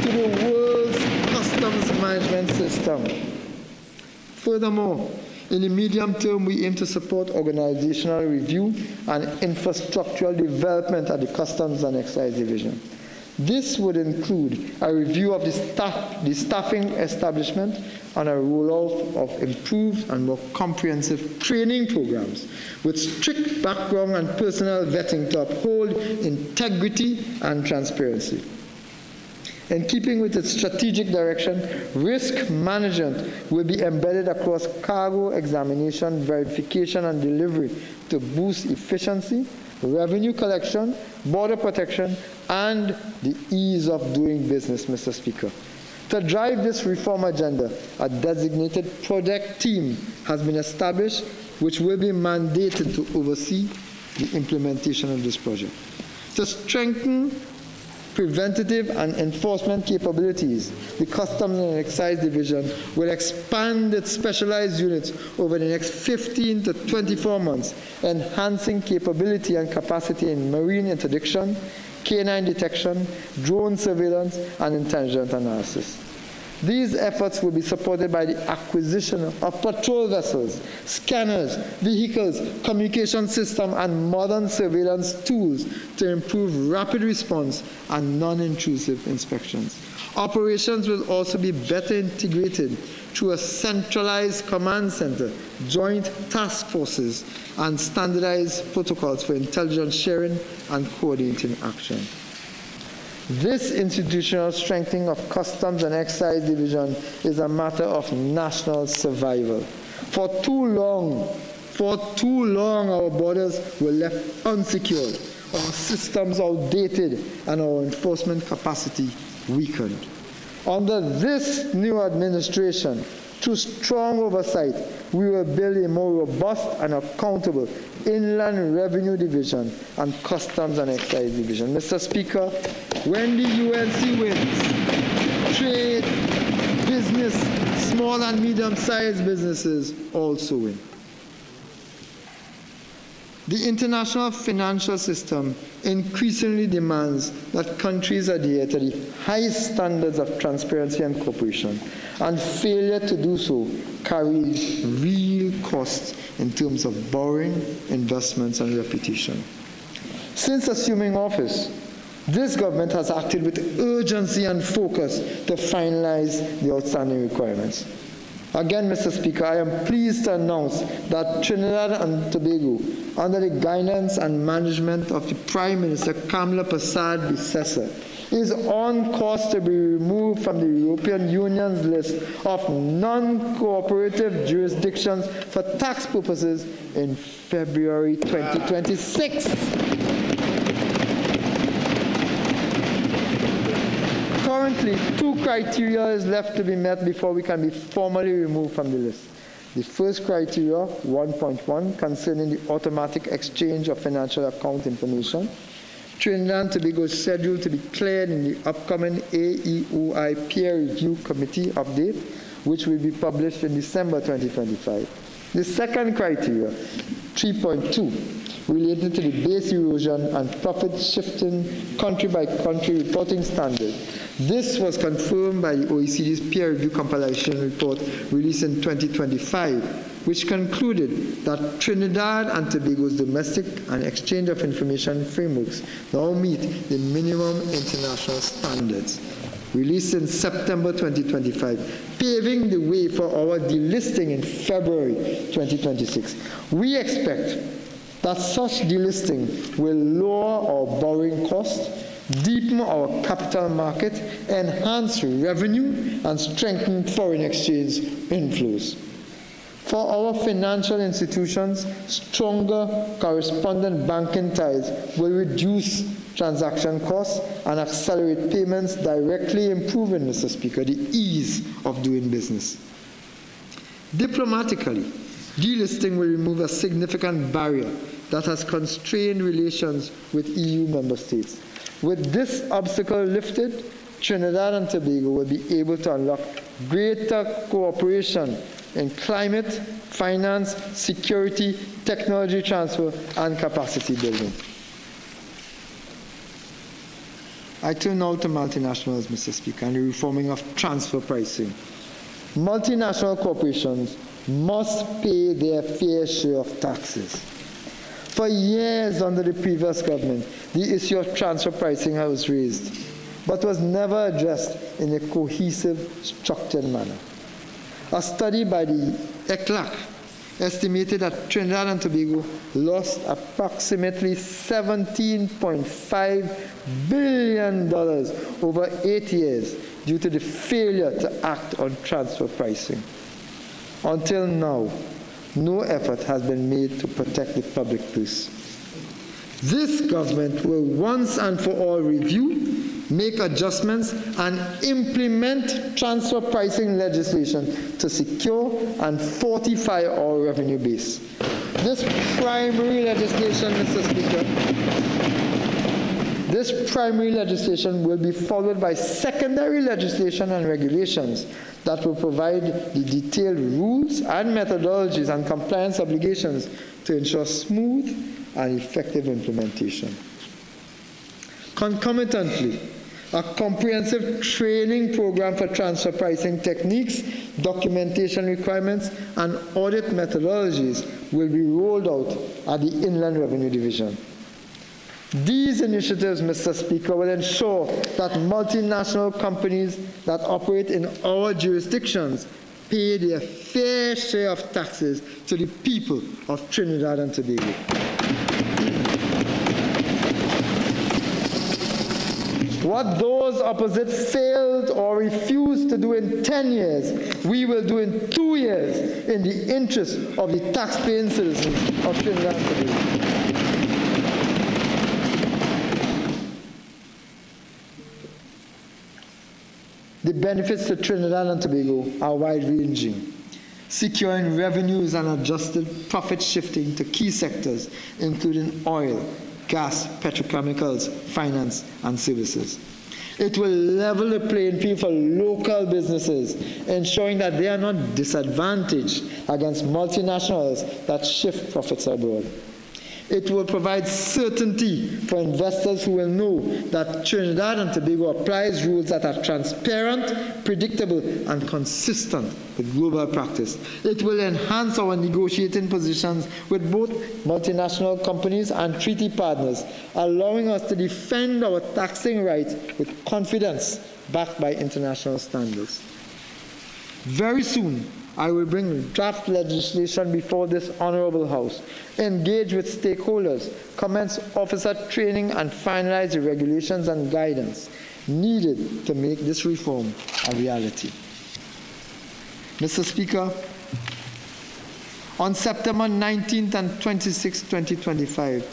to the world's customs management system. Furthermore, in the medium term, we aim to support organizational review and infrastructural development at the Customs and Excise Division. This would include a review of the staffing establishment and a rollout of improved and more comprehensive training programs with strict background and personnel vetting to uphold integrity and transparency. In keeping with its strategic direction, risk management will be embedded across cargo examination, verification, and delivery to boost efficiency, revenue collection, border protection, and the ease of doing business, Mr. Speaker. To drive this reform agenda, a designated project team has been established which will be mandated to oversee the implementation of this project. To strengthen preventative and enforcement capabilities, the Customs and Excise Division will expand its specialized units over the next 15 to 24 months, enhancing capability and capacity in marine interdiction, canine detection, drone surveillance, and intelligence analysis. These efforts will be supported by the acquisition of patrol vessels, scanners, vehicles, communication systems, and modern surveillance tools to improve rapid response and non-intrusive inspections. Operations will also be better integrated through a centralized command center, joint task forces, and standardized protocols for intelligence sharing and coordinating action. This institutional strengthening of Customs and Excise Division is a matter of national survival. For too long, our borders were left unsecured, our systems outdated, and our enforcement capacity weakened. Under this new administration, through strong oversight, we will build a more robust and accountable Inland Revenue Division and Customs and Excise Division. Mr. Speaker, when the UNC wins, trade, business, small and medium-sized businesses also win. The international financial system increasingly demands that countries adhere to the highest standards of transparency and cooperation, and failure to do so carries real costs in terms of borrowing, investments, and reputation. Since assuming office, this government has acted with urgency and focus to finalize the outstanding requirements. Again, Mr. Speaker, I am pleased to announce that Trinidad and Tobago, under the guidance and management of the Prime Minister Kamla Persad-Bissessar, is on course to be removed from the European Union's list of non-cooperative jurisdictions for tax purposes in February 2026. Currently, 2 criteria is left to be met before we can be formally removed from the list. The first criteria, 1.1, concerning the automatic exchange of financial account information. Trinidad and Tobago is scheduled to be cleared in the upcoming AEOI Peer Review Committee update, which will be published in December 2025. The second criteria, 3.2, related to the base erosion and profit shifting country-by-country reporting standard. This was confirmed by the OECD's peer review compilation report released in 2025, which concluded that Trinidad and Tobago's domestic and exchange of information frameworks now meet the minimum international standards. Released in September 2025, paving the way for our delisting in February 2026. We expect that such delisting will lower our borrowing costs, deepen our capital market, enhance revenue, and strengthen foreign exchange inflows. For our financial institutions, stronger correspondent banking ties will reduce transaction costs and accelerate payments, directly improving, Mr. Speaker, the ease of doing business. Diplomatically, delisting will remove a significant barrier that has constrained relations with EU member states. With this obstacle lifted, Trinidad and Tobago will be able to unlock greater cooperation in climate, finance, security, technology transfer, and capacity building. I turn now to multinationals, Mr. Speaker, and the reforming of transfer pricing. Multinational corporations must pay their fair share of taxes. For years under the previous government, the issue of transfer pricing was raised, but was never addressed in a cohesive, structured manner. A study by the ECLAC estimated that Trinidad and Tobago lost approximately $17.5 billion over 8 years due to the failure to act on transfer pricing. Until now, no effort has been made to protect the public purse. This government will once and for all review, make adjustments, and implement transfer pricing legislation to secure and fortify our revenue base. This primary legislation, Mr. Speaker, this primary legislation will be followed by secondary legislation and regulations that will provide the detailed rules and methodologies and compliance obligations to ensure smooth and effective implementation. Concomitantly, a comprehensive training program for transfer pricing techniques, documentation requirements, and audit methodologies will be rolled out at the Inland Revenue Division. These initiatives, Mr. Speaker, will ensure that multinational companies that operate in our jurisdictions pay their fair share of taxes to the people of Trinidad and Tobago. What those opposite failed or refused to do in 10 years, we will do in 2 years in the interest of the taxpaying citizens of Trinidad and Tobago. The benefits to Trinidad and Tobago are wide-ranging, securing revenues and adjusted profit shifting to key sectors, including oil, gas, petrochemicals, finance, and services. It will level the playing field for local businesses, ensuring that they are not disadvantaged against multinationals that shift profits abroad. It will provide certainty for investors who will know that Trinidad and Tobago applies rules that are transparent, predictable, and consistent with global practice. It will enhance our negotiating positions with both multinational companies and treaty partners, allowing us to defend our taxing rights with confidence backed by international standards. Very soon, I will bring draft legislation before this Honorable House, engage with stakeholders, commence officer training, and finalize the regulations and guidance needed to make this reform a reality. Mr. Speaker, on September 19th and 26th, 2025,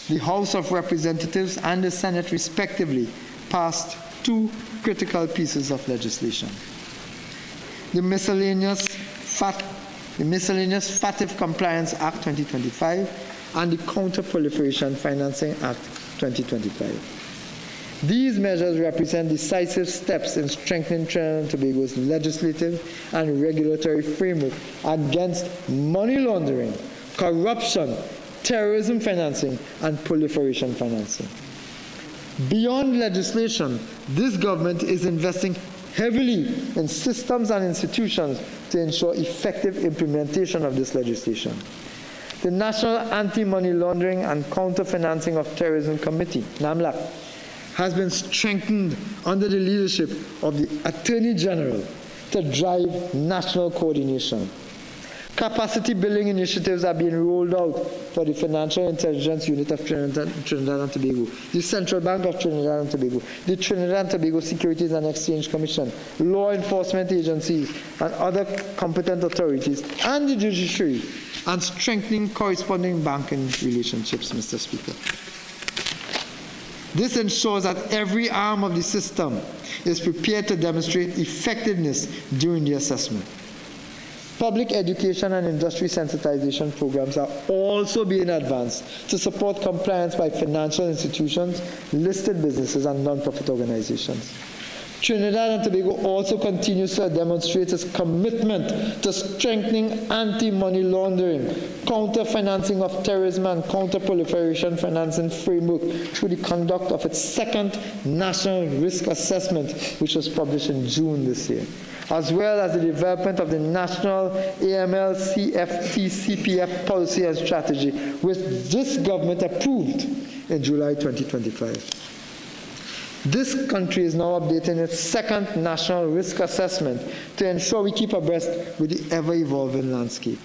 the House of Representatives and the Senate respectively passed two critical pieces of legislation. The miscellaneous FATF Compliance Act 2025 and the Counter-Proliferation Financing Act 2025. These measures represent decisive steps in strengthening Trinidad and Tobago's legislative and regulatory framework against money laundering, corruption, terrorism financing, and proliferation financing. Beyond legislation, this government is investing heavily in systems and institutions to ensure effective implementation of this legislation. The National Anti-Money Laundering and Counter-Financing of Terrorism Committee, NAMLAC, has been strengthened under the leadership of the Attorney General to drive national coordination. Capacity building initiatives are being rolled out for the Financial Intelligence Unit of Trinidad and Tobago, the Central Bank of Trinidad and Tobago, the Trinidad and Tobago Securities and Exchange Commission, law enforcement agencies, and other competent authorities, and the judiciary, and strengthening corresponding banking relationships, Mr. Speaker. This ensures that every arm of the system is prepared to demonstrate effectiveness during the assessment. Public education and industry sensitization programs are also being advanced to support compliance by financial institutions, listed businesses, and non-profit organizations. Trinidad and Tobago also continues to demonstrate its commitment to strengthening anti-money laundering, counter-financing of terrorism, and counter-proliferation financing framework through the conduct of its second National Risk Assessment, which was published in June this year, as well as the development of the National AML CFT CPF policy and strategy, which this government approved in July 2025. This country is now updating its second National Risk Assessment to ensure we keep abreast with the ever-evolving landscape.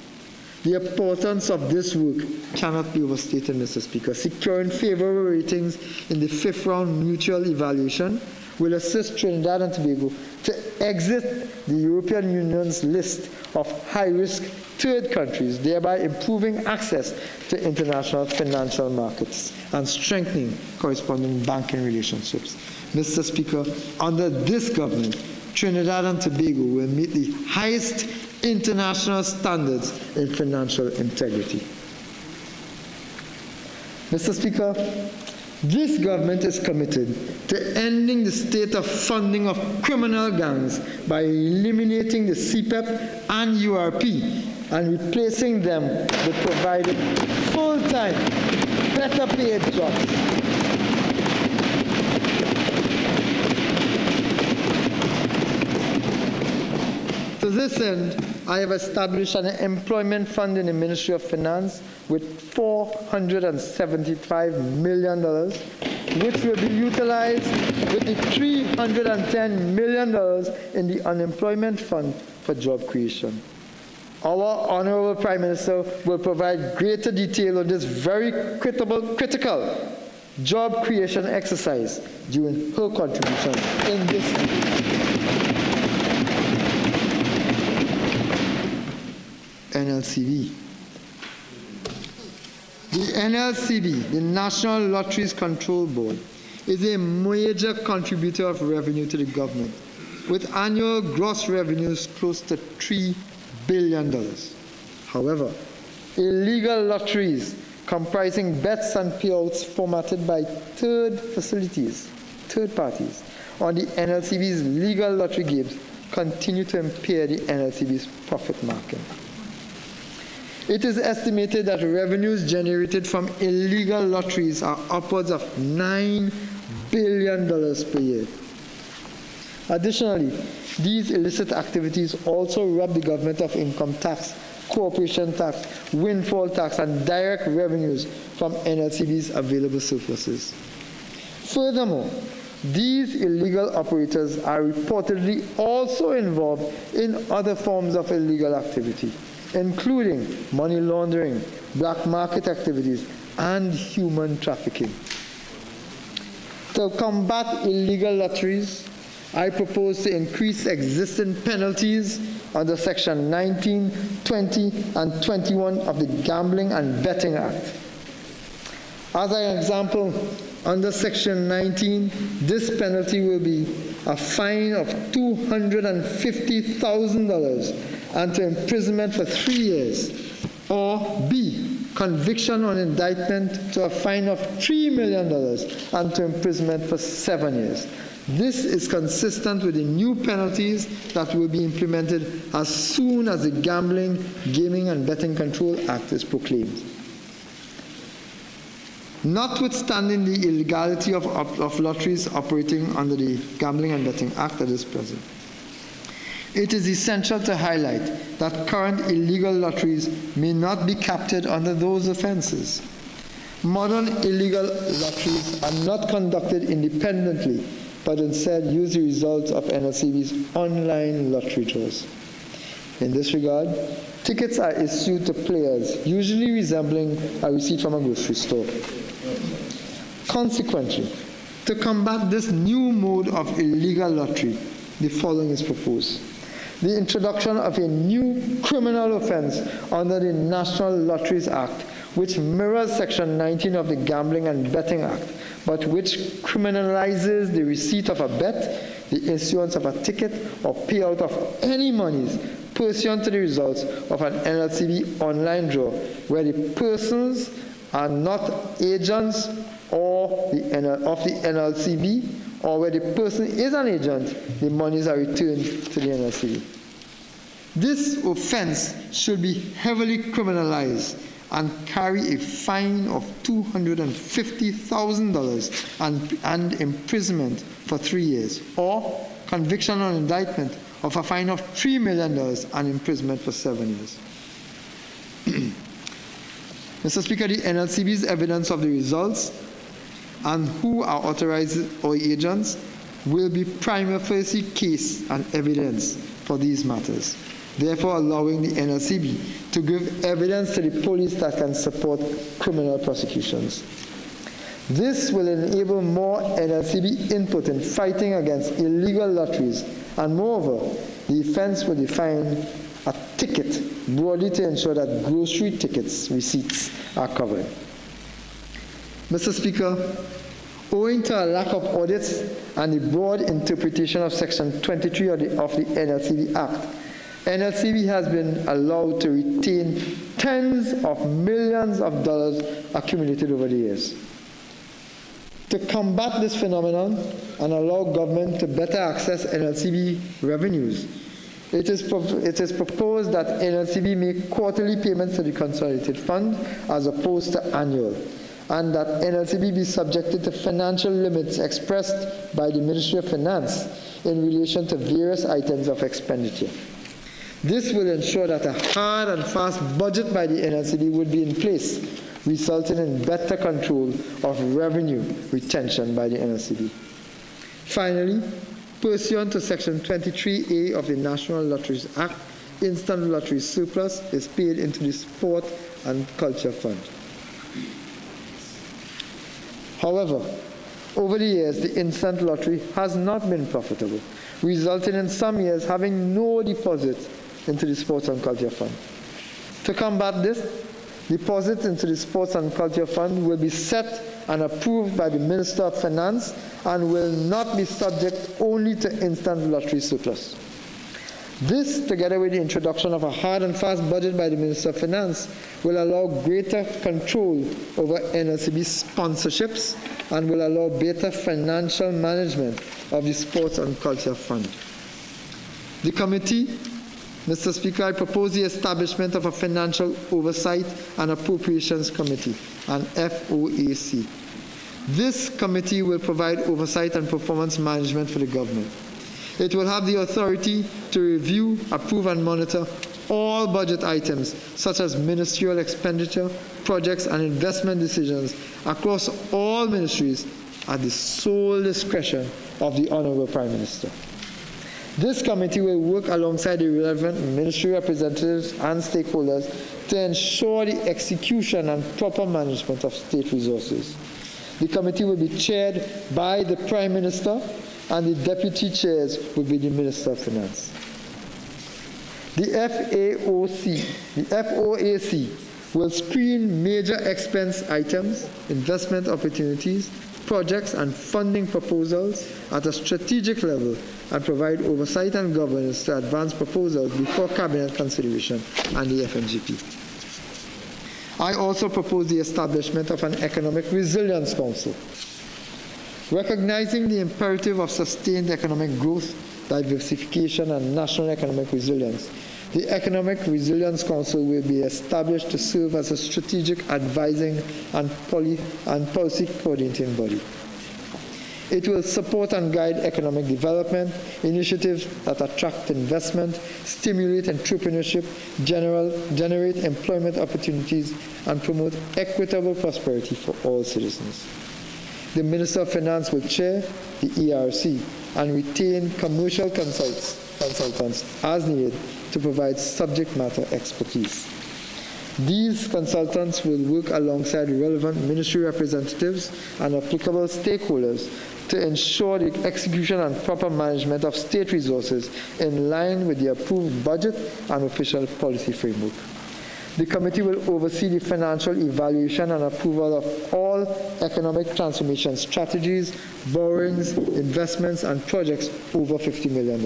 The importance of this work cannot be overstated, Mr. Speaker. Securing favorable ratings in the fifth round mutual evaluation will assist Trinidad and Tobago to exit the European Union's list of high-risk third countries, thereby improving access to international financial markets and strengthening corresponding banking relationships. Mr. Speaker, under this government, Trinidad and Tobago will meet the highest international standards in financial integrity. Mr. Speaker, this government is committed to ending the state of funding of criminal gangs by eliminating the CPEP and URP and replacing them with providing full-time, better-paid jobs. To this end, I have established an employment fund in the Ministry of Finance with $475 million, which will be utilized with the $310 million in the unemployment fund for job creation. Our Honorable Prime Minister will provide greater detail on this very critical job creation exercise during her contribution in this meeting. NLCB. The NLCB, the National Lotteries Control Board, is a major contributor of revenue to the government, with annual gross revenues close to $3 billion. However, illegal lotteries comprising bets and payouts formatted by third parties, on the NLCB's legal lottery games continue to impair the NLCB's profit margin. It is estimated that revenues generated from illegal lotteries are upwards of $9 billion per year. Additionally, these illicit activities also rob the government of income tax, corporation tax, windfall tax, and direct revenues from NLCB's available surpluses. Furthermore, these illegal operators are reportedly also involved in other forms of illegal activity, including money laundering, black market activities, and human trafficking. To combat illegal lotteries, I propose to increase existing penalties under Section 19, 20, and 21 of the Gambling and Betting Act. As an example, under Section 19, this penalty will be a fine of $250,000 and to imprisonment for 3 years, or B, conviction on indictment to a fine of $3 million and to imprisonment for 7 years. This is consistent with the new penalties that will be implemented as soon as the Gambling, Gaming and Betting Control Act is proclaimed. Notwithstanding the illegality of lotteries operating under the Gambling and Betting Act at this present, it is essential to highlight that current illegal lotteries may not be captured under those offenses. Modern illegal lotteries are not conducted independently, but instead use the results of NLCB's online lottery draws. In this regard, tickets are issued to players, usually resembling a receipt from a grocery store. Consequently, to combat this new mode of illegal lottery, the following is proposed. The introduction of a new criminal offense under the National Lotteries Act, which mirrors Section 19 of the Gambling and Betting Act, but which criminalizes the receipt of a bet, the issuance of a ticket, or payout of any monies pursuant to the results of an NLCB online draw, where the persons are not agents of the NLCB, or where the person is an agent, the monies are returned to the NLCB. This offense should be heavily criminalized and carry a fine of $250,000 and imprisonment for 3 years, or conviction on indictment of a fine of $3 million and imprisonment for 7 years. Mr. Speaker, the NLCB's evidence of the results and who are authorized or agents will be prima facie case and evidence for these matters, therefore allowing the NLCB to give evidence to the police that can support criminal prosecutions. This will enable more NLCB input in fighting against illegal lotteries, and moreover, the offense will define a ticket broadly to ensure that grocery tickets receipts are covered. Mr. Speaker, owing to a lack of audits and the broad interpretation of Section 23 of the NLCB Act, NLCB has been allowed to retain tens of millions of dollars accumulated over the years. To combat this phenomenon and allow government to better access NLCB revenues, it is proposed that NLCB make quarterly payments to the Consolidated Fund as opposed to annual, and that NLCB be subjected to financial limits expressed by the Ministry of Finance in relation to various items of expenditure. This will ensure that a hard and fast budget by the NLCB would be in place, resulting in better control of revenue retention by the NLCB. Finally, pursuant to Section 23A of the National Lotteries Act, instant lottery surplus is paid into the Sport and Culture Fund. However, over the years, the instant lottery has not been profitable, resulting in some years having no deposits into the Sports and Culture Fund. To combat this, deposits into the Sports and Culture Fund will be set and approved by the Minister of Finance and will not be subject only to instant lottery surplus. This, together with the introduction of a hard and fast budget by the Minister of Finance, will allow greater control over NLCB sponsorships and will allow better financial management of the Sports and Culture Fund. The committee Mr. Speaker, I propose the establishment of a Financial Oversight and Appropriations Committee, an FOAC. This committee will provide oversight and performance management for the government. It will have the authority to review, approve, and monitor all budget items, such as ministerial expenditure, projects, and investment decisions across all ministries at the sole discretion of the Honorable Prime Minister. This committee will work alongside the relevant ministry representatives and stakeholders to ensure the execution and proper management of state resources. The committee will be chaired by the Prime Minister, and the deputy chairs will be the Minister of Finance. The FOAC will screen major expense items, investment opportunities, projects, and funding proposals at a strategic level and provide oversight and governance to advance proposals before Cabinet consideration and the FNGP. I also propose the establishment of an Economic Resilience Council. Recognizing the imperative of sustained economic growth, diversification, and national economic resilience, the Economic Resilience Council will be established to serve as a strategic advising and policy coordinating body. It will support and guide economic development, initiatives that attract investment, stimulate entrepreneurship, generate employment opportunities, and promote equitable prosperity for all citizens. The Minister of Finance will chair the ERC and retain commercial consultants as needed to provide subject matter expertise. These consultants will work alongside relevant ministry representatives and applicable stakeholders to ensure the execution and proper management of state resources in line with the approved budget and official policy framework. The committee will oversee the financial evaluation and approval of all economic transformation strategies, borrowings, investments, and projects over $50 million.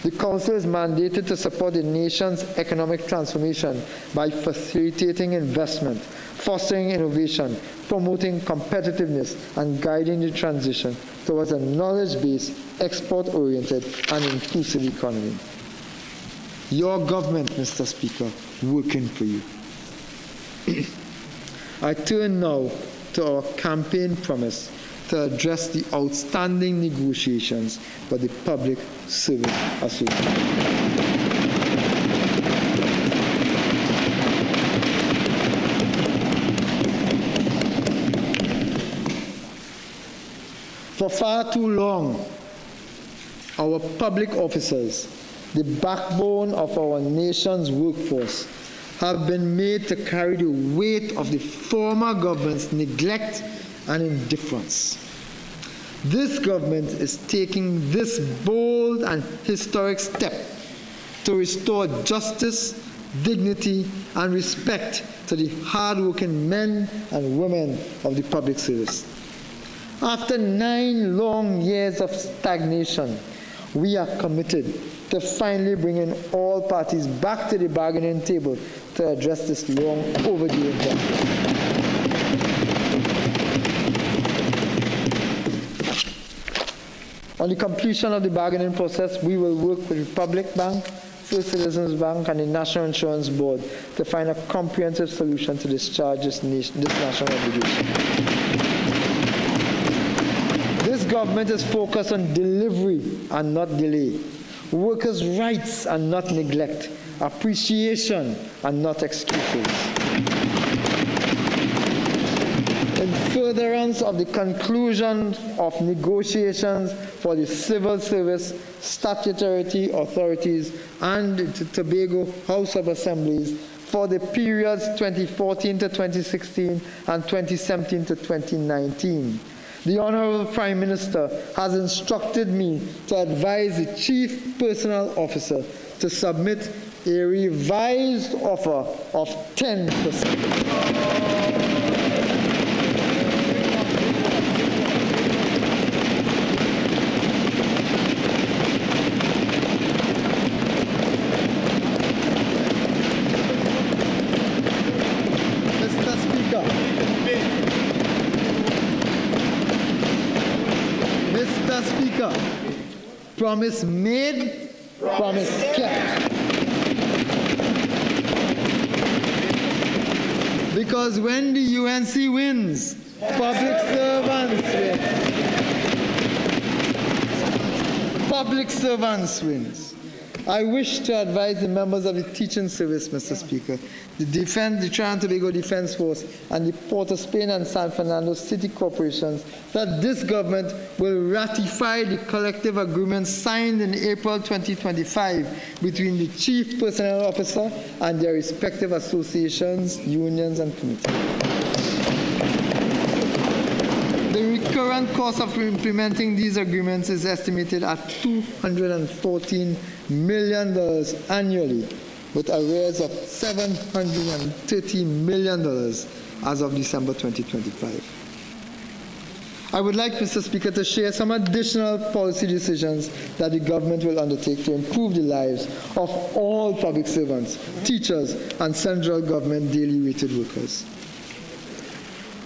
The Council is mandated to support the nation's economic transformation by facilitating investment, fostering innovation, promoting competitiveness, and guiding the transition towards a knowledge-based, export-oriented, and inclusive economy. Your government, Mr. Speaker, working for you. I turn now to our campaign promise to address the outstanding negotiations for the Public Service Association. For far too long, our public officers, the backbone of our nation's workforce, have been made to carry the weight of the former government's neglect and indifference. This government is taking this bold and historic step to restore justice, dignity, and respect to the hard-working men and women of the public service. After 9 long years of stagnation, we are committed to finally bringing all parties back to the bargaining table to address this long overdue injustice. On the completion of the bargaining process, we will work with Republic Bank, First Citizens Bank, and the National Insurance Board to find a comprehensive solution to discharge this national obligation. This government is focused on delivery and not delay, workers' rights and not neglect, appreciation and not excuses. In furtherance of the conclusion of negotiations for the civil service, statutory authorities, and the Tobago House of Assemblies for the periods 2014 to 2016 and 2017 to 2019. The Honorable Prime Minister has instructed me to advise the Chief Personnel Officer to submit a revised offer of 10%. Mr. Speaker, promise made, promise kept. Because when the UNC wins, public servants win. Public servants wins. I wish to advise the members of the teaching service, Mr. Speaker, the Trinidad and Tobago Defense Force, and the Port of Spain and San Fernando City Corporations that this government will ratify the collective agreement signed in April 2025 between the Chief Personnel Officer and their respective associations, unions, and committees. The recurrent cost of implementing these agreements is estimated at $214 million annually, with arrears of $730 million as of December 2025. I would like, Mr. Speaker, to share some additional policy decisions that the government will undertake to improve the lives of all public servants, teachers, and central government daily rated workers.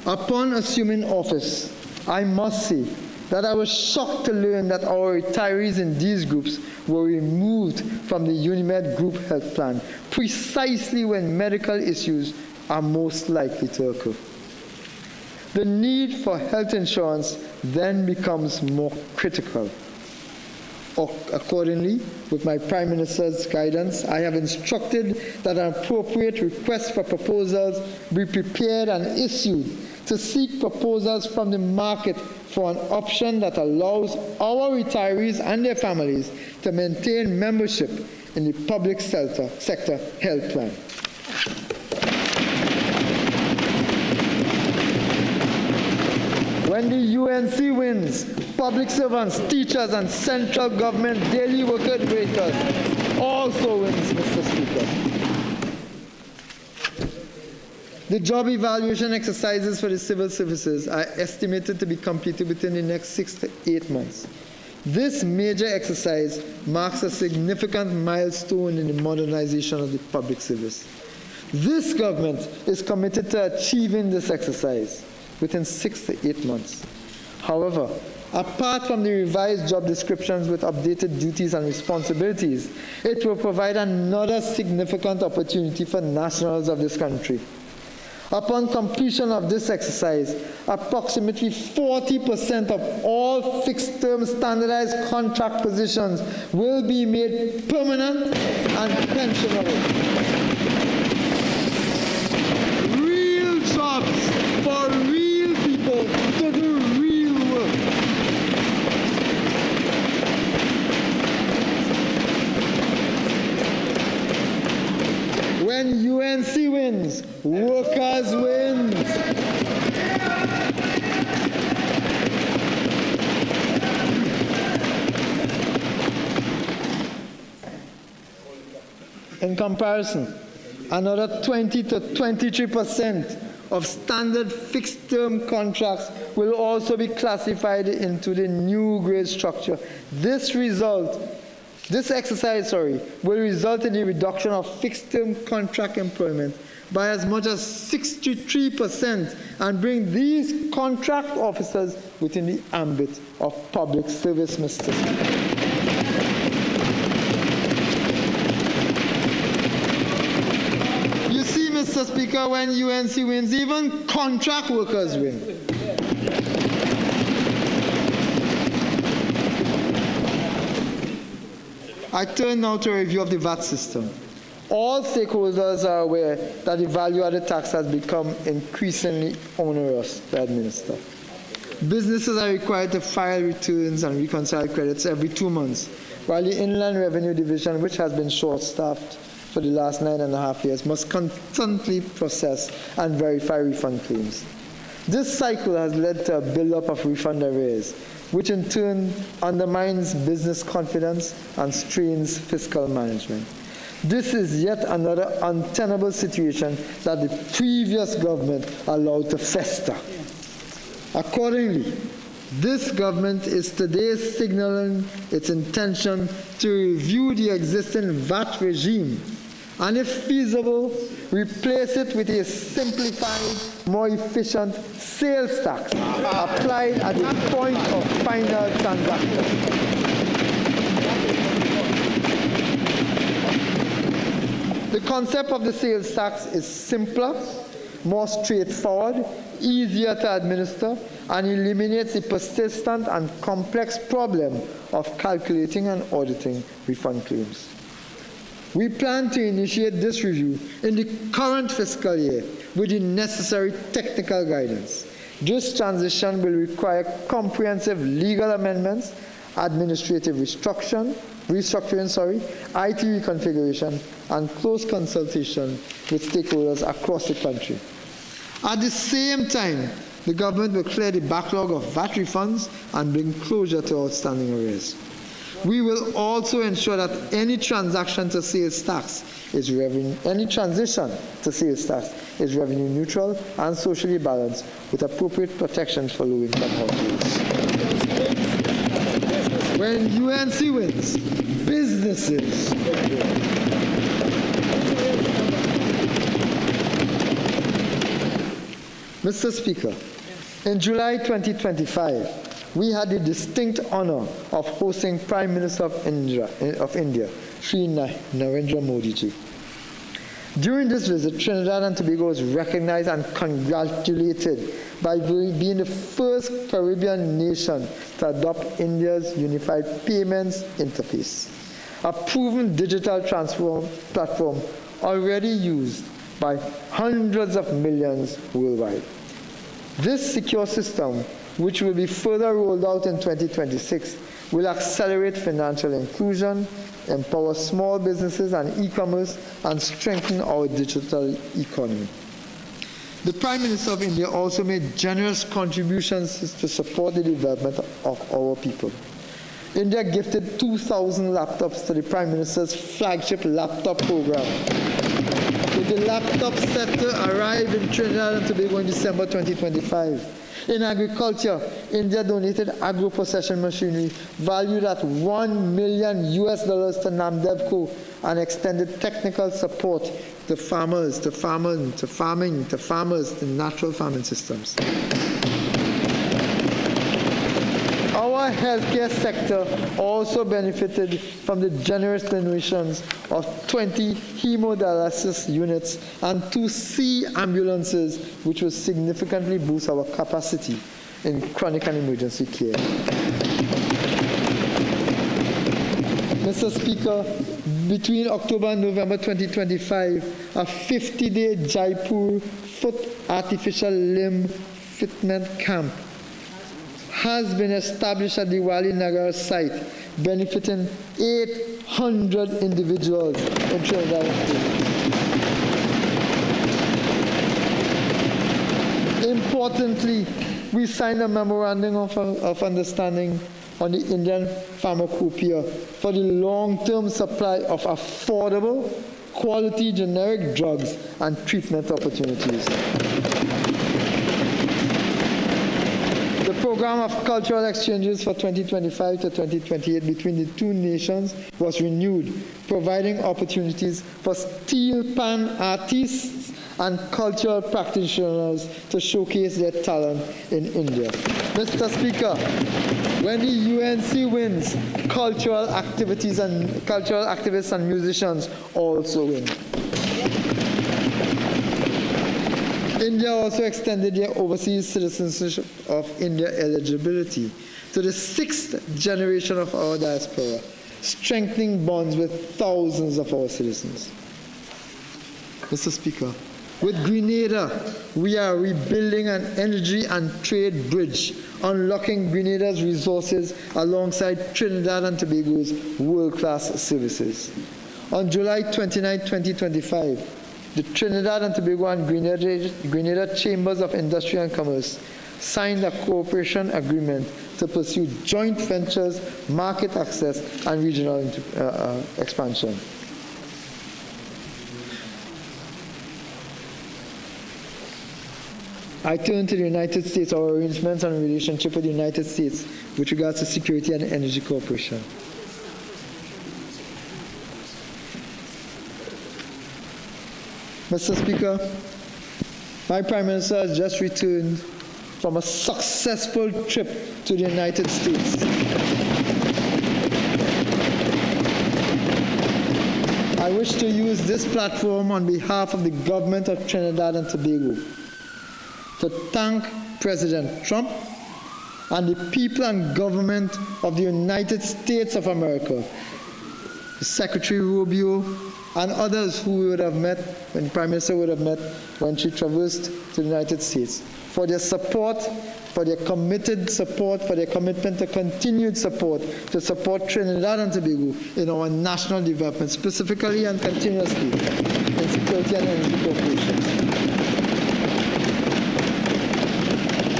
Upon assuming office, I must say that I was shocked to learn that our retirees in these groups were removed from the UNIMED Group Health Plan precisely when medical issues are most likely to occur. The need for health insurance then becomes more critical. Accordingly, with my Prime Minister's guidance, I have instructed that an appropriate request for proposals be prepared and issued to seek proposals from the market for an option that allows our retirees and their families to maintain membership in the public sector health plan. When the UNC wins, public servants, teachers, and central government daily worker raters also wins, Mr. Speaker. The job evaluation exercises for the civil services are estimated to be completed within the next 6 to 8 months. This major exercise marks a significant milestone in the modernization of the public service. This government is committed to achieving this exercise within 6 to 8 months. However, apart from the revised job descriptions with updated duties and responsibilities, it will provide another significant opportunity for nationals of this country. Upon completion of this exercise, approximately 40% of all fixed-term standardized contract positions will be made permanent and pensionable. Real jobs for real people to do real work. When UNC wins, workers win. In comparison, another 20 to 23% of standard fixed-term contracts will also be classified into the new grade structure. This exercise will result in the reduction of fixed-term contract employment by as much as 63% and bring these contract officers within the ambit of public service, Mr. Speaker. You see, Mr. Speaker, when UNC wins, even contract workers win. I turn now to a review of the VAT system. All stakeholders are aware that the value-added tax has become increasingly onerous to administer. Businesses are required to file returns and reconcile credits every 2 months, while the Inland Revenue Division, which has been short-staffed for the last 9.5 years, must constantly process and verify refund claims. This cycle has led to a build-up of refund arrears, which in turn undermines business confidence and strains fiscal management. This is yet another untenable situation that the previous government allowed to fester. Accordingly, this government is today signaling its intention to review the existing VAT regime and, if feasible, replace it with a simplified, more efficient sales tax applied at the point of final transaction. The concept of the sales tax is simpler more straightforward, easier to administer, and eliminates the persistent and complex problem of calculating and auditing refund claims. We plan to initiate this review in the current fiscal year with the necessary technical guidance. This transition will require comprehensive legal amendments, administrative restructuring, IT reconfiguration, and close consultation with stakeholders across the country. At the same time, the government will clear the backlog of VAT refunds and bring closure to outstanding arrears. We will also ensure that any transition to sales tax is revenue neutral and socially balanced with appropriate protections for low-income households. When UNC wins, businesses. Mr. Speaker, in July 2025, we had the distinct honor of hosting Prime Minister of India, Sri Narendra Modi ji. During this visit, Trinidad and Tobago was recognized and congratulated by being the first Caribbean nation to adopt India's unified payments interface, a proven digital platform already used by hundreds of millions worldwide. This secure system, which will be further rolled out in 2026, will accelerate financial inclusion, empower small businesses and e-commerce, and strengthen our digital economy. The Prime Minister of India also made generous contributions to support the development of our people. India gifted 2,000 laptops to the Prime Minister's flagship laptop program, with the laptop set to arrive in Trinidad and Tobago in December 2025. In agriculture, India donated agro-processing machinery valued at $1 million to Namdevco and extended technical support to farmers, to natural farming systems. Our healthcare sector also benefited from the generous donations of 20 hemodialysis units and 2 sea ambulances, which will significantly boost our capacity in chronic and emergency care. Mr. Speaker, between October and November 2025, a 50-day Jaipur foot artificial limb fitment camp has been established at the Wali Nagar site, benefiting 800 individuals in Trinidad and Tobago. Importantly, we signed a memorandum of understanding on the Indian pharmacopoeia for the long-term supply of affordable, quality generic drugs and treatment opportunities. The program of cultural exchanges for 2025 to 2028 between the two nations was renewed, providing opportunities for steel pan artists and cultural practitioners to showcase their talent in India. Mr. Speaker, when the UNC wins, cultural activists and musicians also win. India also extended their overseas citizenship of India eligibility to the 6th generation of our diaspora, strengthening bonds with thousands of our citizens. Mr. Speaker, with Grenada, we are rebuilding an energy and trade bridge, unlocking Grenada's resources alongside Trinidad and Tobago's world-class services. On July 29, 2025, the Trinidad and Tobago and Grenada Chambers of Industry and Commerce signed a cooperation agreement to pursue joint ventures, market access, and regional expansion. I turn to the United States, our arrangements and relationship with the United States with regards to security and energy cooperation. Mr. Speaker, my Prime Minister has just returned from a successful trip to the United States. I I wish to use this platform on behalf of the government of Trinidad and Tobago to thank President Trump and the people and government of the United States of America, Secretary Rubio, and others who we would have met, when the Prime Minister would have met when she traversed to the United States, for their support, for their committed support, for their commitment to continued support, to support Trinidad and Tobago in our national development, specifically and continuously in security and energy cooperation.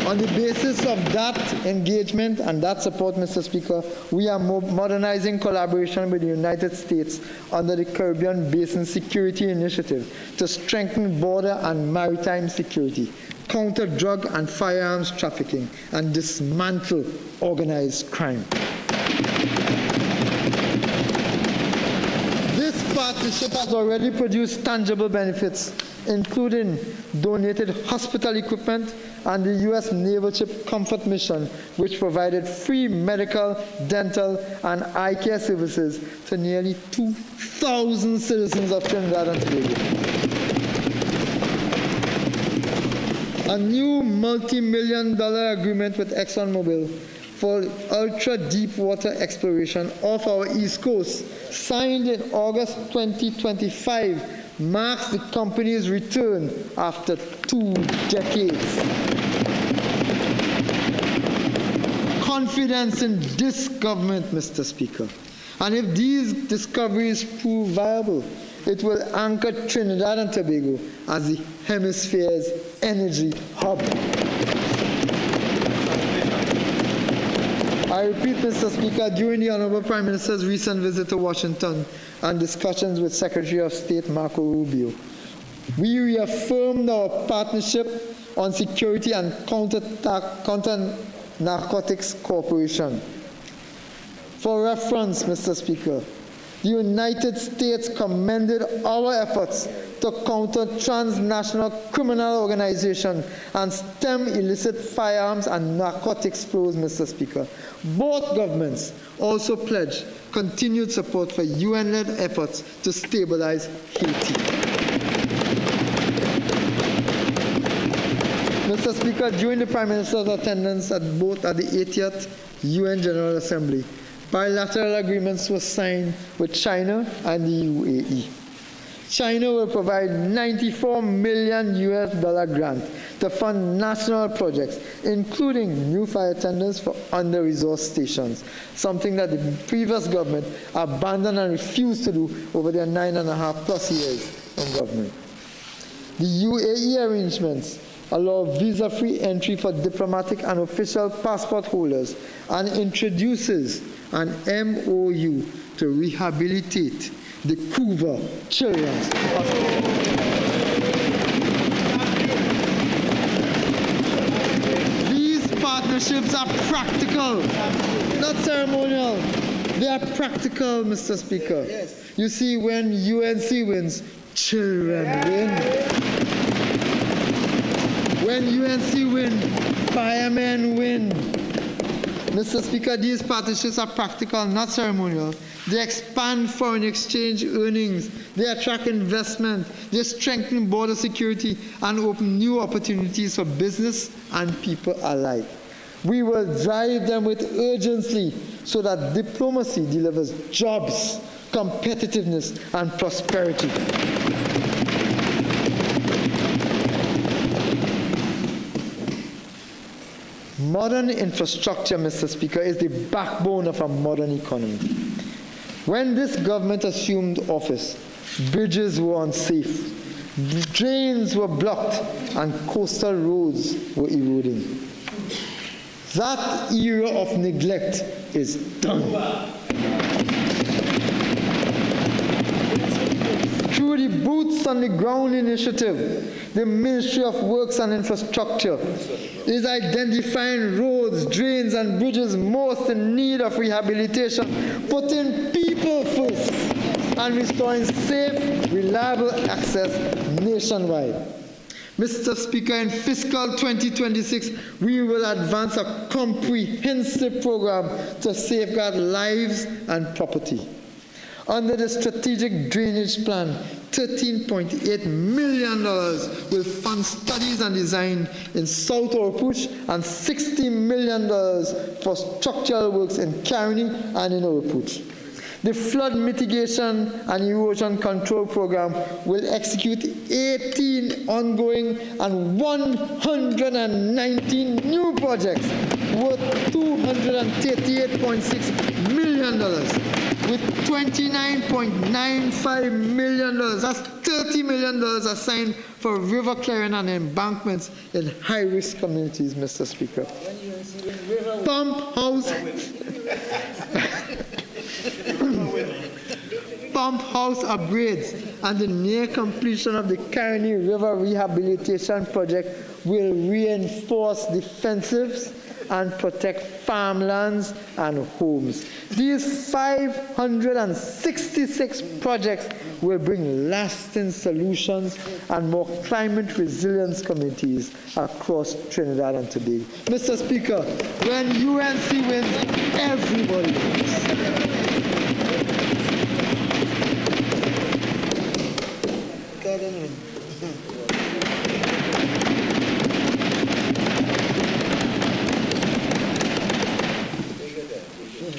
On the basis of that engagement and that support, Mr. Speaker, we are modernizing collaboration with the United States under the Caribbean Basin Security Initiative to strengthen border and maritime security, counter drug and firearms trafficking, and dismantle organized crime. This partnership has already produced tangible benefits, including donated hospital equipment and the U.S. Naval Ship Comfort mission, which provided free medical, dental, and eye care services to nearly 2,000 citizens of Trinidad and Tobago. A new multi-million-dollar agreement with ExxonMobil for ultra-deep-water exploration off our East Coast, signed in August 2025, marks the company's return after 2 decades. Confidence in this government, Mr. Speaker. And if these discoveries prove viable, it will anchor Trinidad and Tobago as the hemisphere's energy hub. I repeat, Mr. Speaker, during the Honorable Prime Minister's recent visit to Washington and discussions with Secretary of State Marco Rubio, we reaffirmed our partnership on security and counter-narcotics cooperation. For reference, Mr. Speaker, the United States commended our efforts to counter transnational criminal organizations and stem illicit firearms and narcotics flows, Mr. Speaker. Both governments also pledged continued support for UN-led efforts to stabilize Haiti. Mr. Speaker, during the Prime Minister's attendance at the 80th UN General Assembly, bilateral agreements were signed with China and the UAE. China will provide $94 million grant to fund national projects, including new fire tenders for under-resourced stations, something that the previous government abandoned and refused to do over their 9.5+ years of government. The UAE arrangements allow visa-free entry for diplomatic and official passport holders and introduces an MOU to rehabilitate the Couva Children's Hospital. These partnerships are practical, not ceremonial. They are practical, Mr. Speaker. Yes. You see, when UNC wins, children win. When UNC win, firemen win. Mr. Speaker, these partnerships are practical, not ceremonial. They expand foreign exchange earnings, they attract investment, they strengthen border security, and open new opportunities for business and people alike. We will drive them with urgency so that diplomacy delivers jobs, competitiveness, and prosperity. Modern infrastructure, Mr. Speaker, is the backbone of a modern economy. When this government assumed office, bridges were unsafe, drains were blocked, and coastal roads were eroding. That era of neglect is done. Through the Boots on the Ground initiative, the Ministry of Works and Infrastructure is identifying roads, drains, and bridges most in need of rehabilitation, putting people first, and restoring safe, reliable access nationwide. Mr. Speaker, in Fiscal 2026, we will advance a comprehensive program to safeguard lives and property. Under the Strategic Drainage Plan, $13.8 million will fund studies and design in South Oropouche and $60 million for structural works in Caroni and in Oropouche. The flood mitigation and erosion control program will execute 18 ongoing and 119 new projects worth $238.6 million, with $29.95 million, that's $30 million assigned for river clearing and embankments in high-risk communities, Mr. Speaker. Pump house upgrades and the near completion of the Caroni River Rehabilitation Project will reinforce defensives and protect farmlands and homes. These 566 projects will bring lasting solutions and more climate resilience communities across Trinidad and Tobago. Mr. Speaker, when UNC wins, everybody wins.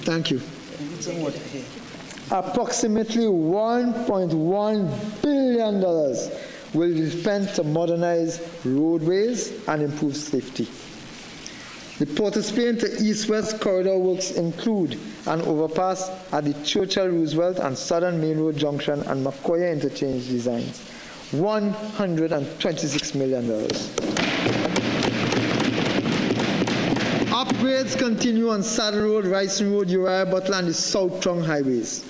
Thank you. Approximately $1.1 billion will be spent to modernize roadways and improve safety. The Port of Spain to East-West corridor works include an overpass at the Churchill Roosevelt and Southern Main Road Junction and Macoya interchange designs. $126 million. Upgrades continue on Saddle Road, Ricing Road, Uriah Butler, and the South Trong highways.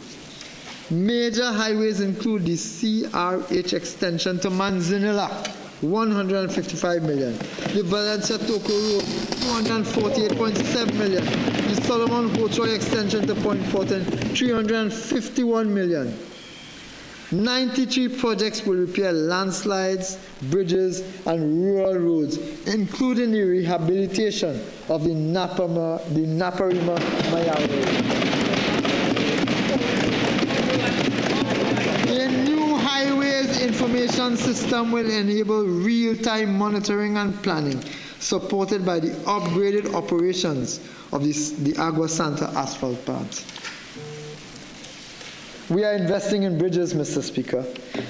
Major highways include the CRH extension to Manzanilla, $155 million. The Valencia Toko Road, $248.7 million. The Solomon Hochoy extension to Point Fortin, $351 million. 93 projects will repair landslides, bridges, and rural roads, including the rehabilitation of the Naparima-Maya Road. A new highways information system will enable real-time monitoring and planning, supported by the upgraded operations of the Agua Santa asphalt plants. We are investing in bridges, Mr. Speaker.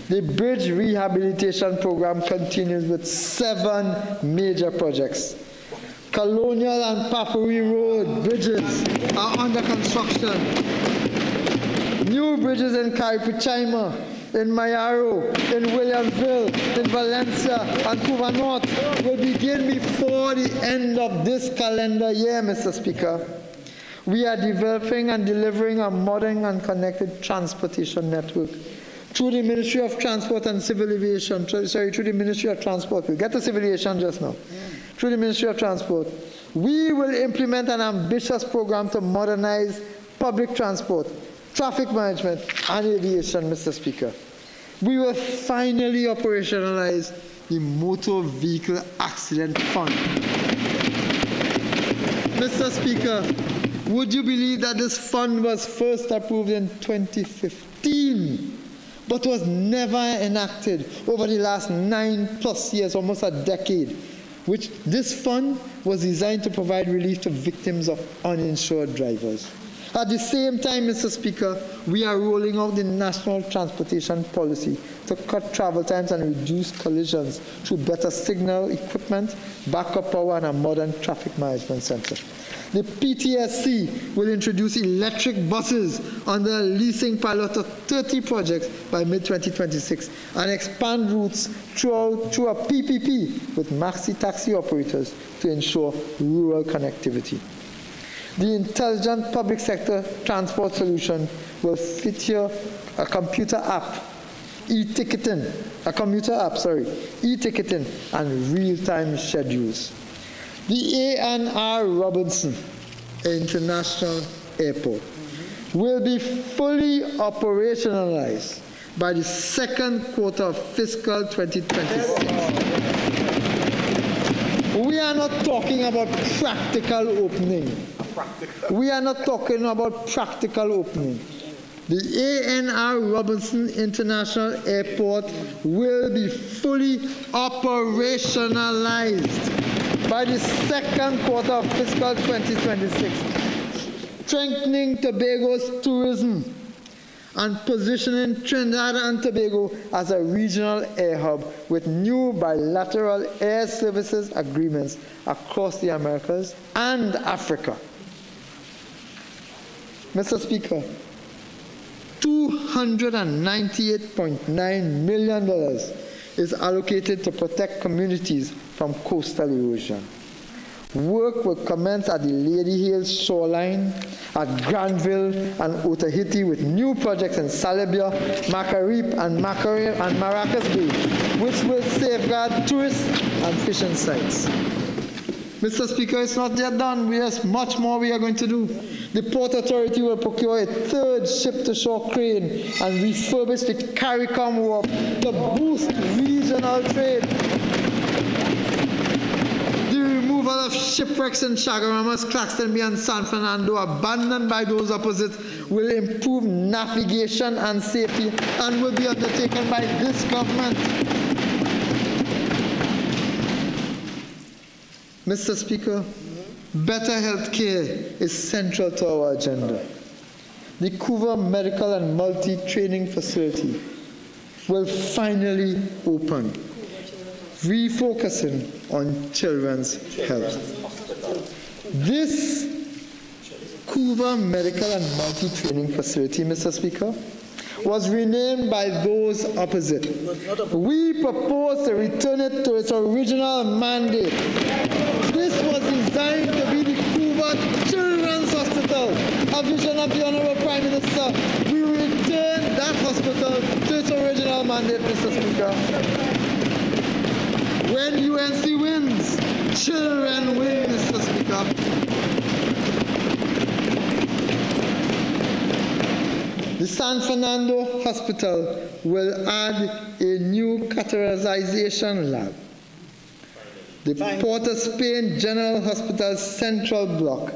The bridge rehabilitation program continues with 7 major projects. Colonial and Papuri Road bridges are under construction. New bridges in Caripichaima, in Mayaro, in Williamsville, in Valencia, and Cuba North will begin before the end of this calendar year, Mr. Speaker. We are developing and delivering a modern and connected transportation network through the Ministry of Transport and Civil Aviation, through the Ministry of Transport. We'll get to Civil Aviation just now. Through the Ministry of Transport, we will implement an ambitious program to modernize public transport, traffic management, and aviation, Mr. Speaker. We will finally operationalize the Motor Vehicle Accident Fund. Mr. Speaker, would you believe that this fund was first approved in 2015, but was never enacted over the last 9+ years, almost a decade, which this fund was designed to provide relief to victims of uninsured drivers. At the same time, Mr. Speaker, we are rolling out the National Transportation Policy to cut travel times and reduce collisions through better signal equipment, backup power, and a modern traffic management center. The PTSC will introduce electric buses under a leasing pilot of 30 projects by mid-2026 and expand routes through a PPP with maxi taxi operators to ensure rural connectivity. The Intelligent Public Sector Transport Solution will feature a computer app, e-ticketing, e-ticketing and real-time schedules. The A&R Robinson International Airport will be fully operationalized by the second quarter of fiscal 2026. We are not talking about practical opening. We are not talking about practical opening. The ANR Robinson International Airport will be fully operationalized by the second quarter of fiscal 2026, strengthening Tobago's tourism and positioning Trinidad and Tobago as a regional air hub with new bilateral air services agreements across the Americas and Africa. Mr. Speaker, $298.9 million is allocated to protect communities from coastal erosion. Work will commence at the Lady Hills shoreline, at Granville and Otaheite, with new projects in Salibia, Macarip and Maracas Bay, which will safeguard tourist and fishing sites. Mr. Speaker, it's not yet done. There's much more we are going to do. The Port Authority will procure a third ship-to-shore crane and refurbish the CARICOM wharf to boost regional trade. The removal of shipwrecks in Chagaramas, Claxton Bay and San Fernando, abandoned by those opposite, will improve navigation and safety and will be undertaken by this government. Mr. Speaker, better health care is central to our agenda. The Couva Medical and Multi-Training Facility will finally open, refocusing on children's health. This Couva Medical and Multi-Training Facility, Mr. Speaker, was renamed by those opposite. We propose to return it to its original mandate. This was designed to be the Couva Children's Hospital, a vision of the Honorable Prime Minister. We return that hospital to its original mandate, Mr. Speaker. When UNC wins, children win, Mr. Speaker. The San Fernando Hospital will add a new catheterization lab. The Port of Spain General Hospital Central Block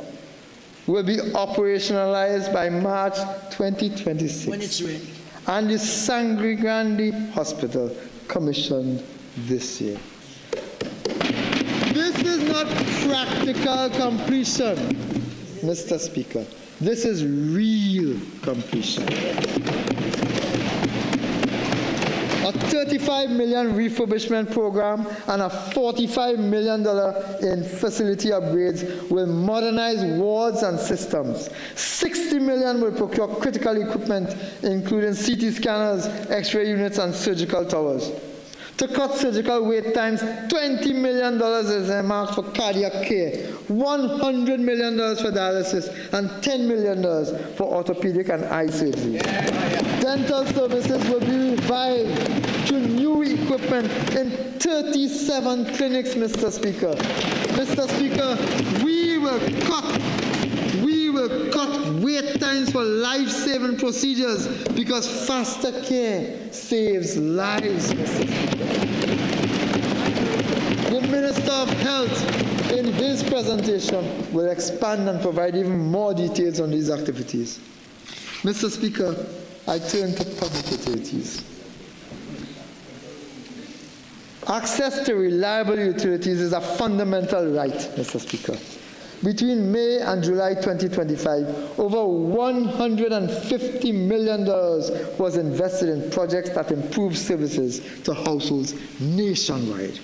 will be operationalized by March 2026. When it's ready. And the Sangre Grande Hospital commissioned this year. This is not practical completion, Mr. Speaker. This is real completion. A $35 million refurbishment program and a $45 million in facility upgrades will modernize wards and systems. $60 million will procure critical equipment, including CT scanners, X-ray units, and surgical towers. To cut surgical wait times, $20 million is earmarked for cardiac care, $100 million for dialysis, and $10 million for orthopedic and eye surgery. Dental services will be revived through new equipment in 37 clinics, Mr. Speaker. Mr. Speaker, we will cut wait times for life-saving procedures because faster care saves lives, Mr. Speaker. The Minister of Health, in his presentation, will expand and provide even more details on these activities. Mr. Speaker, I turn to public utilities. Access to reliable utilities is a fundamental right, Mr. Speaker. Between May and July 2025, over $150 million was invested in projects that improve services to households nationwide.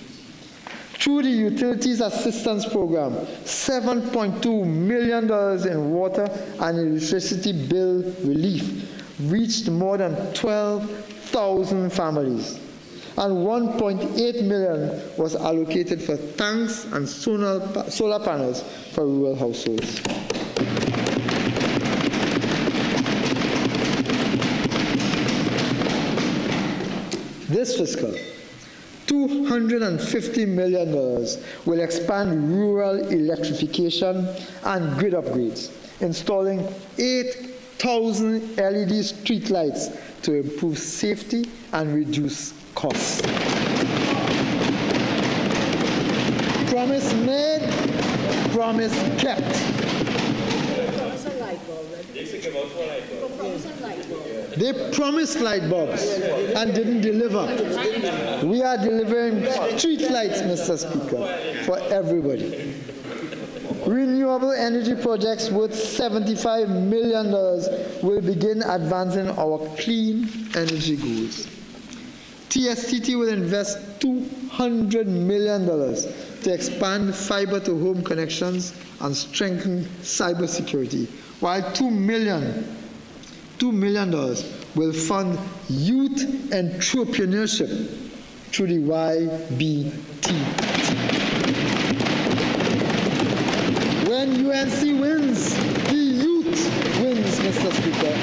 Through the Utilities Assistance Program, $7.2 million in water and electricity bill relief reached more than 12,000 families. And $1.8 million was allocated for tanks and solar panels for rural households. This fiscal, $250 million will expand rural electrification and grid upgrades, installing 8,000 LED streetlights to improve safety and reduce costs. Promise made, promise kept. They promised light bulbs and didn't deliver. We are delivering street lights, Mr. Speaker, for everybody. Renewable energy projects worth $75 million will begin advancing our clean energy goals. TSTT will invest $200 million to expand fiber-to-home connections and strengthen cybersecurity, while $2 million will fund youth entrepreneurship through the YBTT. When UNC wins, the youth wins, Mr. Speaker.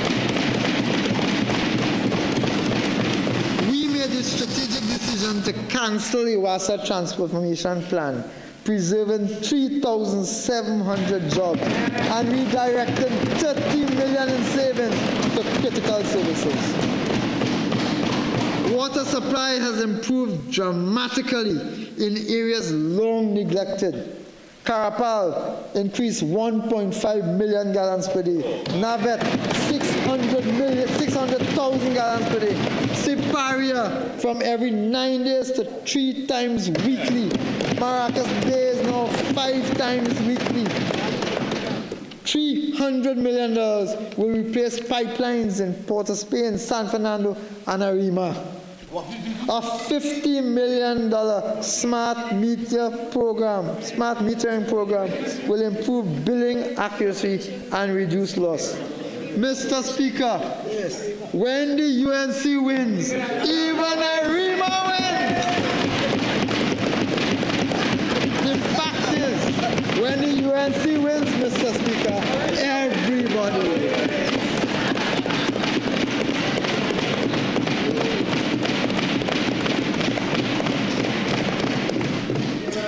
We made the strategic decision to cancel the WASA transformation plan, preserving 3,700 jobs and redirecting $30 million in savings to critical services. Water supply has improved dramatically in areas long neglected. Carapal increased 1.5 million gallons per day. Navet, 600,000 gallons per day. Siparia, from every 9 days to 3 times weekly. Maracas Bay is now 5 times weekly. $300 million will replace pipelines in Port of Spain, San Fernando, and Arima. A $50 million smart metering program will improve billing accuracy and reduce loss. Mr. Speaker, when the UNC wins, even Arima wins. The fact is, when the UNC wins, Mr. Speaker, everybody wins.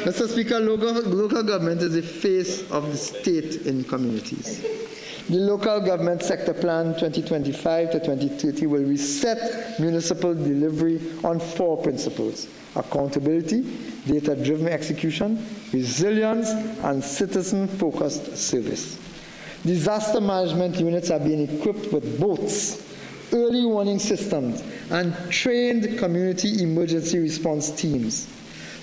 Mr. Speaker, local government is the face of the state in communities. The Local Government Sector Plan 2025 to 2030 will reset municipal delivery on 4 principles: accountability, data-driven execution, resilience, and citizen-focused service. Disaster management units are being equipped with boats, early warning systems, and trained community emergency response teams.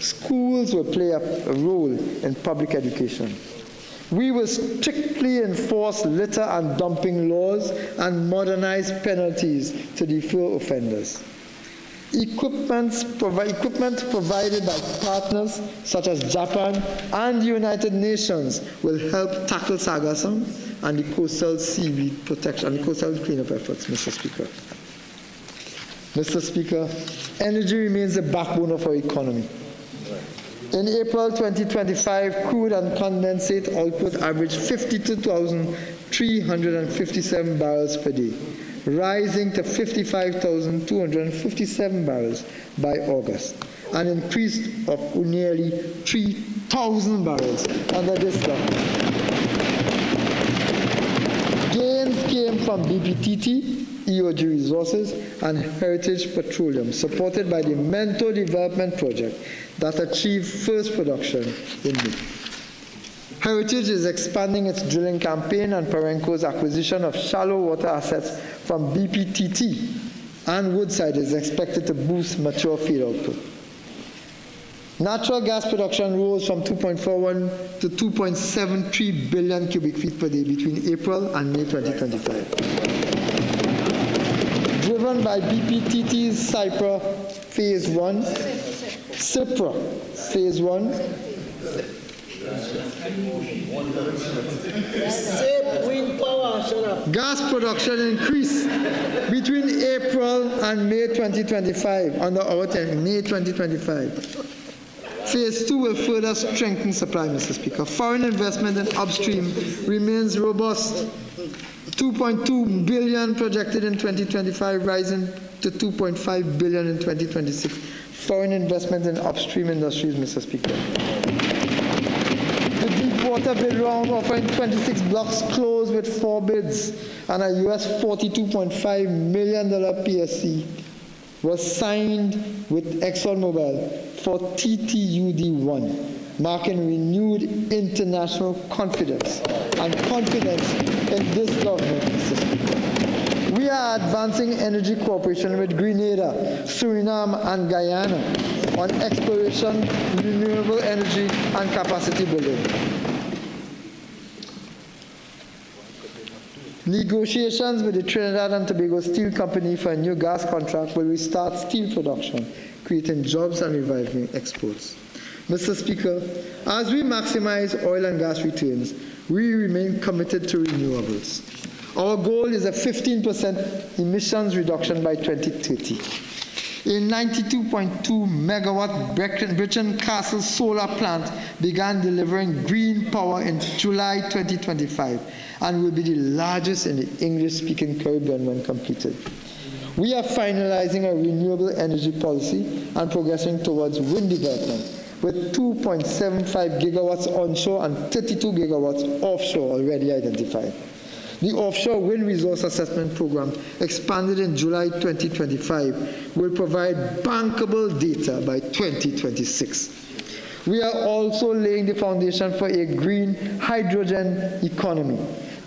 Schools will play a role in public education. We will strictly enforce litter and dumping laws and modernize penalties to deter offenders. Equipment provided by partners such as Japan and the United Nations will help tackle sargassum and the coastal seaweed protection and the coastal cleanup efforts, Mr. Speaker. Mr. Speaker, energy remains the backbone of our economy. In April 2025, crude and condensate output averaged 52,357 barrels per day, rising to 55,257 barrels by August, an increase of nearly 3,000 barrels under this government. Gains came from BPTT, EOG Resources, and Heritage Petroleum, supported by the Mento Development Project that achieved first production in May. Heritage is expanding its drilling campaign, and Perenco's acquisition of shallow water assets from BPTT and Woodside is expected to boost mature field output. Natural gas production rose from 2.41 to 2.73 billion cubic feet per day between April and May 2025. Driven by BPTT's Cypra Phase 1, Cypra Phase 1, gas production increased between April and May 2025, under our term, May 2025. Phase 2 will further strengthen supply, Mr. Speaker. Foreign investment in upstream remains robust. 2.2 billion projected in 2025, rising to 2.5 billion in 2026. Foreign investment in upstream industries, Mr. Speaker. The deepwater bid round offering 26 blocks closed with 4 bids and a US $42.5 million PSC was signed with ExxonMobil for TTUD-1, marking renewed international confidence and confidence in this government, Mr. Speaker. We are advancing energy cooperation with Grenada, Suriname, and Guyana on exploration, renewable energy, and capacity building. Negotiations with the Trinidad and Tobago Steel Company for a new gas contract will restart steel production, creating jobs and reviving exports. Mr. Speaker, as we maximize oil and gas returns, we remain committed to renewables. Our goal is a 15% emissions reduction by 2030. A 92.2 megawatt Brecon Castle solar plant began delivering green power in July 2025 and will be the largest in the English-speaking Caribbean when completed. We are finalizing a renewable energy policy and progressing towards wind development, with 2.75 gigawatts onshore and 32 gigawatts offshore already identified. The Offshore Wind Resource Assessment Program, expanded in July 2025, will provide bankable data by 2026. We are also laying the foundation for a green hydrogen economy,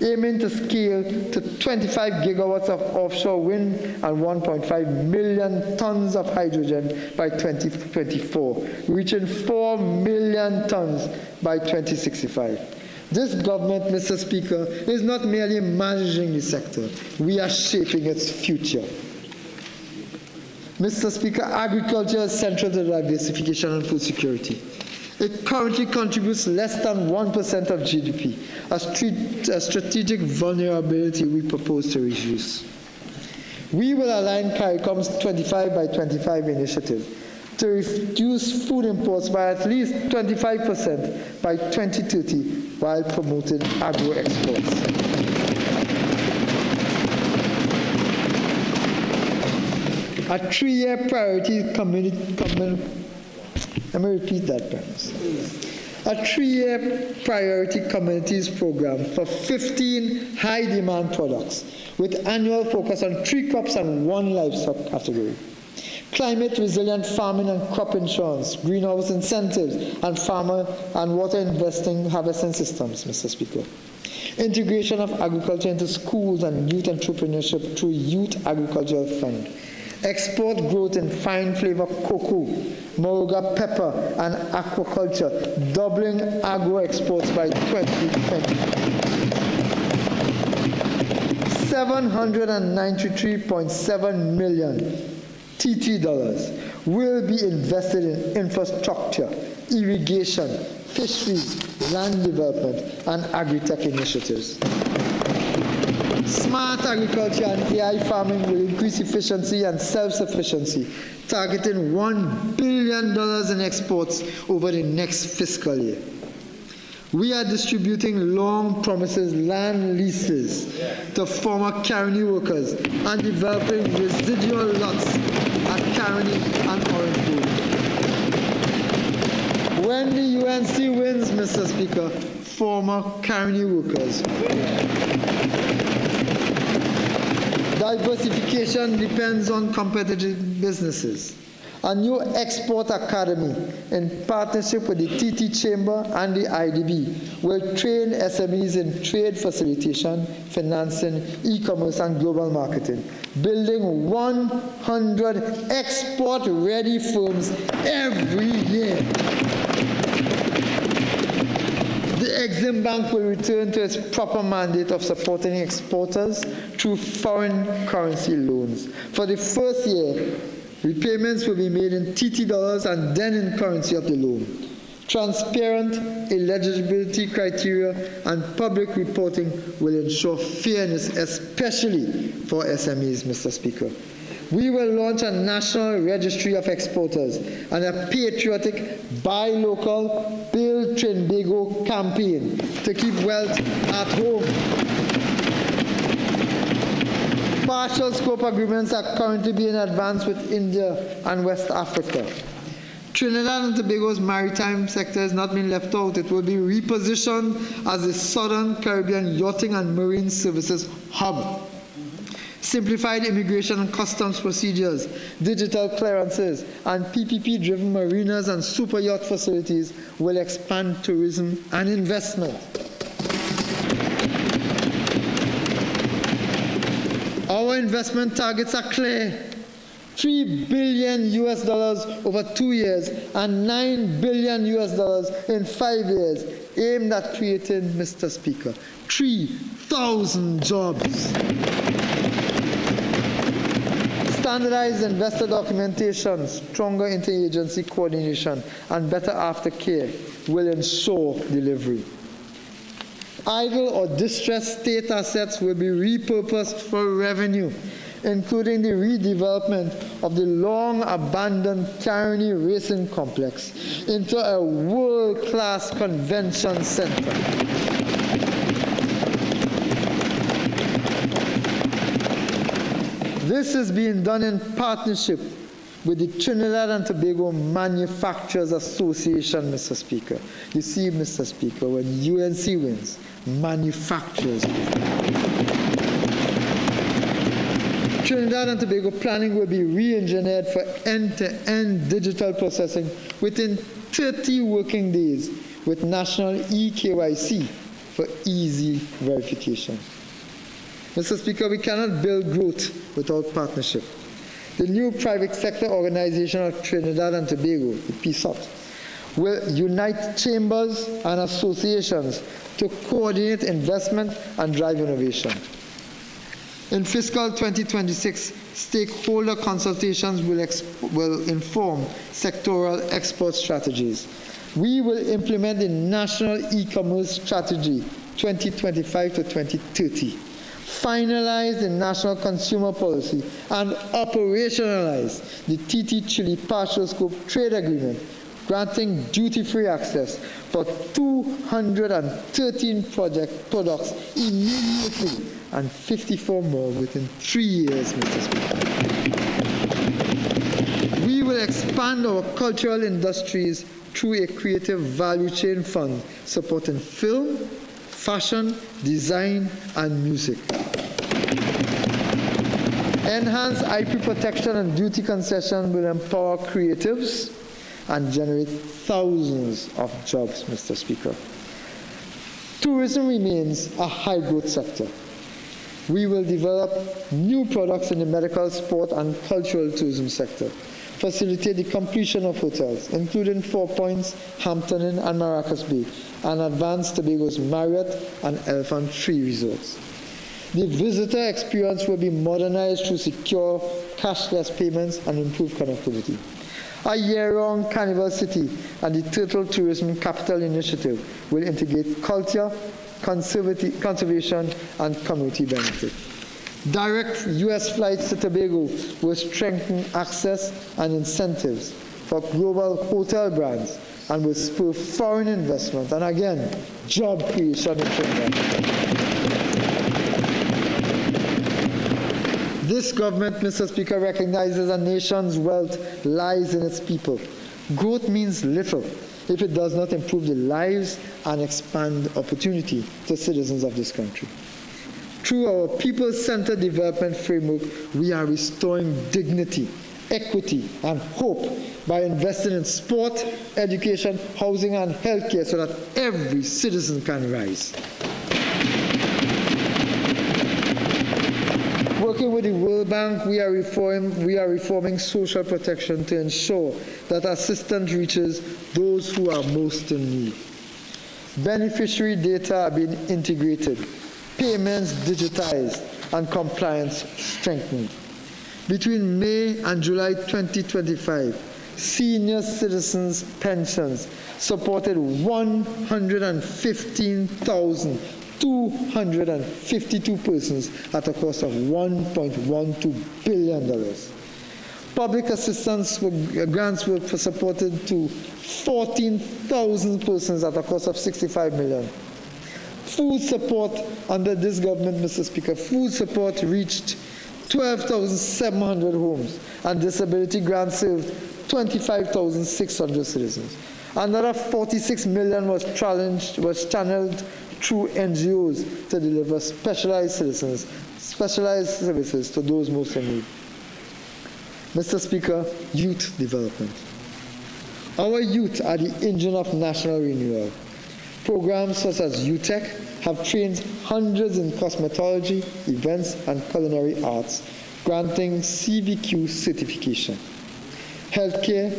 aiming to scale to 25 gigawatts of offshore wind and 1.5 million tons of hydrogen by 2024, reaching 4 million tons by 2065. This government, Mr. Speaker, is not merely managing the sector, we are shaping its future. Mr. Speaker, agriculture is central to diversification and food security. It currently contributes less than 1% of GDP, a strategic vulnerability we propose to reduce. We will align CARICOM's 25 by 25 initiative to reduce food imports by at least 25% by 2030 while promoting agro-exports. A 3-year priority let me repeat that, perhaps. A 3-year priority communities program for 15 high-demand products with annual focus on 3 crops and 1 livestock category. Climate resilient farming and crop insurance, greenhouse incentives, and farmer and water harvesting systems, Mr. Speaker. Integration of agriculture into schools and youth entrepreneurship through Youth Agricultural Fund. Export growth in fine flavor cocoa, moringa pepper, and aquaculture, doubling agro exports by 2020. $793.7 million TT dollars will be invested in infrastructure, irrigation, fisheries, land development, and agri-tech initiatives. Smart agriculture and AI farming will increase efficiency and self-sufficiency, targeting $1 billion in exports over the next fiscal year. We are distributing long promises land leases to former Caroni workers and developing residual lots at Caroni and Orange Grove. When the UNC wins, Mr. Speaker, former Caroni workers. Diversification depends on competitive businesses. A new export academy in partnership with the TT Chamber and the IDB will train SMEs in trade facilitation, financing, e-commerce, and global marketing, building 100 export-ready firms every year. The Exim Bank will return to its proper mandate of supporting exporters through foreign currency loans. For the first year, repayments will be made in TT dollars and then in currency of the loan. Transparent eligibility criteria and public reporting will ensure fairness, especially for SMEs, Mr. Speaker. We will launch a national registry of exporters and a patriotic Buy Local, Build Trinbago campaign to keep wealth at home. Partial scope agreements are currently being advanced with India and West Africa. Trinidad and Tobago's maritime sector has not been left out. It will be repositioned as the Southern Caribbean Yachting and Marine Services Hub. Simplified immigration and customs procedures, digital clearances, and PPP-driven marinas and super yacht facilities will expand tourism and investment. Our investment targets are clear. $3 billion over 2 years and $9 billion in 5 years, aimed at creating, Mr. Speaker, 3,000 jobs. Standardized investor documentation, stronger interagency coordination, and better aftercare will ensure delivery. Idle or distressed state assets will be repurposed for revenue, including the redevelopment of the long-abandoned Carney Racing Complex into a world-class convention center. This is being done in partnership with the Trinidad and Tobago Manufacturers Association, Mr. Speaker. You see, Mr. Speaker, when UNC wins, manufacturers win. Trinidad and Tobago planning will be re-engineered for end-to-end digital processing within 30 working days with national eKYC for easy verification. Mr. Speaker, we cannot build growth without partnership. The new private sector organization of Trinidad and Tobago, the PSOT, will unite chambers and associations to coordinate investment and drive innovation. In fiscal 2026, stakeholder consultations will inform sectoral export strategies. We will implement the National E-Commerce Strategy 2025 to 2030. Finalize the National Consumer Policy and operationalize the TT Chile Partial Scope Trade Agreement, granting duty-free access for 213 products immediately and 54 more within 3 years, Mr. Speaker. We will expand our cultural industries through a creative value chain fund supporting film, fashion, design, and music. Enhanced IP protection and duty concession will empower creatives and generate thousands of jobs, Mr. Speaker. Tourism remains a high-growth sector. We will develop new products in the medical, sport, and cultural tourism sector, facilitate the completion of hotels, including 4 Points, Hampton Inn, and Maracas Bay, and advance Tobago's Marriott and Elephant Tree resorts. The visitor experience will be modernized through secure, cashless payments and improved connectivity. A year-round Carnival City and the Turtle Tourism Capital Initiative will integrate culture, conservation, and community benefit. Direct U.S. flights to Tobago will strengthen access and incentives for global hotel brands and will spur foreign investment and, again, job creation in Trinidad. This government, Mr. Speaker, recognizes a nation's wealth lies in its people. Growth means little if it does not improve the lives and expand opportunity to citizens of this country. Through our people-centered development framework, we are restoring dignity, equity, and hope by investing in sport, education, housing, and healthcare so that every citizen can rise. Working with the World Bank, we are reforming social protection to ensure that assistance reaches those who are most in need. Beneficiary data are being integrated, payments digitized, and compliance strengthened. Between May and July 2025, senior citizens' pensions supported 115,252 persons at a cost of $1.12 billion. Public assistance grants were supported to 14,000 persons at a cost of $65 million. Food support under this government, Mr. Speaker, food support reached 12,700 homes, and disability grants served 25,600 citizens. Another $46 million was channeled through NGOs to deliver specialized services to those most in need. Mr. Speaker, youth development. Our youth are the engine of national renewal. Programs such as UTech have trained hundreds in cosmetology, events, and culinary arts, granting CVQ certification. Healthcare,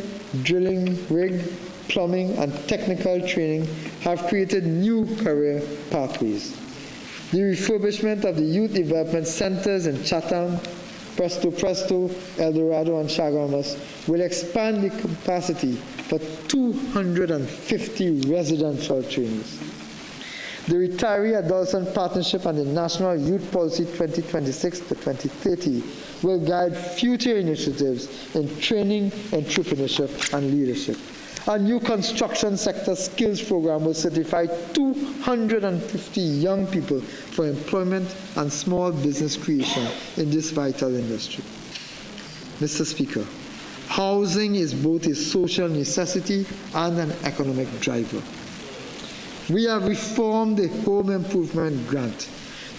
drilling, rig, plumbing, and technical training have created new career pathways. The refurbishment of the youth development centers in Chatham, Presto, Eldorado, and Chaguamas will expand the capacity for 250 residential trainees. The Retiree Adolescent Partnership and the National Youth Policy 2026 to 2030 will guide future initiatives in training, entrepreneurship, and leadership. A new construction sector skills program will certify 250 young people for employment and small business creation in this vital industry. Mr. Speaker, housing is both a social necessity and an economic driver. We have reformed the home improvement grant,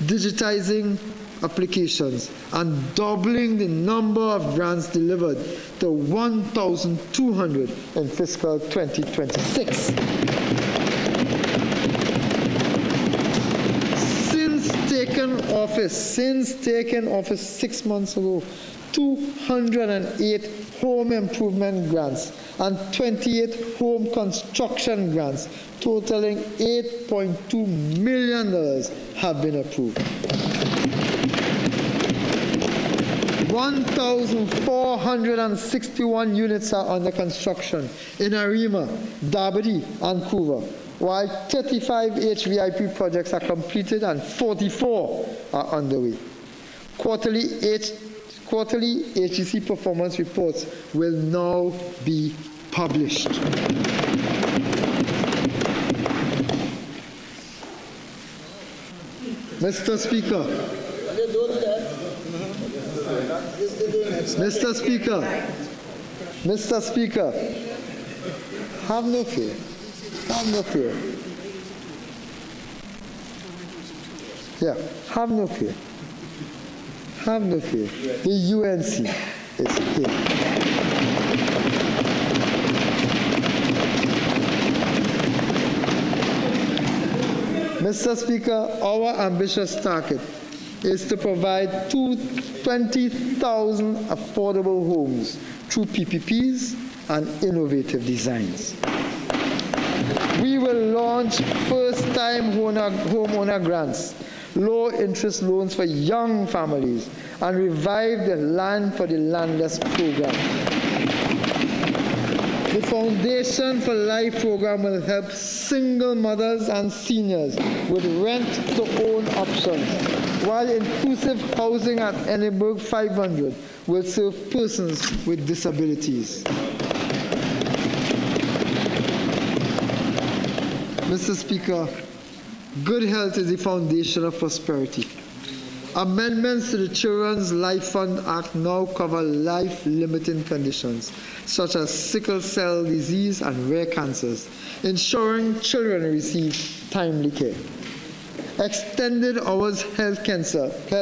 digitizing applications and doubling the number of grants delivered to 1,200 in fiscal 2026. Since taking office 6 months ago, 208 home improvement grants and 28 home construction grants totaling $8.2 million have been approved. 1,461 units are under construction in Arima, Dabadi, and Couva, while 35 HVIP projects are completed and 44 are underway. Quarterly HEC performance reports will now be published. Mr. Speaker, have no fear. Yeah, have no fear. The UNC is here. Mr. Speaker, our ambitious target is to provide 20,000 affordable homes through PPPs and innovative designs. We will launch first-time homeowner grants, low-interest loans for young families, and revive the Land for the Landless program. The Foundation for Life program will help single mothers and seniors with rent-to-own options, while inclusive housing at Enneberg 500 will serve persons with disabilities. Mr. Speaker, good health is the foundation of prosperity. Amendments to the Children's Life Fund Act now cover life-limiting conditions such as sickle cell disease and rare cancers, ensuring children receive timely care. Extended hours health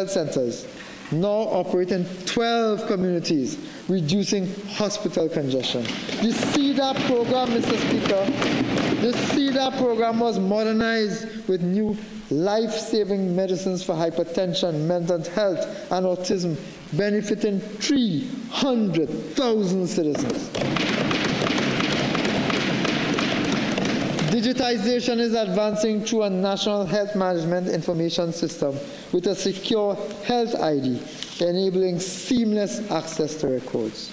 centers now operate in 12 communities, reducing hospital congestion. The CEDAP program, Mr. Speaker, the CEDAP program was modernized with new life-saving medicines for hypertension, mental health, and autism, benefiting 300,000 citizens. Digitization is advancing through a national health management information system with a secure health ID, enabling seamless access to records.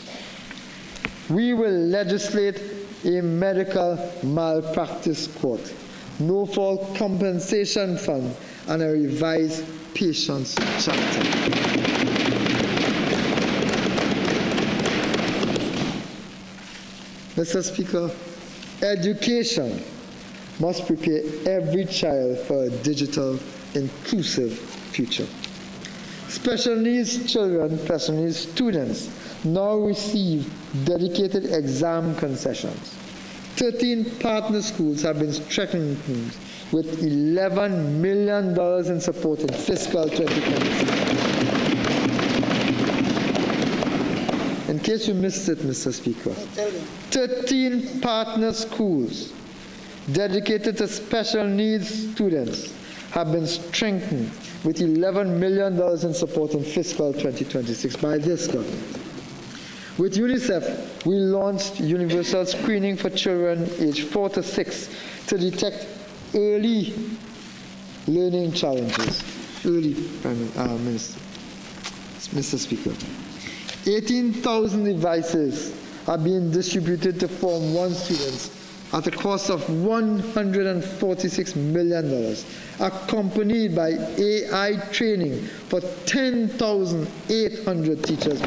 We will legislate a medical malpractice court, no-fault compensation fund, and a revised patients' charter. Mr. Speaker, education must prepare every child for a digital, inclusive future. Special needs children, special needs students now receive dedicated exam concessions. 13 partner schools have been strengthened with $11 million in support in fiscal 2020. In case you missed it, Mr. Speaker, 13 partner schools dedicated to special needs students have been strengthened with $11 million in support in fiscal 2026 by this government. With UNICEF, we launched universal screening for children aged 4 to 6 to detect early learning challenges. Mr. Speaker. 18,000 devices are being distributed to Form 1 students at a cost of $146 million, accompanied by AI training for 10,800 teachers.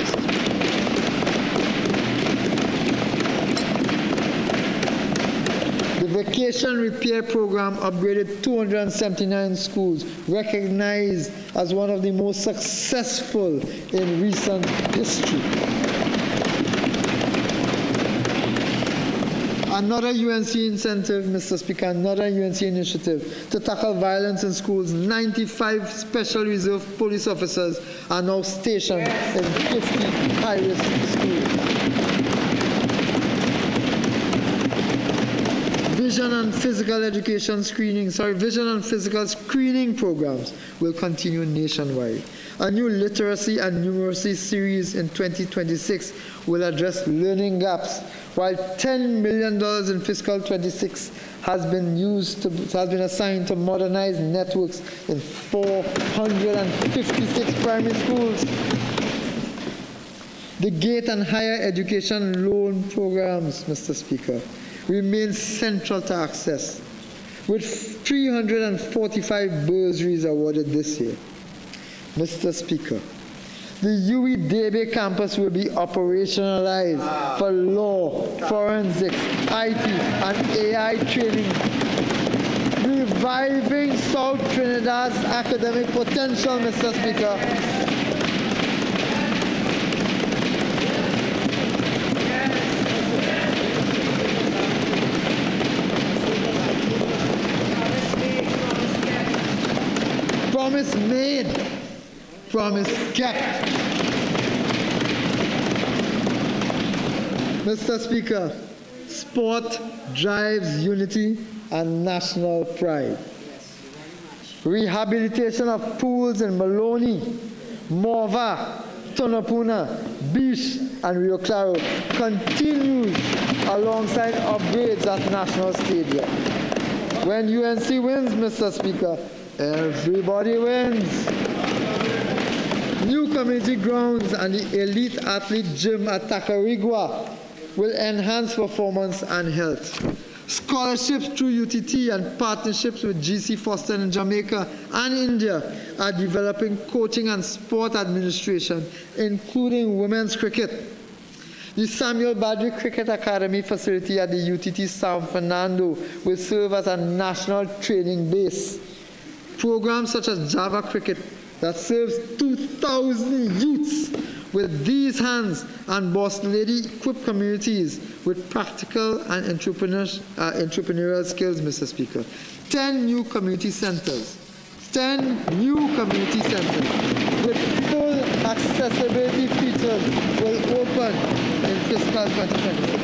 The Vacation Repair Program upgraded 279 schools, recognized as one of the most successful in recent history. Another UNC incentive, Mr. Speaker, another UNC initiative to tackle violence in schools. 95 Special Reserve Police officers are now stationed in 50 high-risk schools. Vision and physical screening programs will continue nationwide. A new literacy and numeracy series in 2026 will address learning gaps, while $10 million in fiscal 26 has been assigned to modernize networks in 456 primary schools. The GATE and higher education loan programs, Mr. Speaker, remain central to access, with 345 bursaries awarded this year. Mr. Speaker, the UE Debe campus will be operationalized for law, forensics, IT, and AI training, reviving South Trinidad's academic potential, Mr. Speaker. Promise made, promise kept. Mr. Speaker, sport drives unity and national pride. Rehabilitation of pools in Maloney, Morva, Tonopuna, Beach, and Rio Claro continues alongside upgrades at National Stadium. When UNC wins, Mr. Speaker, everybody wins. New community grounds and the elite athlete gym at Tacarigua will enhance performance and health. Scholarships through UTT and partnerships with GC Foster in Jamaica and India are developing coaching and sport administration, including women's cricket. The Samuel Badri Cricket Academy facility at the UTT San Fernando will serve as a national training base. Programs such as Java Cricket that serves 2,000 youths with these hands and Boss Lady equip communities with practical and entrepreneurial skills, Mr. Speaker. 10 new community centers. 10 new community centers with full accessibility features will open in fiscal 2020.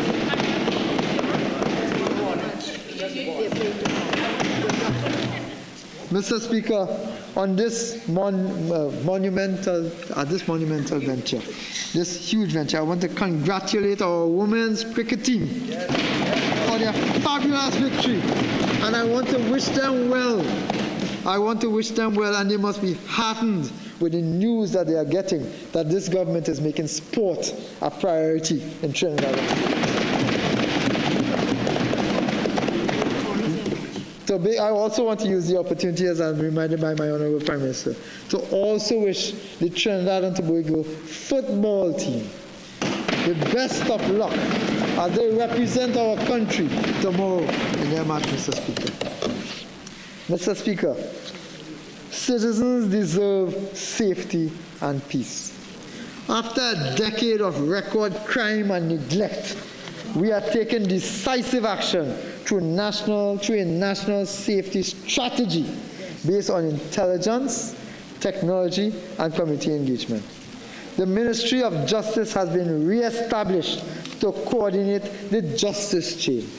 Mr. Speaker, on this monumental venture, this huge venture, I want to congratulate our women's cricket team for their fabulous victory, and I want to wish them well. And they must be heartened with the news that they are getting, that this government is making sport a priority in Trinidad. I also want to use the opportunity, as I'm reminded by my Honourable Prime Minister, to also wish the Trinidad and Tobago football team the best of luck as they represent our country tomorrow in their match, Mr. Speaker. Mr. Speaker, citizens deserve safety and peace. After a decade of record crime and neglect, we are taking decisive action through a national safety strategy based on intelligence, technology, and community engagement. The Ministry of Justice has been re-established to coordinate the justice chain.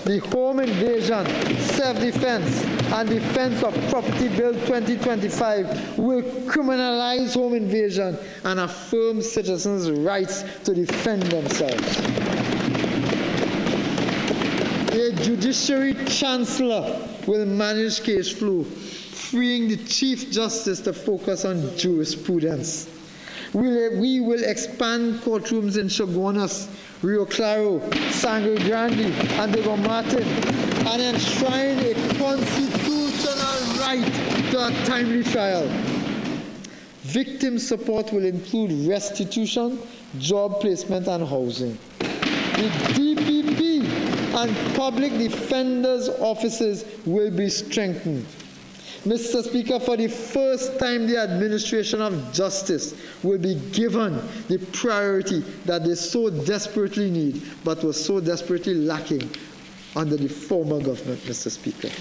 The Home Invasion, Self-Defense, and Defense of Property Bill 2025 will criminalize home invasion and affirm citizens' rights to defend themselves. A judiciary chancellor will manage case flow, freeing the Chief Justice to focus on jurisprudence. We will expand courtrooms in Chaguanas, Rio Claro, Sangre Grande, and Diego Martin, and enshrine a constitutional right to a timely trial. Victim support will include restitution, job placement, and housing. The DPP and public defenders' offices will be strengthened. Mr. Speaker, for the first time, the administration of justice will be given the priority that they so desperately need, but was so desperately lacking under the former government, Mr. Speaker.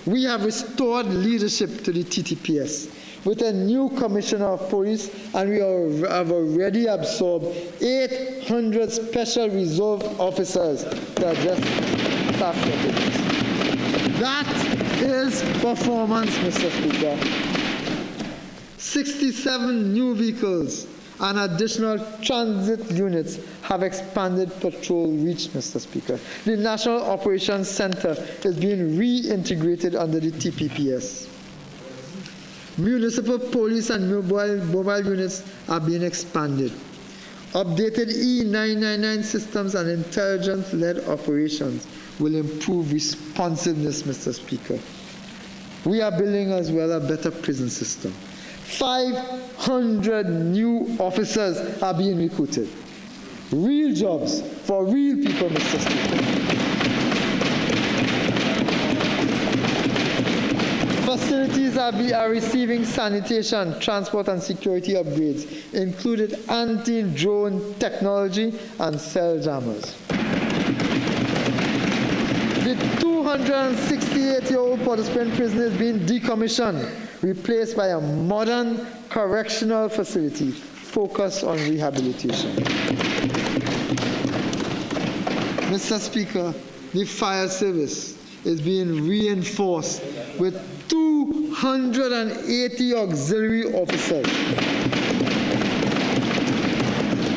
We have restored leadership to the TTPS with a new commissioner of police, and we have already absorbed 800 special reserve officers to address staff shortages. That is performance, Mr. Speaker. 67 new vehicles and additional transit units have expanded patrol reach, Mr. Speaker. The National Operations Center is being reintegrated under the TPPS. Municipal police and mobile units are being expanded. Updated E999 systems and intelligence-led operations will improve responsiveness, Mr. Speaker. We are building as well a better prison system. 500 new officers are being recruited. Real jobs for real people, Mr. Speaker. Facilities are receiving sanitation, transport, and security upgrades, including anti-drone technology and cell jammers. The 268-year-old Port of Spain prison is being decommissioned, replaced by a modern correctional facility focused on rehabilitation. Mr. Speaker, the fire service is being reinforced with 280 auxiliary officers,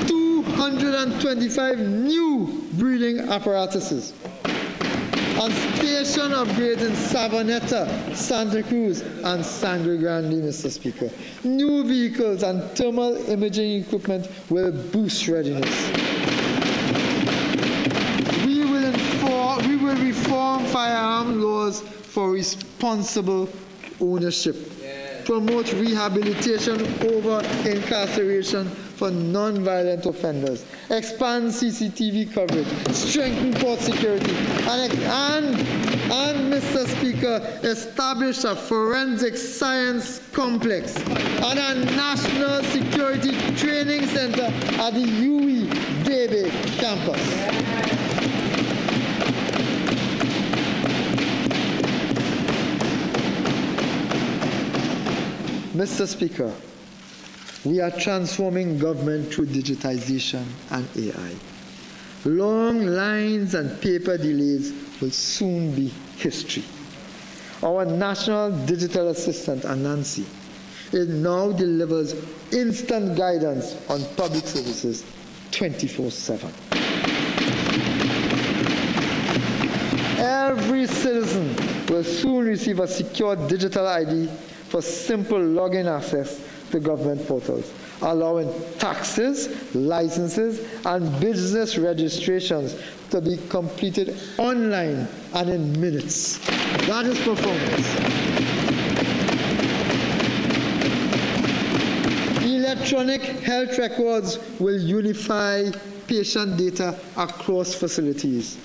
225 new breathing apparatuses, and station upgrades in Savanetta, Santa Cruz, and Sangre Grande, Mr. Speaker. New vehicles and thermal imaging equipment will boost readiness. We will reform firearm laws for responsible ownership, promote rehabilitation over incarceration for non-violent offenders, expand CCTV coverage, strengthen port security, and Mr. Speaker, establish a forensic science complex and a national security training center at the UE Debe campus. Mr. Speaker, we are transforming government through digitization and AI. Long lines and paper delays will soon be history. Our National Digital Assistant, Anansi, it now delivers instant guidance on public services 24/7. Every citizen will soon receive a secure digital ID for simple login access to government portals, allowing taxes, licenses, and business registrations to be completed online and in minutes. That is performance. Electronic health records will unify patient data across facilities.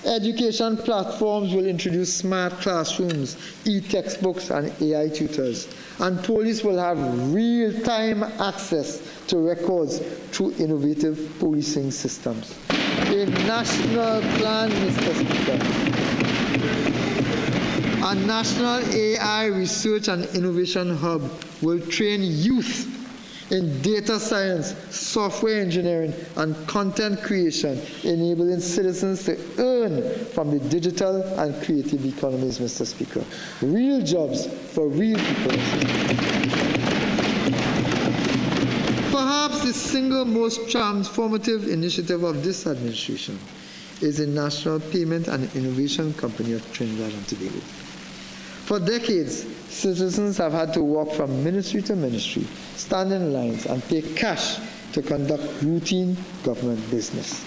Education platforms will introduce smart classrooms, e-textbooks, and AI tutors. And police will have real-time access to records through innovative policing systems. A national plan, Mr. Speaker. A national AI research and innovation hub will train youth in data science, software engineering, and content creation, enabling citizens to earn from the digital and creative economies, Mr. Speaker. Real jobs for real people. Perhaps the single most transformative initiative of this administration is the National Payment and Innovation Company of Trinidad and Tobago. For decades, citizens have had to walk from ministry to ministry, stand in lines, and pay cash to conduct routine government business.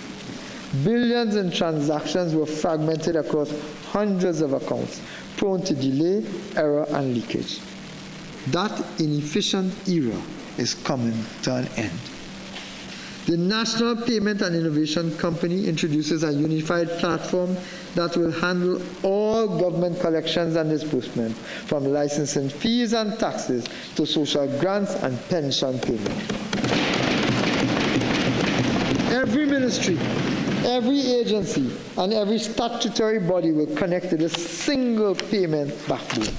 Billions in transactions were fragmented across hundreds of accounts, prone to delay, error, and leakage. That inefficient era is coming to an end. The National Payment and Innovation Company introduces a unified platform that will handle all government collections and disbursement, from licensing fees and taxes to social grants and pension payment. Every ministry, every agency, and every statutory body will connect to this single payment backbone.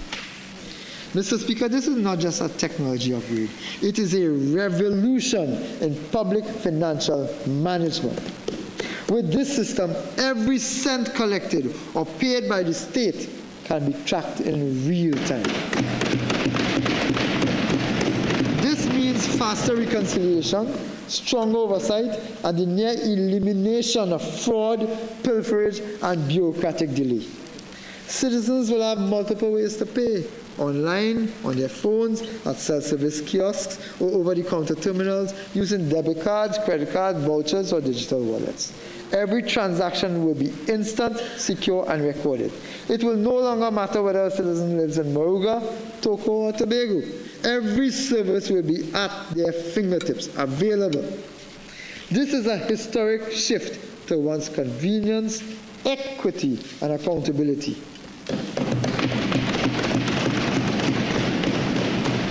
Mr. Speaker, this is not just a technology upgrade. It is a revolution in public financial management. With this system, every cent collected or paid by the state can be tracked in real time. This means faster reconciliation, strong oversight, and the near elimination of fraud, pilferage, and bureaucratic delay. Citizens will have multiple ways to pay: online, on their phones, at self-service kiosks, or over-the-counter terminals, using debit cards, credit cards, vouchers, or digital wallets. Every transaction will be instant, secure, and recorded. It will no longer matter whether a citizen lives in Moruga, Toco, or Tobago. Every service will be at their fingertips, available. This is a historic shift towards convenience, equity, and accountability.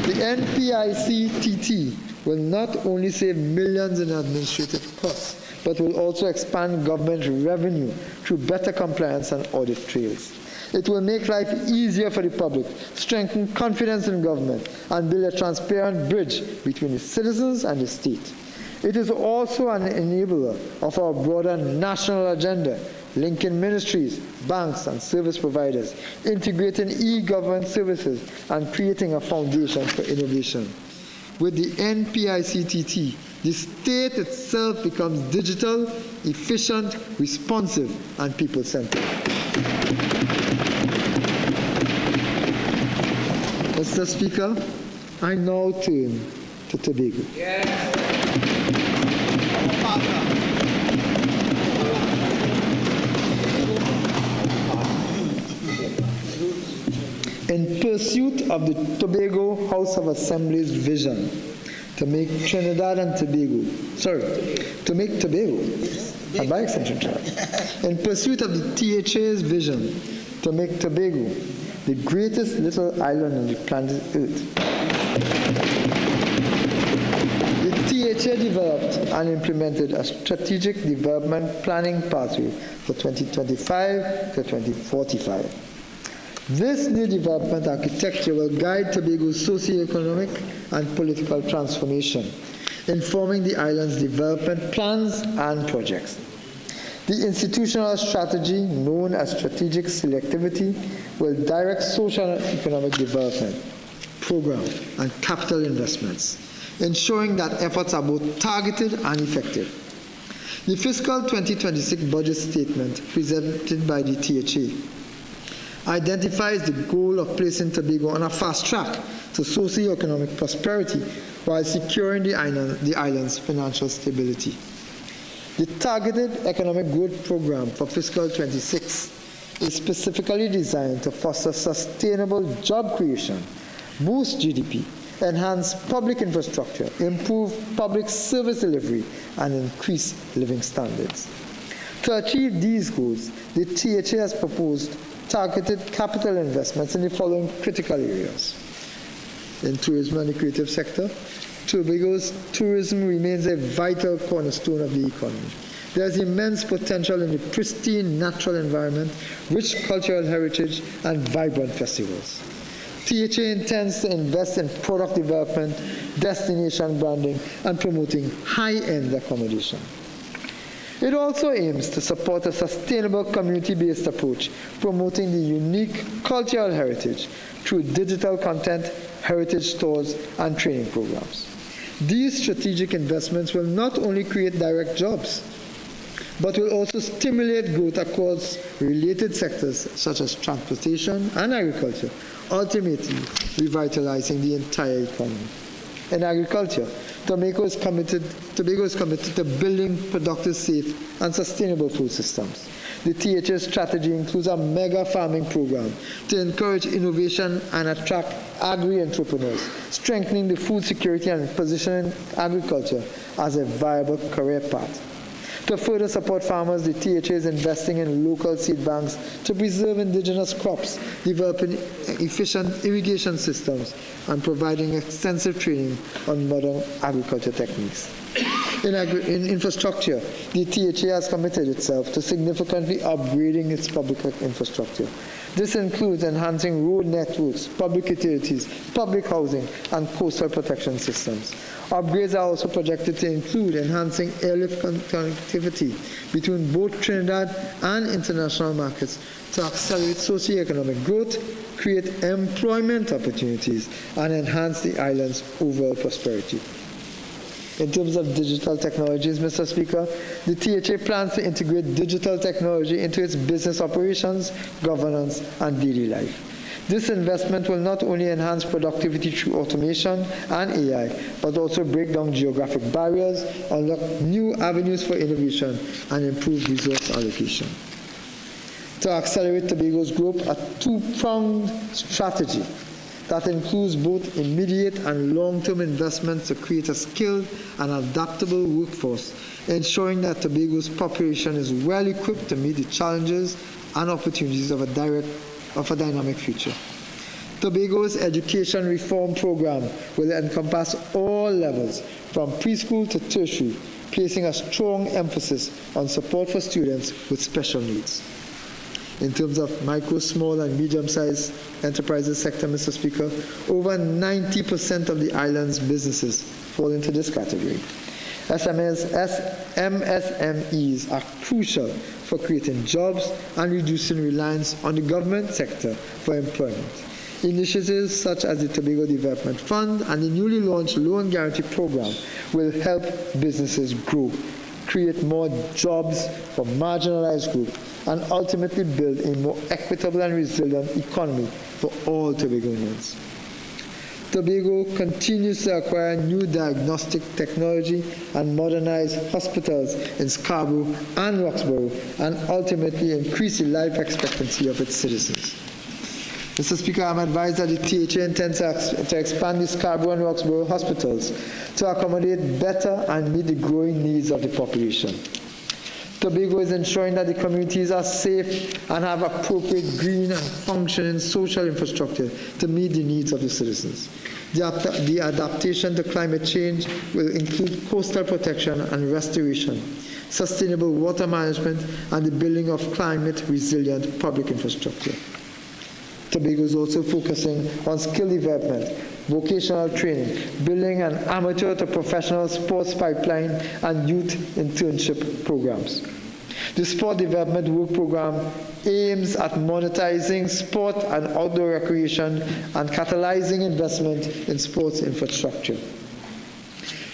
The NPIC-TT will not only save millions in administrative costs, but will also expand government revenue through better compliance and audit trails. It will make life easier for the public, strengthen confidence in government, and build a transparent bridge between the citizens and the state. It is also an enabler of our broader national agenda, linking ministries, banks, and service providers, integrating e-government services, and creating a foundation for innovation. With the NPIC-TT, the state itself becomes digital, efficient, responsive, and people-centered. Mr. Speaker, I now turn to Tobago. In pursuit of the Tobago House of Assembly's vision to make Trinidad and Tobago, and by extension Trinidad, in pursuit of the THA's vision to make Tobago the greatest little island on the planet Earth, the THA developed and implemented a strategic development planning pathway for 2025 to 2045. This new development architecture will guide Tobago's socio-economic and political transformation, informing the island's development plans and projects. The institutional strategy, known as strategic selectivity, will direct social and economic development, program, and capital investments, ensuring that efforts are both targeted and effective. The fiscal 2026 budget statement presented by the THA identifies the goal of placing Tobago on a fast track to socio-economic prosperity while securing the island's financial stability. The Targeted Economic Growth Program for fiscal 26 is specifically designed to foster sustainable job creation, boost GDP, enhance public infrastructure, improve public service delivery, and increase living standards. To achieve these goals, the THA has proposed targeted capital investments in the following critical areas: in tourism and the creative sector, Tobago's tourism remains a vital cornerstone of the economy. There is immense potential in the pristine natural environment, rich cultural heritage, and vibrant festivals. THA intends to invest in product development, destination branding, and promoting high-end accommodation. It also aims to support a sustainable community-based approach, promoting the unique cultural heritage through digital content, heritage stores, and training programs. These strategic investments will not only create direct jobs, but will also stimulate growth across related sectors such as transportation and agriculture, ultimately revitalizing the entire economy. In agriculture, Tobago is committed to building productive, safe, and sustainable food systems. The THA strategy includes a mega farming program to encourage innovation and attract agri-entrepreneurs, strengthening the food security and positioning agriculture as a viable career path. To further support farmers, the THA is investing in local seed banks to preserve indigenous crops, developing efficient irrigation systems, and providing extensive training on modern agriculture techniques. In infrastructure, the THA has committed itself to significantly upgrading its public infrastructure. This includes enhancing road networks, public utilities, public housing, and coastal protection systems. Upgrades are also projected to include enhancing airlift connectivity between both Trinidad and international markets to accelerate socioeconomic growth, create employment opportunities, and enhance the island's overall prosperity. In terms of digital technologies, Mr. Speaker, the THA plans to integrate digital technology into its business operations, governance, and daily life. This investment will not only enhance productivity through automation and AI, but also break down geographic barriers, unlock new avenues for innovation, and improve resource allocation. To accelerate Tobago's growth, a two-pronged strategy that includes both immediate and long-term investments to create a skilled and adaptable workforce, ensuring that Tobago's population is well equipped to meet the challenges and opportunities of a dynamic future. Tobago's education reform program will encompass all levels, from preschool to tertiary, placing a strong emphasis on support for students with special needs. In terms of micro, small, and medium-sized enterprises sector, Mr. Speaker, over 90% of the island's businesses fall into this category. MSMEs are crucial for creating jobs and reducing reliance on the government sector for employment. Initiatives such as the Tobago Development Fund and the newly launched Loan Guarantee Program will help businesses grow, create more jobs for marginalized groups, and ultimately build a more equitable and resilient economy for all Tobagonians. Tobago continues to acquire new diagnostic technology and modernize hospitals in Scarborough and Roxborough, and ultimately increase the life expectancy of its citizens. Mr. Speaker, I'm advised that the THA intends to expand the Scarborough and Roxborough hospitals to accommodate better and meet the growing needs of the population. Tobago is ensuring that the communities are safe and have appropriate green and functioning social infrastructure to meet the needs of the citizens. The adaptation to climate change will include coastal protection and restoration, sustainable water management, and the building of climate-resilient public infrastructure. Tobago is also focusing on skill development, vocational training, building an amateur to professional sports pipeline, and youth internship programs. The Sport Development Work Program aims at monetizing sport and outdoor recreation and catalyzing investment in sports infrastructure.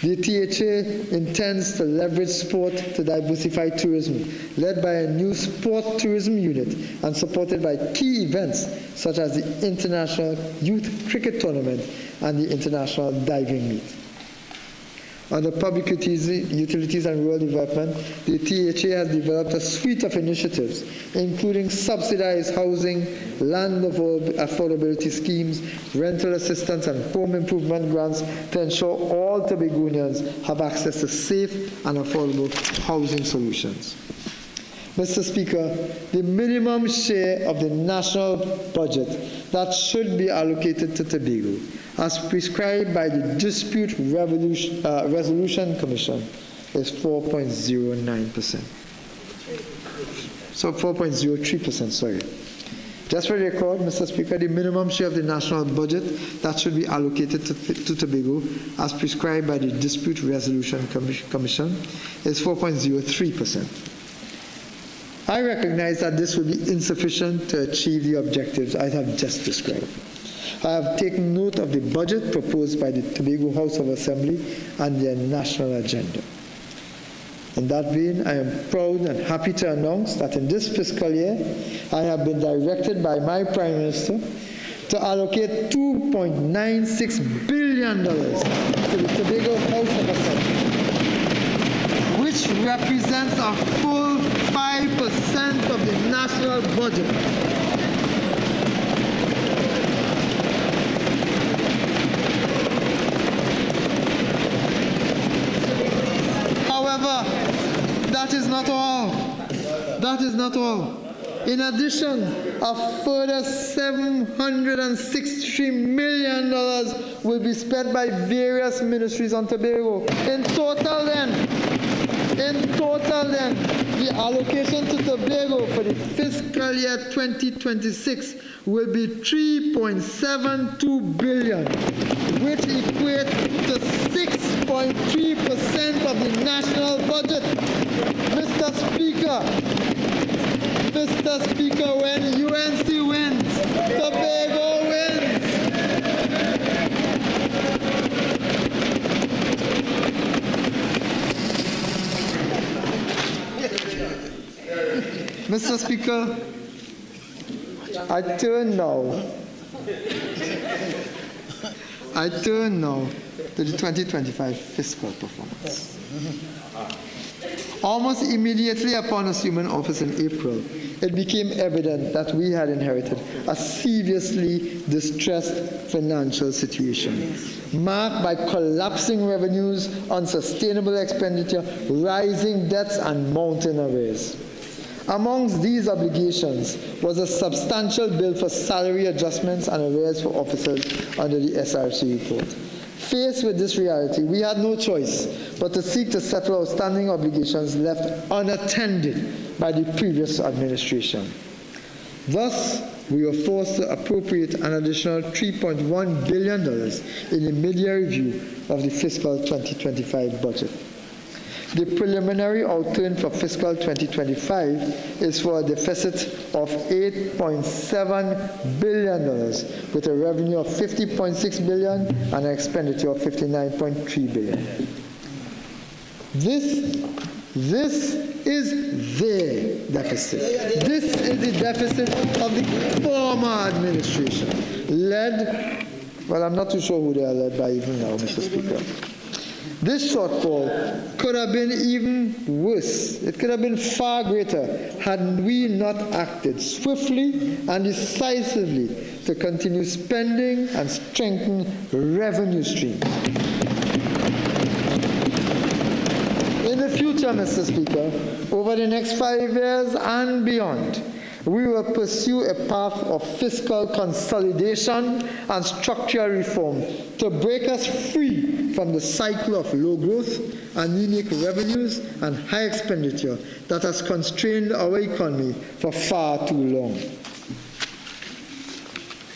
The THA intends to leverage sport to diversify tourism, led by a new sport tourism unit and supported by key events such as the International Youth Cricket Tournament and the International Diving Meet. Under public utilities and rural development, the THA has developed a suite of initiatives, including subsidized housing, land affordability schemes, rental assistance, and home improvement grants to ensure all Tobagonians have access to safe and affordable housing solutions. Mr. Speaker, the minimum share of the national budget that should be allocated to Tobago as prescribed by the Dispute Resolution Commission, is 4.09%. So 4.03%, sorry. Just for the record, Mr. Speaker, the minimum share of the national budget that should be allocated to Tobago, as prescribed by the Dispute Resolution Commission, is 4.03%. I recognize that this will be insufficient to achieve the objectives I have just described. I have taken note of the budget proposed by the Tobago House of Assembly and their national agenda. In that vein, I am proud and happy to announce that in this fiscal year, I have been directed by my Prime Minister to allocate $2.96 billion to the Tobago House of Assembly, which represents a full 5% of the national budget. However, that is not all. That is not all. In addition, a further $763 million will be spent by various ministries on Tobago. In total then, the allocation to Tobago for the fiscal year 2026 will be $3.72 billion, which equates to 6.3% of the national budget. Mr. Speaker, when UNC wins, Tobago wins. Mr. Speaker, I turn now to the 2025 fiscal performance. Almost immediately upon assuming office in April, it became evident that we had inherited a seriously distressed financial situation, marked by collapsing revenues, unsustainable expenditure, rising debts, and mounting arrears. Amongst these obligations was a substantial bill for salary adjustments and arrears for officers under the SRC report. Faced with this reality, we had no choice but to seek to settle outstanding obligations left unattended by the previous administration. Thus, we were forced to appropriate an additional $3.1 billion in the mid-year review of the fiscal 2025 budget. The preliminary outturn for fiscal 2025 is for a deficit of $8.7 billion, with a revenue of $50.6 billion and an expenditure of $59.3 billion. This is their deficit. This is the deficit of the former administration, led, well, I'm not too sure who they are led by even now, Mr. Speaker. This shortfall could have been even worse. It could have been far greater had we not acted swiftly and decisively to continue spending and strengthen revenue streams. In the future, Mr. Speaker, over the next 5 years and beyond, we will pursue a path of fiscal consolidation and structural reform to break us free from the cycle of low growth, anemic revenues, and high expenditure that has constrained our economy for far too long.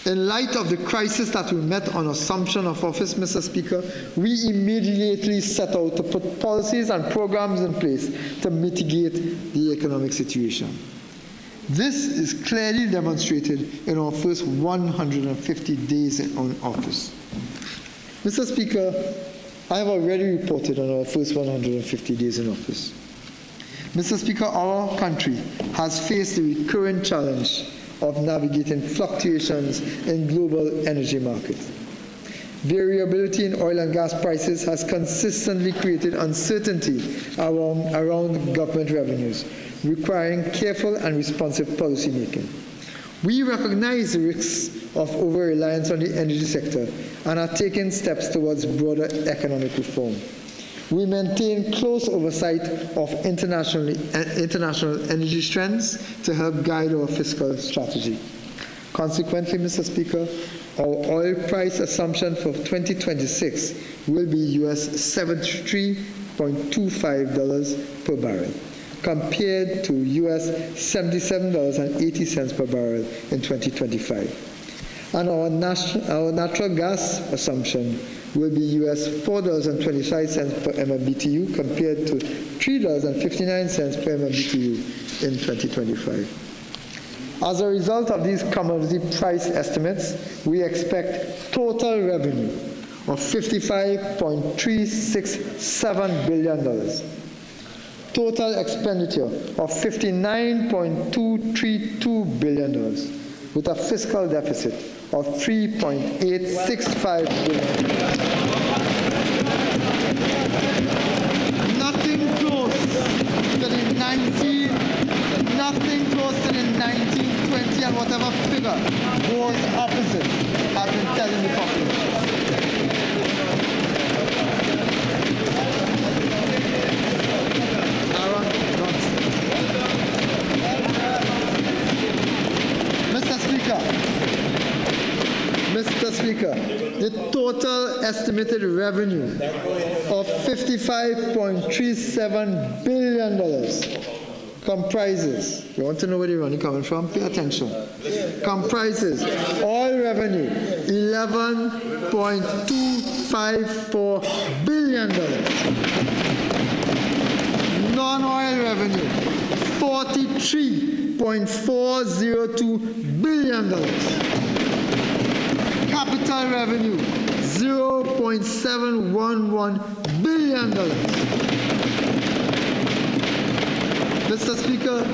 In light of the crisis that we met on assumption of office, Mr. Speaker, we immediately set out to put policies and programs in place to mitigate the economic situation. This is clearly demonstrated in our first 150 days in office. Mr. Speaker, I have already reported on our first 150 days in office. Mr. Speaker, our country has faced the recurrent challenge of navigating fluctuations in global energy markets. Variability in oil and gas prices has consistently created uncertainty around government revenues, requiring careful and responsive policymaking. We recognize the risks of over-reliance on the energy sector and are taking steps towards broader economic reform. We maintain close oversight of international energy trends to help guide our fiscal strategy. Consequently, Mr. Speaker, Our oil price assumption for 2026 will be US $73.25 per barrel, compared to US $77.80 per barrel in 2025. And our natural gas assumption will be US $4.25 per MMBTU compared to $3.59 per MMBTU in 2025. As a result of these commodity price estimates, we expect total revenue of $55.367 billion, total expenditure of $59.232 billion, with a fiscal deficit of $3.865 billion. Nothing close to the 1920 and whatever figure goes opposite, I've been telling the population. Mr. Speaker, the total estimated revenue of $55.37 billion comprises, you want to know where the money coming from? Pay attention. Comprises oil revenue, $11.254 billion. Non-oil revenue, $43.402 billion. Capital revenue, $0.711 billion. Mr. Speaker,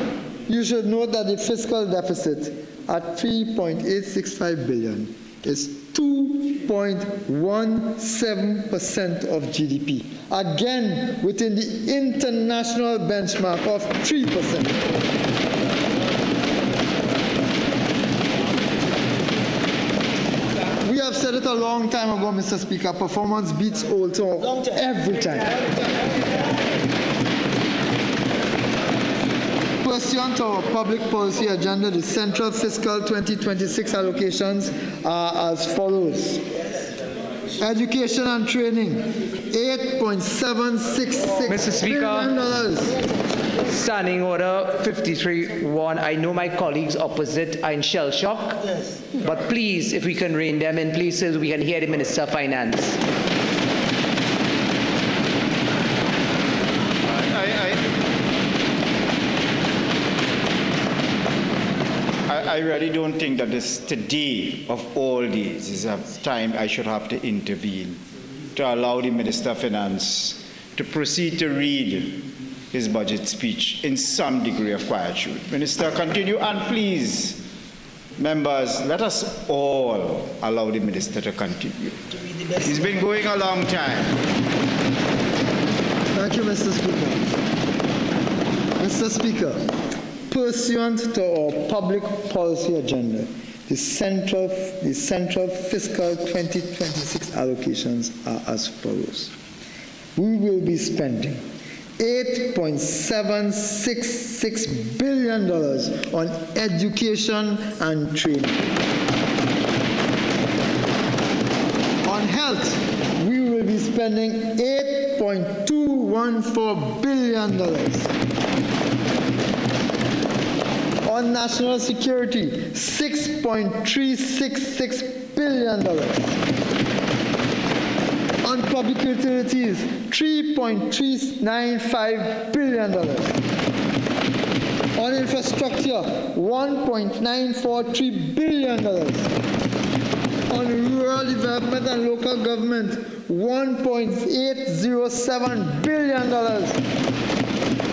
you should note that the fiscal deficit at $3.865 billion is 2.17% of GDP, again within the international benchmark of 3%. We have said it a long time ago, Mr. Speaker, performance beats old talk every time. Pursuant to our public policy agenda, the central fiscal 2026 allocations are as follows. Education and training, $8.766 Mr. Speaker, billion. Standing Order 53-1. I know my colleagues opposite are in shell shock, but please, if we can rein them in places, we can hear the Minister of Finance. I really don't think that this today of all days is a time I should have to intervene to allow the Minister of Finance to proceed to read his budget speech in some degree of quietude. Minister, continue, and please, members, let us all allow the Minister to continue. He's been going a long time. Thank you, Mr. Speaker. Mr. Speaker, pursuant to our public policy agenda, the central fiscal 2026 allocations are as follows. We will be spending $8.766 billion on education and training. On health, we will be spending $8.214 billion. On national security, $6.366 billion. On public utilities, $3.395 billion. On infrastructure, $1.943 billion. On rural development and local government, $1.807 billion.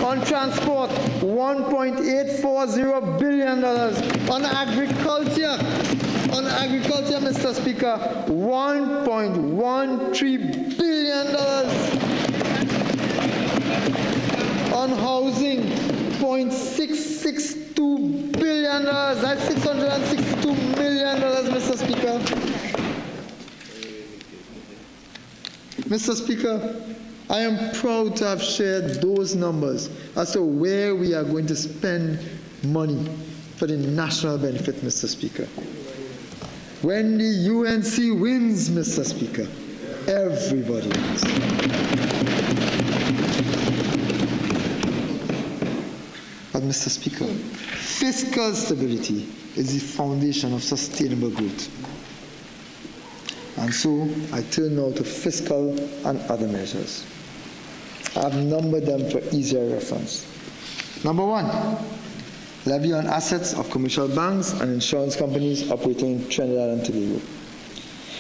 On transport, $1.840 billion. On agriculture, Mr. Speaker, $1.13 billion. On housing, $0.662 billion. That's $662 million, Mr. Speaker. Mr. Speaker, I am proud to have shared those numbers as to where we are going to spend money for the national benefit, Mr. Speaker. When the UNC wins, Mr. Speaker, everybody wins. But, Mr. Speaker, fiscal stability is the foundation of sustainable growth. And so I turn now to fiscal and other measures. I have numbered them for easier reference. Number 1, levy on assets of commercial banks and insurance companies operating in Trinidad and Tobago.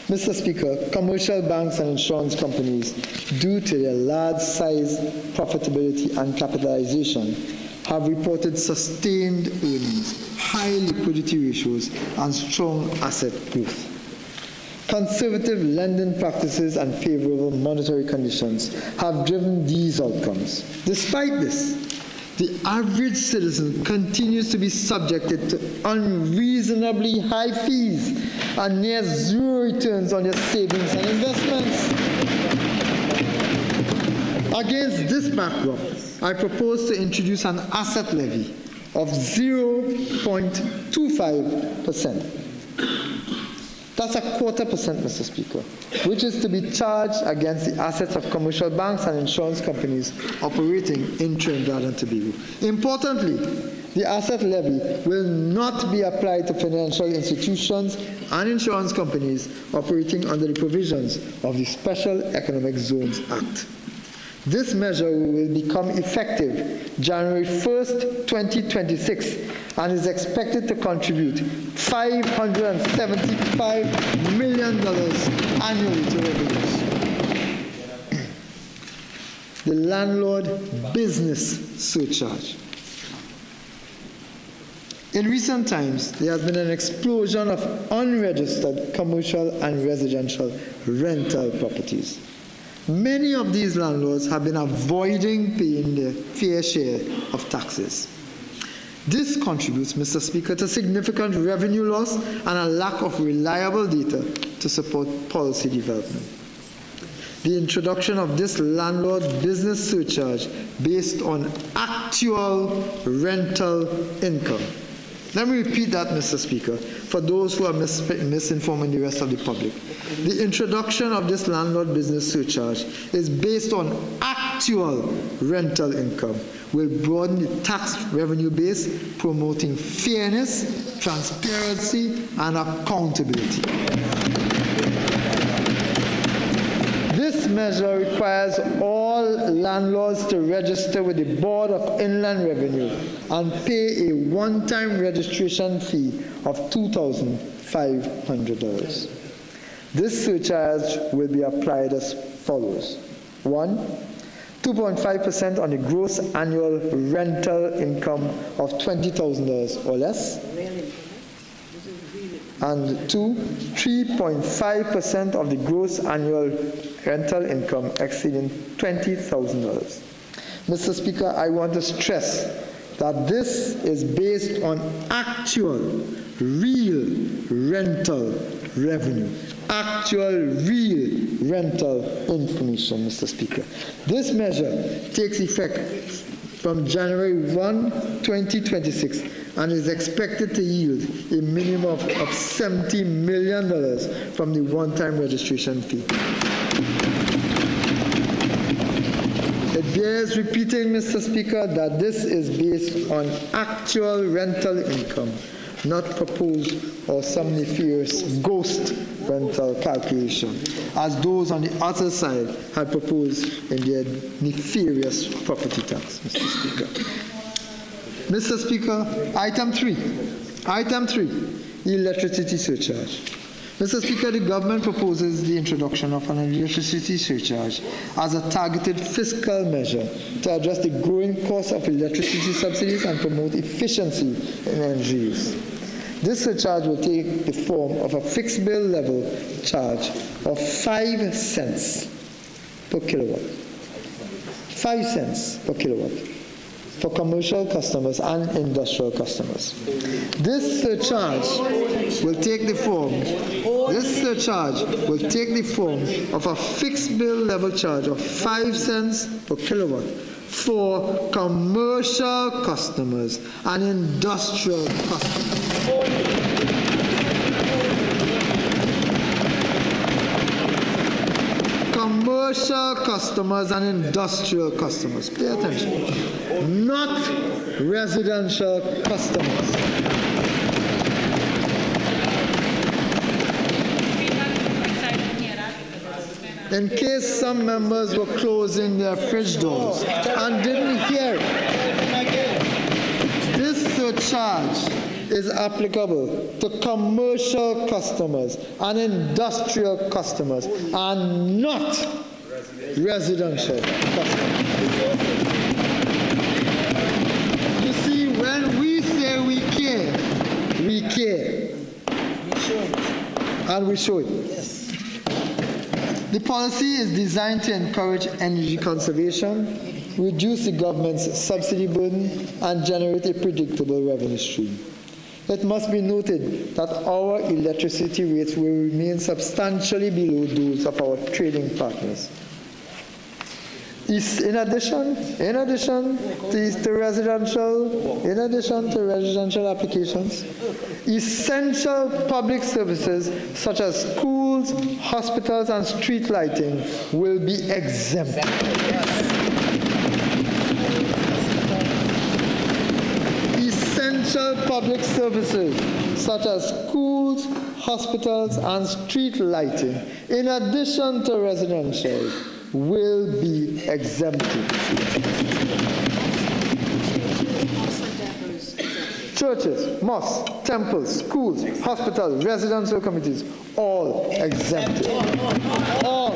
Mr. Speaker, commercial banks and insurance companies, due to their large size, profitability, and capitalization, have reported sustained earnings, high liquidity ratios, and strong asset growth. Conservative lending practices and favorable monetary conditions have driven these outcomes. Despite this, the average citizen continues to be subjected to unreasonably high fees and near zero returns on their savings and investments. Against this backdrop, I propose to introduce an asset levy of 0.25%. That's 0.25%, Mr. Speaker, which is to be charged against the assets of commercial banks and insurance companies operating in Trinidad and Tobago. Importantly, the asset levy will not be applied to financial institutions and insurance companies operating under the provisions of the Special Economic Zones Act. This measure will become effective January 1st, 2026, and is expected to contribute $575 million annually to revenues. The landlord business surcharge. In recent times, there has been an explosion of unregistered commercial and residential rental properties. Many of these landlords have been avoiding paying their fair share of taxes. This contributes, Mr. Speaker, to significant revenue loss and a lack of reliable data to support policy development. The introduction of this landlord business surcharge based on actual rental income. Let me repeat that, Mr. Speaker, for those who are misinforming the rest of the public. The introduction of this landlord business surcharge is based on actual rental income, will broaden the tax revenue base, promoting fairness, transparency, and accountability. This measure requires all landlords to register with the Board of Inland Revenue and pay a one-time registration fee of $2,500. This surcharge will be applied as follows. 1, 2.5% on the gross annual rental income of $20,000 or less. And 2, 3.5% of the gross annual rental income exceeding $20,000. Mr. Speaker, I want to stress that this is based on actual, real rental revenue. Actual, real rental information, Mr. Speaker. This measure takes effect from January 1, 2026, and is expected to yield a minimum of $70 million from the one-time registration fee. It bears repeating, Mr. Speaker, that this is based on actual rental income, not proposed or some nefarious ghost rental calculation, as those on the other side had proposed in their nefarious property tax, Mr. Speaker. Mr. Speaker, item 3. Item 3, electricity surcharge. Mr. Speaker, the government proposes the introduction of an electricity surcharge as a targeted fiscal measure to address the growing cost of electricity subsidies and promote efficiency in energy use. This surcharge will take the form of a fixed bill level charge of 5 cents per kilowatt. 5 cents per kilowatt for commercial customers and industrial customers. This surcharge will take the form of a fixed bill level charge of 5 cents per kilowatt for commercial customers and industrial customers. commercial customers and industrial customers. Pay attention. Not residential customers. In case some members were closing their fridge doors and didn't hear it, this surcharge is applicable to commercial customers and industrial customers and not residential customers. You see, when we say we care, we care. And we show it. The policy is designed to encourage energy conservation, reduce the government's subsidy burden, and generate a predictable revenue stream. It must be noted that our electricity rates will remain substantially below those of our trading partners. In addition to residential applications, essential public services such as schools, hospitals, and street lighting will be exempt. Essential public services such as schools, hospitals, and street lighting, in addition to residential, will be exempted. Churches, mosques, temples, schools, hospitals, residential communities, all exempted. All.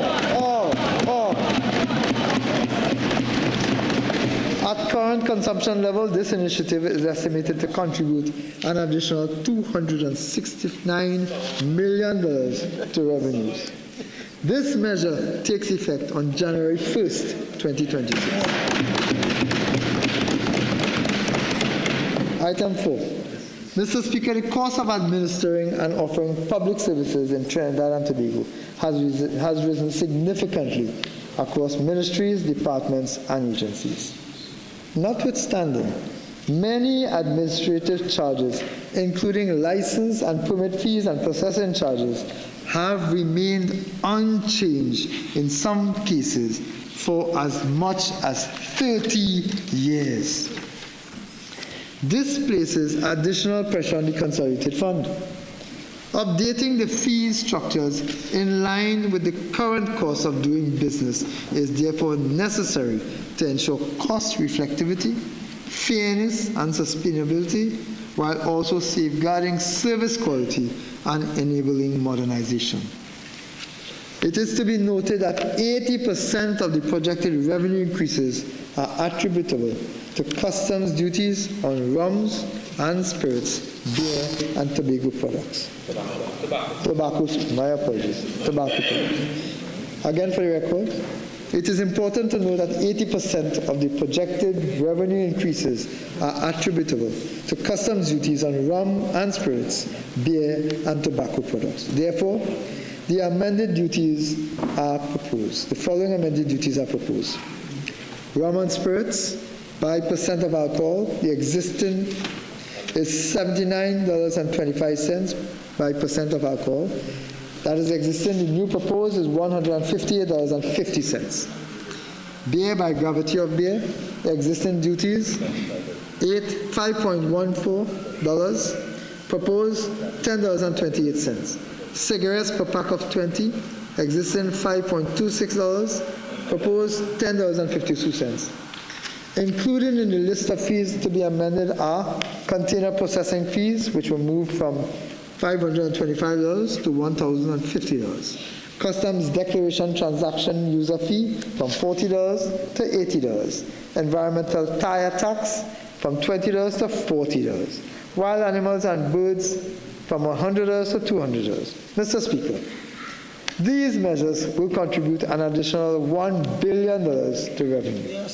At current consumption level, this initiative is estimated to contribute an additional $269 million to revenues. This measure takes effect on January 1st, 2026. Item 4. Mr. Speaker, the cost of administering and offering public services in Trinidad and Tobago has risen significantly across ministries, departments, and agencies. Notwithstanding, many administrative charges, including license and permit fees and processing charges, have remained unchanged in some cases for as much as 30 years. This places additional pressure on the Consolidated Fund. Updating the fee structures in line with the current cost of doing business is therefore necessary to ensure cost reflectivity, fairness, and sustainability, while also safeguarding service quality and enabling modernization. It is to be noted that 80% of the projected revenue increases are attributable to customs duties on rums and spirits, beer, and tobacco products. Tobacco products. Again, for the record, it is important to note that 80% of the projected revenue increases are attributable to customs duties on rum and spirits, beer, and tobacco products. Therefore, the amended duties are proposed. The following amended duties are proposed. Rum and spirits, by percent of alcohol, the existing is $79.25 by percent of alcohol. That is existing. The new proposed is $158.50. Beer by gravity of beer, the existing duties, $5.14. Proposed $10.28. Cigarettes per pack of 20, existing $5.26. Proposed $10.52. Included in the list of fees to be amended are container processing fees, which were moved from $525 to $1,050. Customs declaration transaction user fee from $40 to $80. Environmental tire tax from $20 to $40. Wild animals and birds from $100 to $200. Mr. Speaker, these measures will contribute an additional $1 billion to revenue.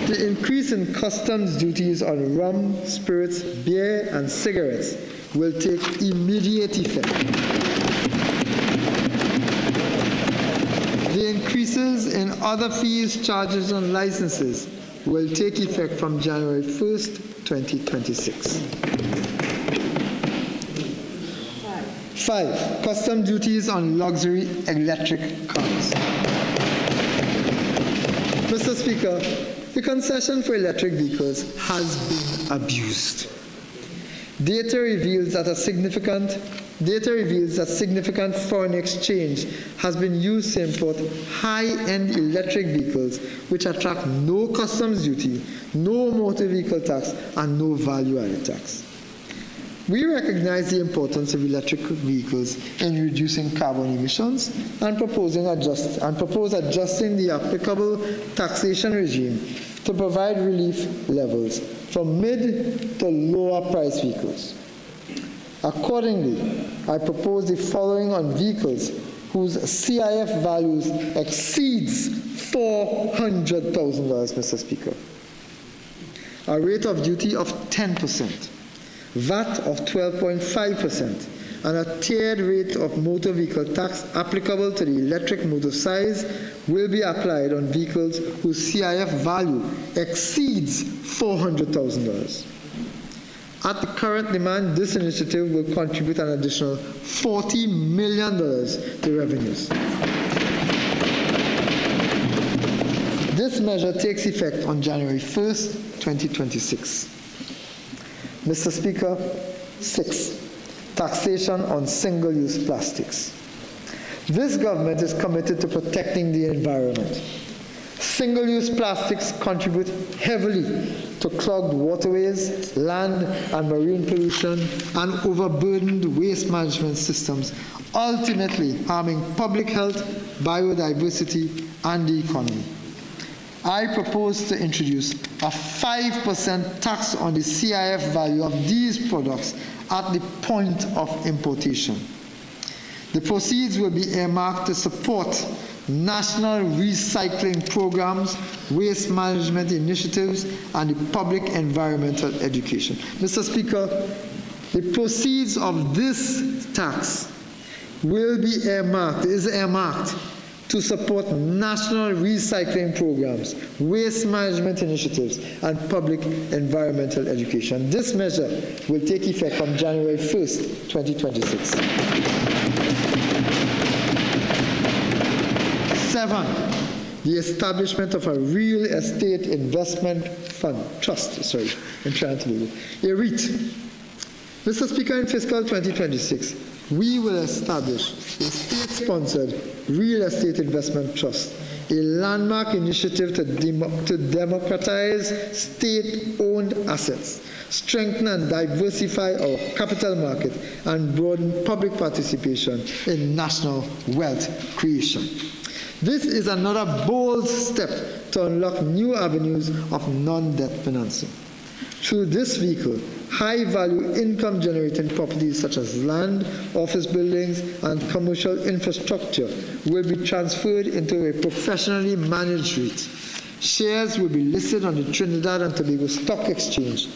The increase in customs duties on rum, spirits, beer, and cigarettes will take immediate effect. The increases in other fees, charges, and licenses will take effect from January 1st, 2026. 5, custom duties on luxury electric cars. Mr. Speaker, the concession for electric vehicles has been abused. Data reveals that significant foreign exchange has been used to import high-end electric vehicles which attract no customs duty, no motor vehicle tax, and no value-added tax. We recognize the importance of electric vehicles in reducing carbon emissions and propose adjusting the applicable taxation regime to provide relief levels for mid to lower price vehicles. Accordingly, I propose the following on vehicles whose CIF values exceeds $400,000, Mr. Speaker. A rate of duty of 10%, VAT of 12.5%, and a tiered rate of motor vehicle tax applicable to the electric motor size will be applied on vehicles whose CIF value exceeds $400,000. At the current demand, this initiative will contribute an additional $40 million to revenues. This measure takes effect on January 1st, 2026. Mr. Speaker, 6, taxation on single-use plastics. This government is committed to protecting the environment. Single-use plastics contribute heavily to clogged waterways, land and marine pollution, and overburdened waste management systems, ultimately harming public health, biodiversity, and the economy. I propose to introduce a 5% tax on the CIF value of these products at the point of importation. The proceeds will be earmarked to support national recycling programs, waste management initiatives, and the public environmental education. Mr. Speaker, the proceeds of this tax will be earmarked to support national recycling programs, waste management initiatives, and public environmental education. This measure will take effect on January 1st, 2026. 7, the establishment of a real estate investment fund, a REIT. Mr. Speaker, in fiscal 2026, we will establish a state-sponsored real estate investment trust, a landmark initiative to democratize state-owned assets, strengthen and diversify our capital market, and broaden public participation in national wealth creation. This is another bold step to unlock new avenues of non-debt financing. Through this vehicle, high-value income-generating properties such as land, office buildings, and commercial infrastructure will be transferred into a professionally managed REIT. Shares will be listed on the Trinidad and Tobago Stock Exchange,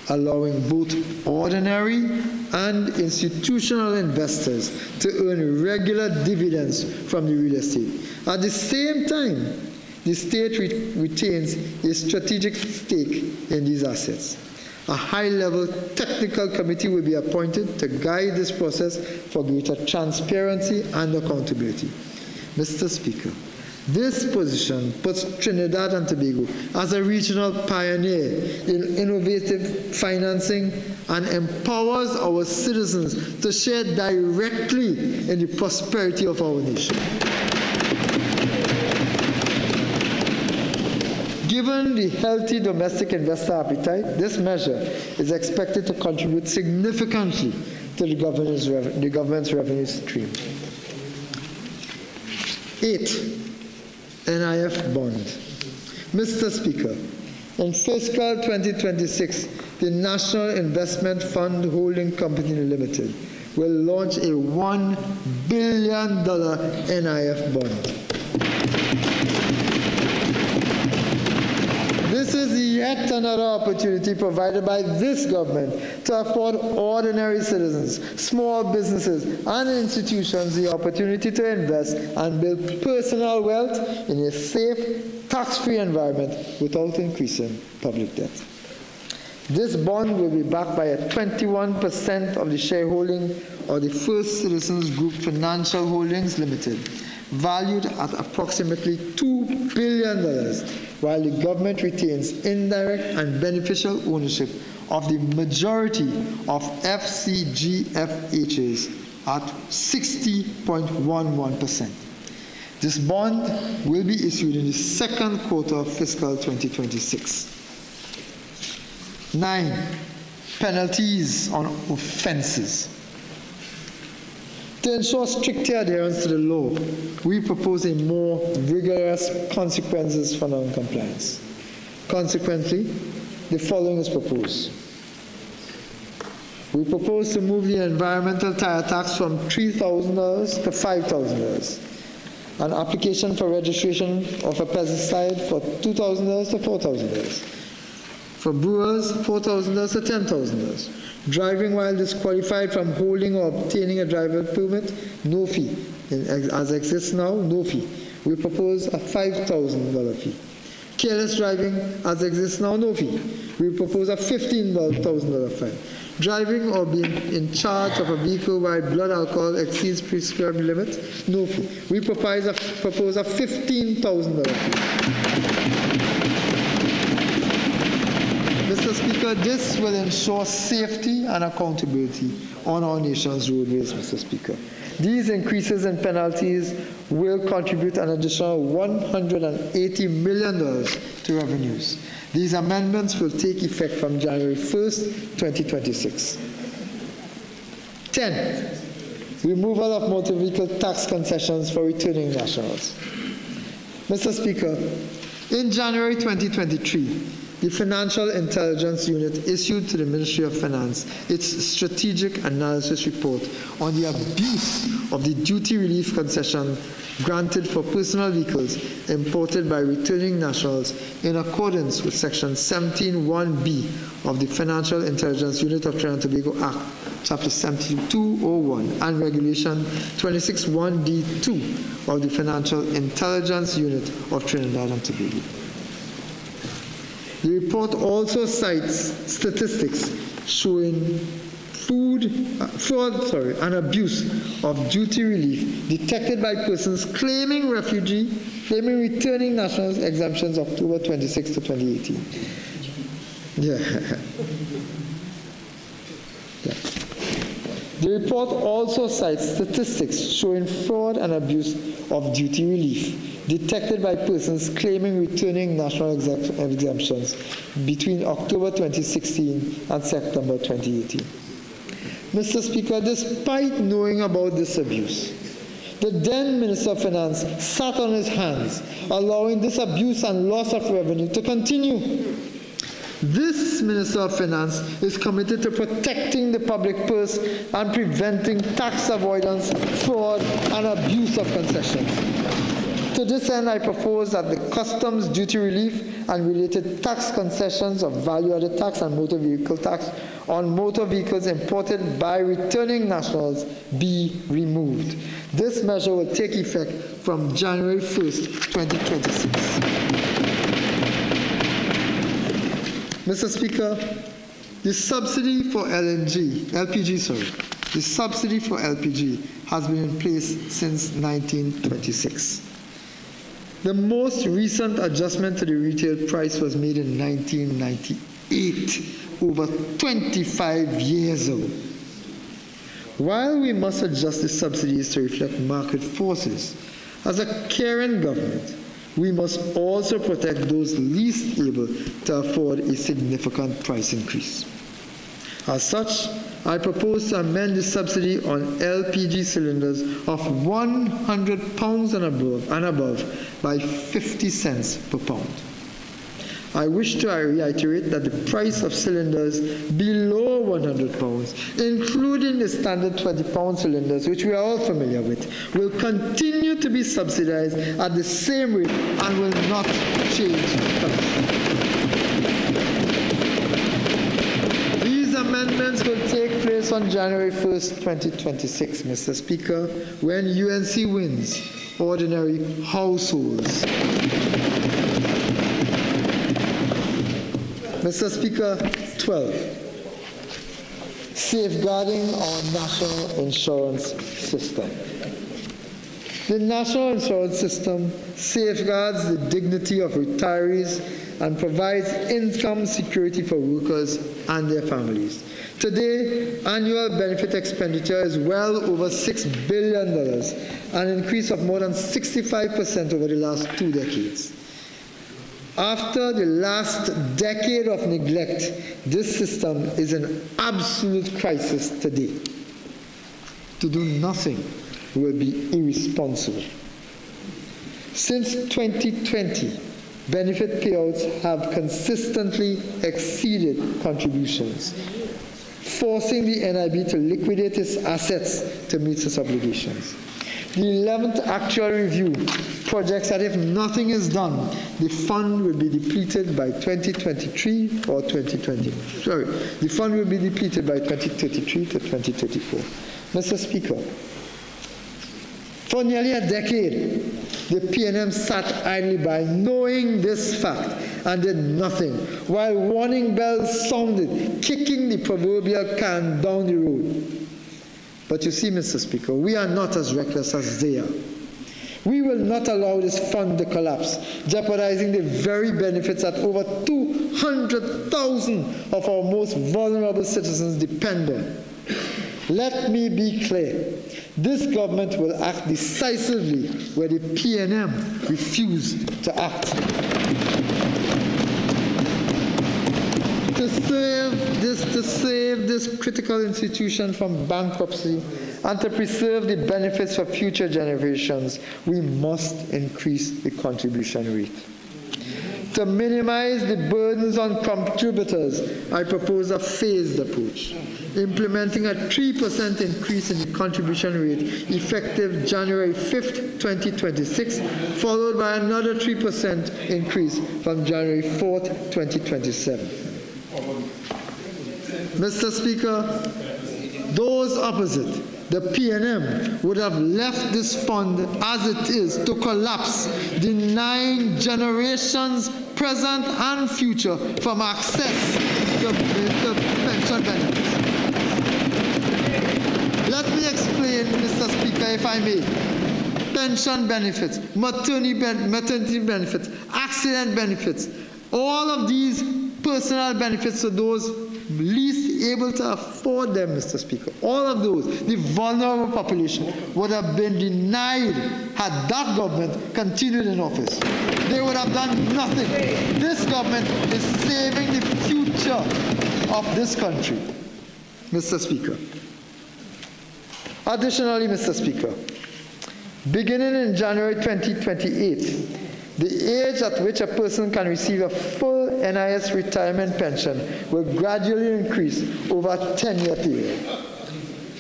allowing both ordinary and institutional investors to earn regular dividends from the real estate. At the same time, the state retains a strategic stake in these assets. A high-level technical committee will be appointed to guide this process for greater transparency and accountability. Mr. Speaker, this position puts Trinidad and Tobago as a regional pioneer in innovative financing and empowers our citizens to share directly in the prosperity of our nation. Given the healthy domestic investor appetite, this measure is expected to contribute significantly to the government's revenue stream. 8. NIF bond. Mr. Speaker, in fiscal 2026, the National Investment Fund Holding Company Limited will launch a $1 billion NIF bond. This is yet another opportunity provided by this government to afford ordinary citizens, small businesses, and institutions the opportunity to invest and build personal wealth in a safe, tax-free environment without increasing public debt. This bond will be backed by a 21% of the shareholding of the First Citizens Group Financial Holdings Limited, valued at approximately $2 billion, while the government retains indirect and beneficial ownership of the majority of FCGFHs at 60.11%. This bond will be issued in the second quarter of fiscal 2026. 9. Penalties on offenses. To ensure stricter adherence to the law, we propose a more rigorous consequences for non-compliance. Consequently, the following is proposed. We propose to move the environmental tire tax from $3,000 to $5,000. An application for registration of a pesticide for $2,000 to $4,000. For brewers, $4,000 to $10,000. Driving while disqualified from holding or obtaining a driver permit, no fee. As exists now, no fee. We propose a $5,000 fee. Careless driving, as exists now, no fee. We propose a $15,000 fine. Driving or being in charge of a vehicle while blood alcohol exceeds prescribed limit, no fee. We propose a $15,000 fee. Mr. Speaker, this will ensure safety and accountability on our nation's roadways, Mr. Speaker. These increases in penalties will contribute an additional $180 million to revenues. These amendments will take effect from January 1st, 2026. 10. Removal of motor vehicle tax concessions for returning nationals. Mr. Speaker, in January 2023, the Financial Intelligence Unit issued to the Ministry of Finance its strategic analysis report on the abuse of the duty relief concession granted for personal vehicles imported by returning nationals in accordance with Section 17(1)(b) of the Financial Intelligence Unit of Trinidad and Tobago Act, Chapter 7201, and Regulation 26(1)(d)(2) of the Financial Intelligence Unit of Trinidad and Tobago. The report also cites statistics showing fraud and abuse of duty relief detected by persons claiming returning nationals exemptions October 26 to 2018. The report also cites statistics showing fraud and abuse of duty relief detected by persons claiming returning national exemptions between October 2016 and September 2018. Mr. Speaker, despite knowing about this abuse, the then Minister of Finance sat on his hands, allowing this abuse and loss of revenue to continue. This Minister of Finance is committed to protecting the public purse and preventing tax avoidance, fraud, and abuse of concessions. To this end, I propose that the customs duty relief and related tax concessions of value-added tax and motor vehicle tax on motor vehicles imported by returning nationals be removed. This measure will take effect from January 1st, 2026. Mr. Speaker, the subsidy for LPG has been in place since 1926. The most recent adjustment to the retail price was made in 1998, over 25 years ago. While we must adjust the subsidies to reflect market forces, as a caring government, we must also protect those least able to afford a significant price increase. As such, I propose to amend the subsidy on LPG cylinders of £100 and above by 50 cents per pound. I wish to reiterate that the price of cylinders below £100, including the standard 20-pound cylinders, which we are all familiar with, will continue to be subsidized at the same rate and will not change. These amendments will take place on January 1st, 2026, Mr. Speaker, when UNC wins ordinary households. Mr. Speaker, 12. Safeguarding our national insurance system. The national insurance system safeguards the dignity of retirees and provides income security for workers and their families. Today, annual benefit expenditure is well over $6 billion, an increase of more than 65% over the last 2 decades. After the last decade of neglect, this system is in absolute crisis today. To do nothing will be irresponsible. Since 2020, benefit payouts have consistently exceeded contributions, forcing the NIB to liquidate its assets to meet its obligations. The 11th actual review projects that if nothing is done, the fund will be depleted by 2033 or 2020. The fund will be depleted by 2033 to 2034. Mr. Speaker, for nearly a decade, the PNM sat idly by, knowing this fact, and did nothing, while warning bells sounded, kicking the proverbial can down the road. But you see, Mr. Speaker, we are not as reckless as they are. We will not allow this fund to collapse, jeopardizing the very benefits that over 200,000 of our most vulnerable citizens depend on. Let me be clear. This government will act decisively where the PNM refused to act. To save this critical institution from bankruptcy and to preserve the benefits for future generations, we must increase the contribution rate. To minimize the burdens on contributors, I propose a phased approach, implementing a 3% increase in the contribution rate effective January 5th, 2026, followed by another 3% increase from January 4th, 2027. Mr. Speaker, those opposite, the PNM, would have left this fund as it is to collapse, denying generations, present and future, from access to pension benefits. Let me explain, Mr. Speaker, if I may. Pension benefits, maternity benefits, accident benefits, all of these personal benefits to those least able to afford them, Mr. Speaker. All of those, the vulnerable population, would have been denied had that government continued in office. They would have done nothing. This government is saving the future of this country, Mr. Speaker. Additionally, Mr. Speaker, beginning in January 2028, the age at which a person can receive a full NIS retirement pension will gradually increase over a 10-year period.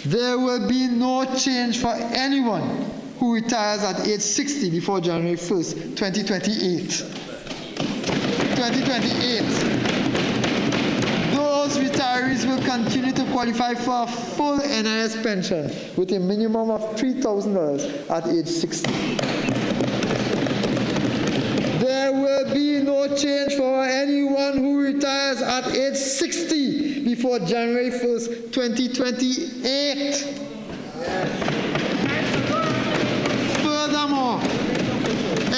There will be no change for anyone who retires at age 60 before January 1st, 2028. Those retirees will continue to qualify for a full NIS pension with a minimum of $3,000 at age 60. There will be no change for anyone who retires at age 60 before January 1st, 2028. Furthermore,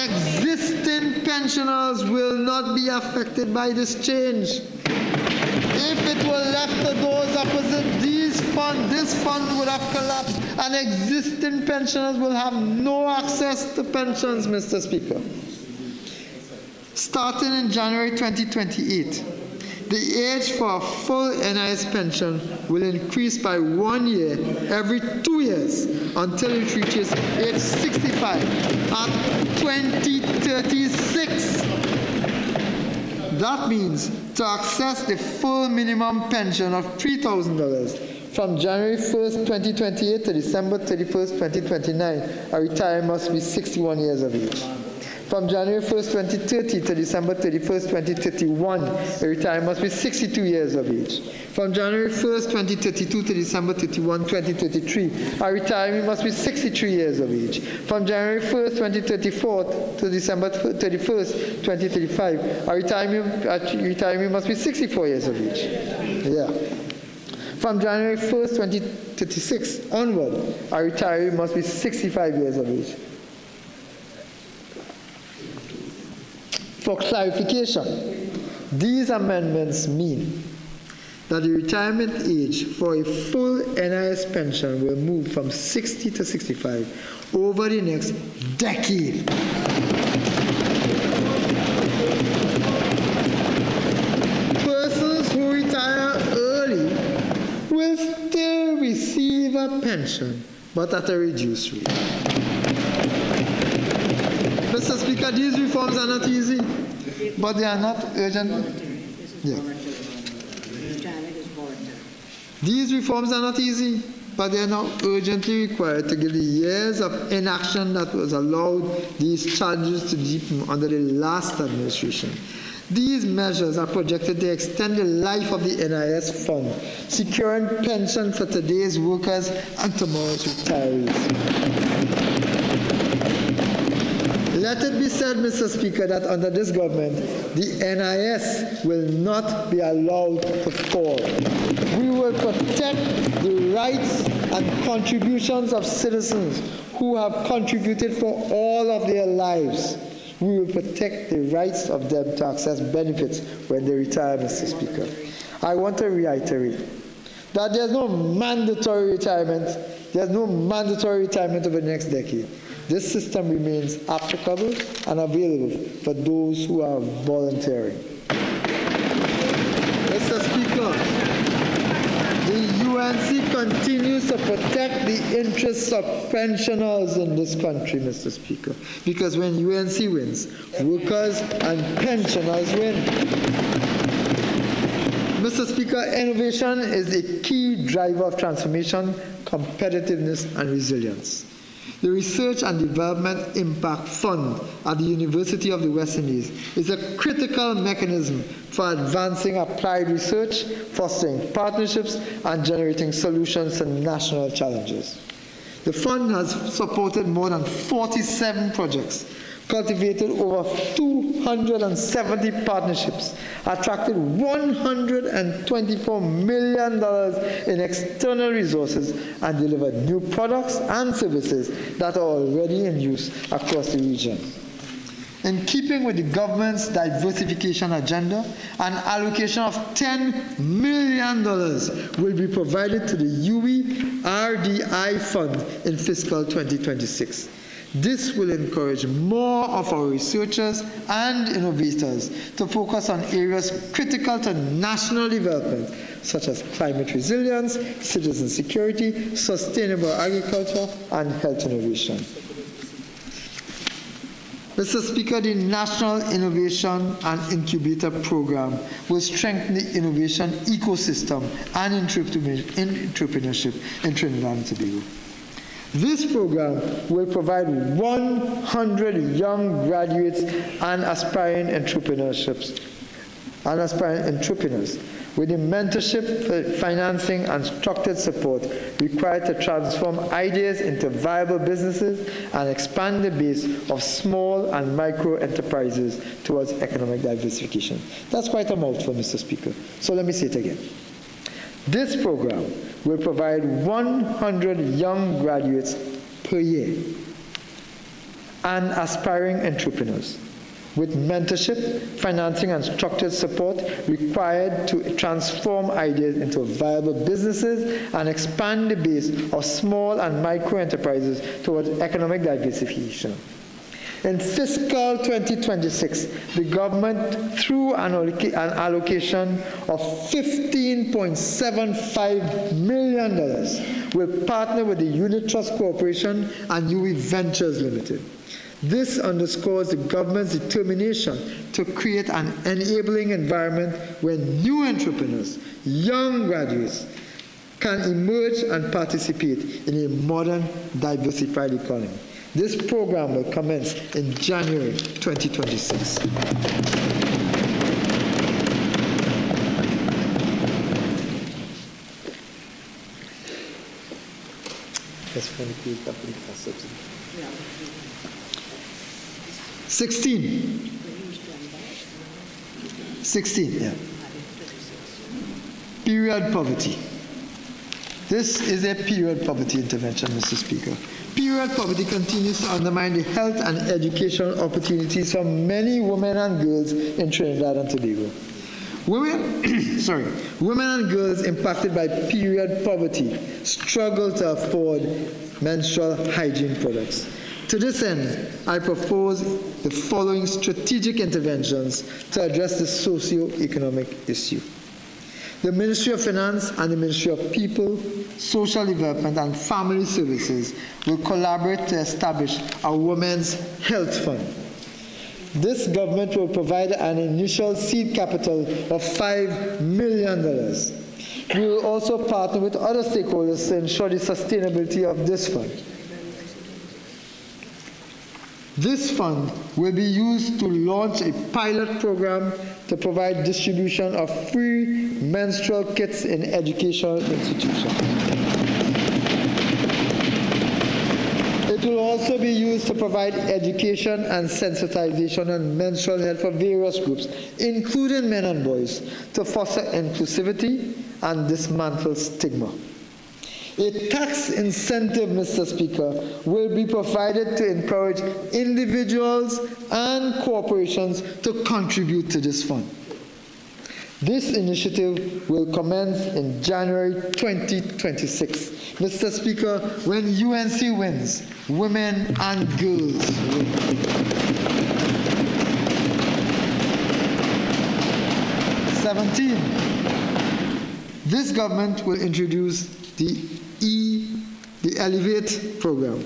existing pensioners will not be affected by this change. If it were left to those opposite, this fund would have collapsed and existing pensioners will have no access to pensions, Mr. Speaker. Starting in January 2028, the age for a full NIS pension will increase by 1 year every 2 years until it reaches age 65 at 2036. That means to access the full minimum pension of $3,000 from January 1st, 2028 to December 31st, 2029, a retiree must be 61 years of age. From January 1st, 2030 to December 31st, 2031, a retiree must be 62 years of age. From January 1st, 2032 to December 31, 2033, a retiree must be 63 years of age. From January 1st, 2034 to December 31st, 2035, a retiree must be 64 years of age. Yeah. From January 1st, 2036 onward, a retiree must be 65 years of age. For clarification, these amendments mean that the retirement age for a full NIS pension will move from 60 to 65 over the next decade. Persons who retire early will still receive a pension, but at a reduced rate. Mr. Speaker, these reforms are not easy, but they are not urgent. Yeah. These reforms are not easy, but they are now urgently required to give the years of inaction that was allowed these challenges to deepen under the last administration. These measures are projected to extend the life of the NIS fund, securing pension for today's workers and tomorrow's retirees. Let it be said, Mr. Speaker, that under this government, the NIS will not be allowed to fall. We will protect the rights and contributions of citizens who have contributed for all of their lives. We will protect the rights of them to access benefits when they retire, Mr. Speaker. I want to reiterate that there's no mandatory retirement. There's no mandatory retirement over the next decade. This system remains applicable and available for those who are volunteering. Mr. Speaker, the UNC continues to protect the interests of pensioners in this country, Mr. Speaker, because when UNC wins, workers and pensioners win. Mr. Speaker, innovation is a key driver of transformation, competitiveness, and resilience. The Research and Development Impact Fund at the University of the West Indies is a critical mechanism for advancing applied research, fostering partnerships, and generating solutions to national challenges. The fund has supported more than 47 projects, cultivated over 270 partnerships, attracted $124 million in external resources, and delivered new products and services that are already in use across the region. In keeping with the government's diversification agenda, an allocation of $10 million will be provided to the UE RDI Fund in fiscal 2026. This will encourage more of our researchers and innovators to focus on areas critical to national development, such as climate resilience, citizen security, sustainable agriculture, and health innovation. Mr. Speaker, the National Innovation and Incubator Program will strengthen the innovation ecosystem and entrepreneurship in Trinidad and Tobago. This program will provide 100 young graduates and aspiring entrepreneurs with the mentorship, financing, and structured support required to transform ideas into viable businesses and expand the base of small and micro enterprises towards economic diversification. That's quite a mouthful, Mr. Speaker. So let me say it again. This program will provide 100 young graduates per year and aspiring entrepreneurs with mentorship, financing, and structured support required to transform ideas into viable businesses and expand the base of small and micro enterprises towards economic diversification. In fiscal 2026, the government, through an allocation of $15.75 million, will partner with the Unit Trust Corporation and UE Ventures Limited. This underscores the government's determination to create an enabling environment where new entrepreneurs, young graduates, can emerge and participate in a modern, diversified economy. This program will commence in January 2026. That's for the public subsidy. 16, yeah. Period poverty. This is a period poverty intervention, Mr. Speaker. Period poverty continues to undermine the health and educational opportunities for many women and girls in Trinidad and Tobago. Women and girls impacted by period poverty struggle to afford menstrual hygiene products. To this end, I propose the following strategic interventions to address the socio-economic issue. The Ministry of Finance and the Ministry of People, Social Development and Family Services will collaborate to establish a Women's Health Fund. This government will provide an initial seed capital of $5 million. We will also partner with other stakeholders to ensure the sustainability of this fund. This fund will be used to launch a pilot program to provide distribution of free menstrual kits in educational institutions. It will also be used to provide education and sensitization on menstrual health for various groups, including men and boys, to foster inclusivity and dismantle stigma. A tax incentive, Mr. Speaker, will be provided to encourage individuals and corporations to contribute to this fund. This initiative will commence in January 2026. Mr. Speaker, when UNC wins, women and girls win. This government will introduce the Elevate program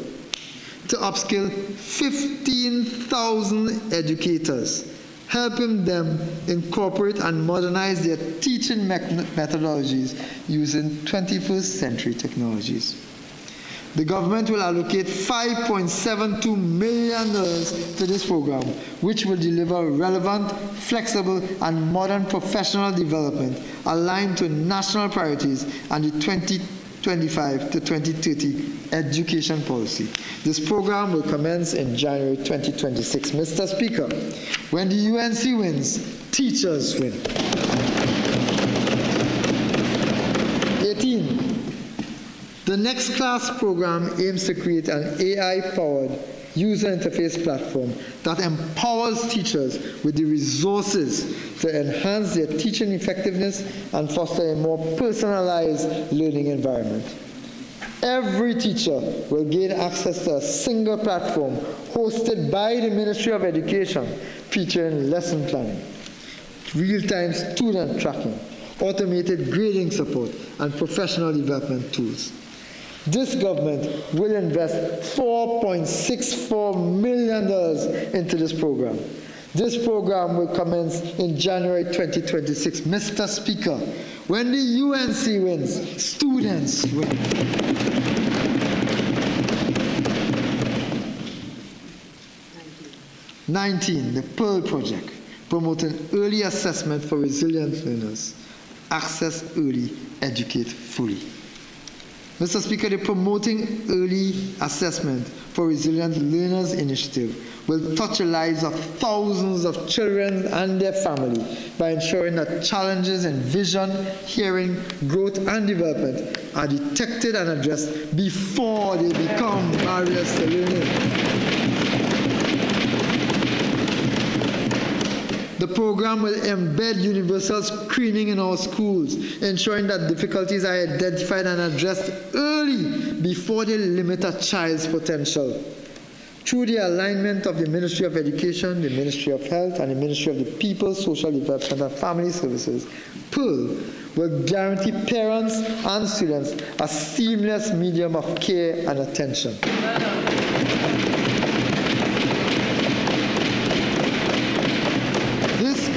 to upskill 15,000 educators, helping them incorporate and modernize their teaching methodologies using 21st century technologies. The government will allocate $5.72 million to this program, which will deliver relevant, flexible, and modern professional development aligned to national priorities and the 2025 to 2030 education policy. This program will commence in January 2026. Mr. Speaker, when the UNC wins, teachers win. 18. The Next Class program aims to create an AI-powered user interface platform that empowers teachers with the resources to enhance their teaching effectiveness and foster a more personalized learning environment. Every teacher will gain access to a single platform hosted by the Ministry of Education, featuring lesson planning, real-time student tracking, automated grading support, and professional development tools. This government will invest $4.64 million into this program. This program will commence in January 2026. Mr. Speaker, when the UNC wins, students win. The Pearl Project, promoting early assessment for resilient learners. Access early, educate fully. Mr. Speaker, the Promoting Early Assessment for Resilient Learners initiative will touch the lives of thousands of children and their family by ensuring that challenges in vision, hearing, growth, and development are detected and addressed before they become barriers to learning. The program will embed universal screening in our schools, ensuring that difficulties are identified and addressed early before they limit a child's potential. Through the alignment of the Ministry of Education, the Ministry of Health, and the Ministry of the People, Social Development and Family Services, Pearl will guarantee parents and students a seamless medium of care and attention.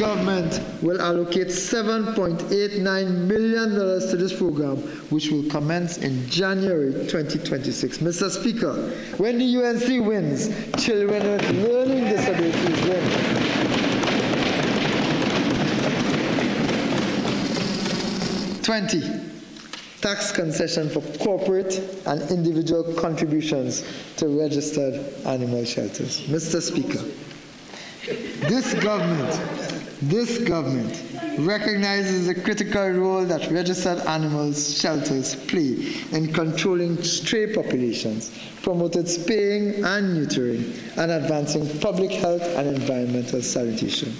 government will allocate $7.89 million to this program, which will commence in January 2026. Mr. Speaker, when the UNC wins, children with learning disabilities win. Tax concession for corporate and individual contributions to registered animal shelters. Mr. Speaker, this government recognizes the critical role that registered animal shelters play in controlling stray populations, promoted spaying and neutering, and advancing public health and environmental sanitation.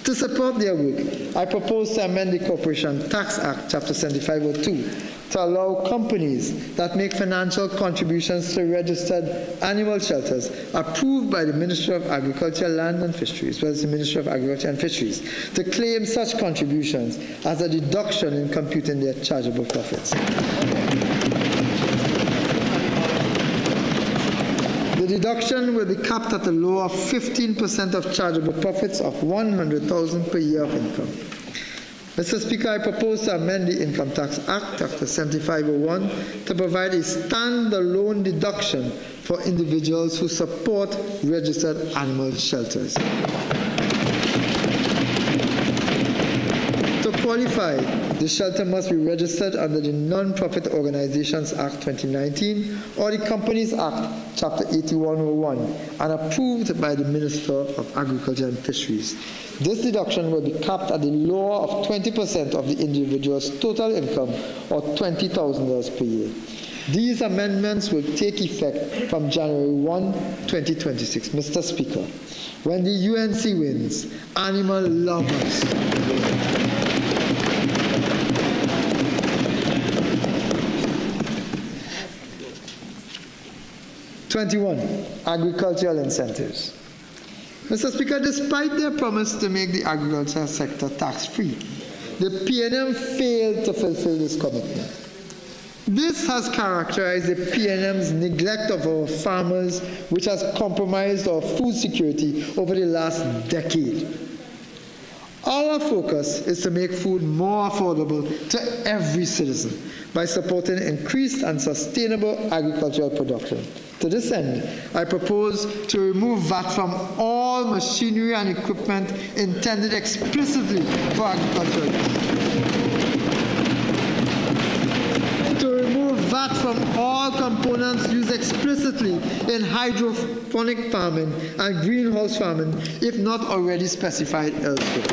To support their work, I propose to amend the Corporation Tax Act, Chapter 7502, to allow companies that make financial contributions to registered animal shelters approved by the Ministry of Agriculture, Land and Fisheries, well, it's the Ministry of Agriculture and Fisheries, to claim such contributions as a deduction in computing their chargeable profits. The deduction will be capped at a low of 15% of chargeable profits of $100,000 per year of income. Mr. Speaker, I propose to amend the Income Tax Act, Chapter 7501, to provide a standalone deduction for individuals who support registered animal shelters. To qualify, the shelter must be registered under the Non-Profit Organizations Act 2019 or the Companies Act, Chapter 8101, and approved by the Minister of Agriculture and Fisheries. This deduction will be capped at the lower of 20% of the individual's total income, or $20,000 per year. These amendments will take effect from January 1, 2026. Mr. Speaker, when the UNC wins, animal lovers. 21, agricultural incentives. Mr. Speaker, despite their promise to make the agricultural sector tax-free, the PNM failed to fulfill this commitment. This has characterized the PNM's neglect of our farmers, which has compromised our food security over the last decade. Our focus is to make food more affordable to every citizen by supporting increased and sustainable agricultural production. To this end, I propose to remove VAT from all machinery and equipment intended explicitly for agricultural use. To remove VAT from all components used explicitly in hydroponic farming and greenhouse farming, if not already specified elsewhere.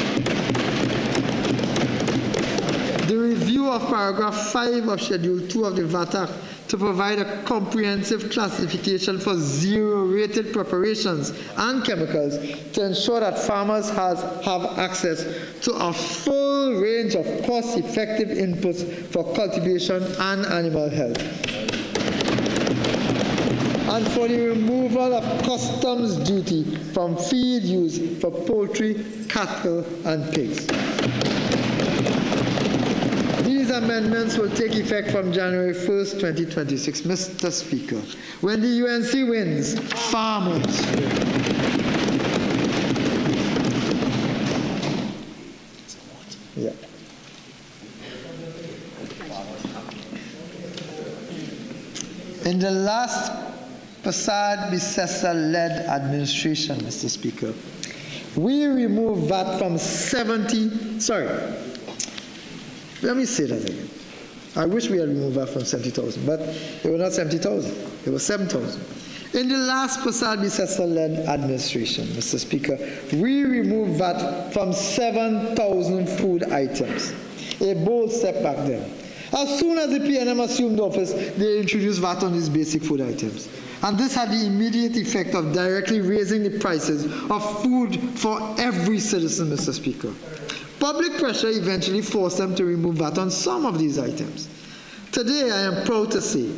The review of paragraph 5 of Schedule 2 of the VAT Act to provide a comprehensive classification for zero-rated preparations and chemicals to ensure that farmers have access to a full range of cost-effective inputs for cultivation and animal health. And for the removal of customs duty from feed used for poultry, cattle, and pigs. These amendments will take effect from January 1st, 2026. Mr. Speaker, when the UNC wins, farmers win. Yeah. In the last Prasad-Bissessar-led administration, Mr. Speaker, we removed VAT from let me say that again. I wish we had removed VAT from 70,000, but it was not 70,000. It was 7,000. In the last Prasad-Bissessar-led administration, Mr. Speaker, we removed VAT from 7,000 food items. A bold step back then. As soon as the PNM assumed office, they introduced VAT on these basic food items. And this had the immediate effect of directly raising the prices of food for every citizen, Mr. Speaker. Public pressure eventually forced them to remove VAT on some of these items. Today, I am proud to say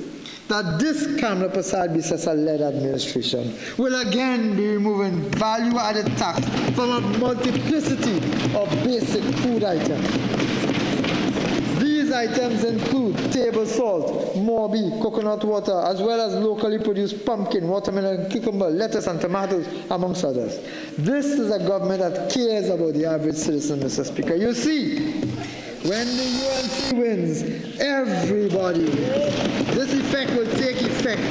that this Kamla Prasad-Bissessar-led administration will again be removing value-added tax from a multiplicity of basic food items. These items include table salt, Morbi, coconut water, as well as locally produced pumpkin, watermelon, cucumber, lettuce, and tomatoes, amongst others. This is a government that cares about the average citizen, Mr. Speaker. You see, when the UNC wins, everybody wins. This effect will take effect.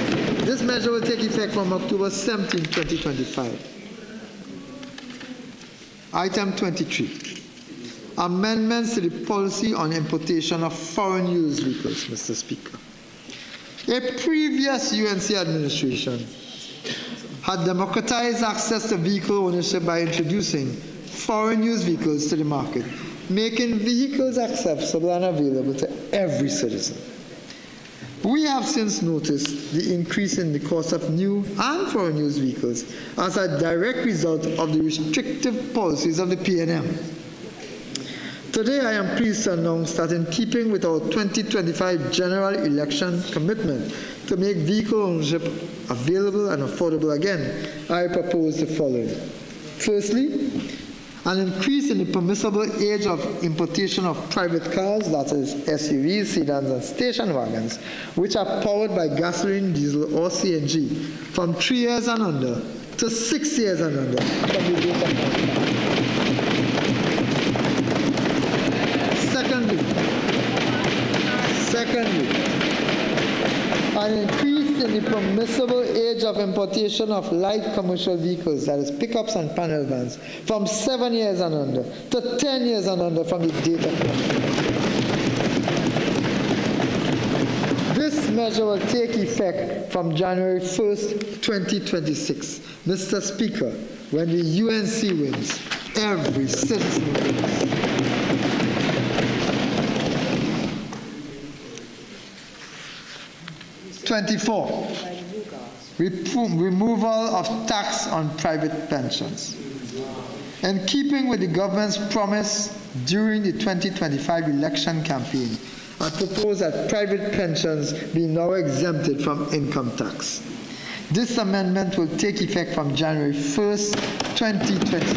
This measure will take effect from October 17, 2025. Item 23. Amendments to the policy on importation of foreign use vehicles, Mr. Speaker. A previous UNC administration had democratized access to vehicle ownership by introducing foreign use vehicles to the market, making vehicles accessible and available to every citizen. We have since noticed the increase in the cost of new and foreign use vehicles as a direct result of the restrictive policies of the PNM. Today, I am pleased to announce that in keeping with our 2025 general election commitment to make vehicle ownership available and affordable again, I propose the following. Firstly, an increase in the permissible age of importation of private cars, that is SUVs, sedans, and station wagons, which are powered by gasoline, diesel, or CNG, from 3 years and under to 6 years and under from the date of manufacture. Secondly, an increase in the permissible age of importation of light commercial vehicles, that is pickups and panel vans, from 7 years and under to 10 years and under from the date of manufacture. This measure will take effect from January 1st, 2026. Mr. Speaker, when the UNC wins, every citizen wins. Removal of tax on private pensions. In keeping with the government's promise during the 2025 election campaign, I propose that private pensions be now exempted from income tax. This amendment will take effect from January 1st, 2026.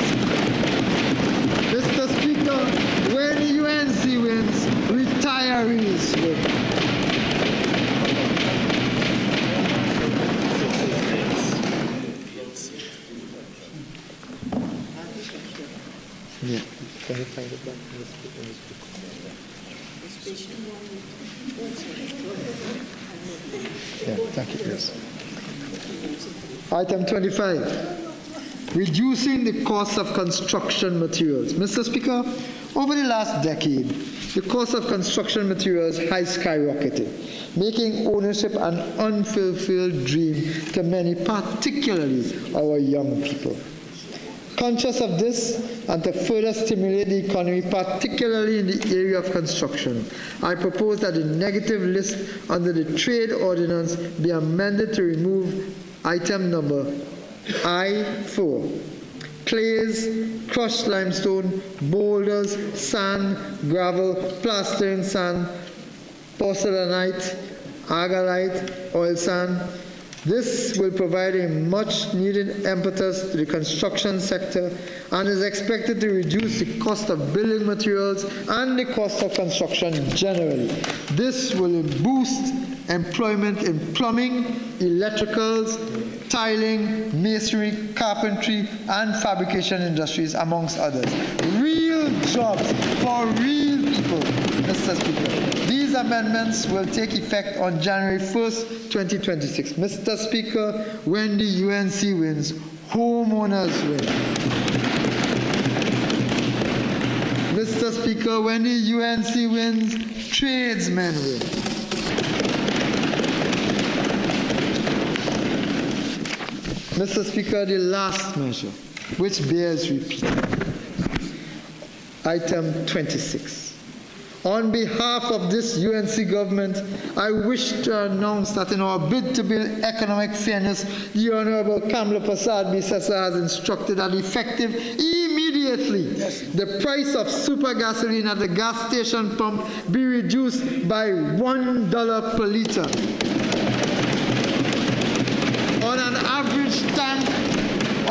Mr. Speaker, when the UNC wins, retirees win. Yeah. Can you find it back in this book? Yeah, thank you, yes. Item 25, reducing the cost of construction materials. Mr. Speaker, over the last decade, the cost of construction materials has skyrocketed, making ownership an unfulfilled dream to many, particularly our young people. Conscious of this, and to further stimulate the economy, particularly in the area of construction, I propose that the negative list under the Trade Ordinance be amended to remove item number I-4. Clays, crushed limestone, boulders, sand, gravel, plastering sand, porcelainite, agalite, oil sand. This will provide a much-needed impetus to the construction sector and is expected to reduce the cost of building materials and the cost of construction generally. This will boost employment in plumbing, electricals, tiling, masonry, carpentry, and fabrication industries, amongst others. Real jobs for real people, Mr. Speaker. These amendments will take effect on January 1st, 2026. Mr. Speaker, when the UNC wins, homeowners win. Mr. Speaker, when the UNC wins, tradesmen win. Mr. Speaker, the last measure, which bears repeating. Item 26. On behalf of this UNC government, I wish to announce that in our bid to build economic fairness, the Honorable Kamla Prasad Bisesa has instructed that effective immediately, the price of super gasoline at the gas station pump be reduced by $1 per liter. On an average tank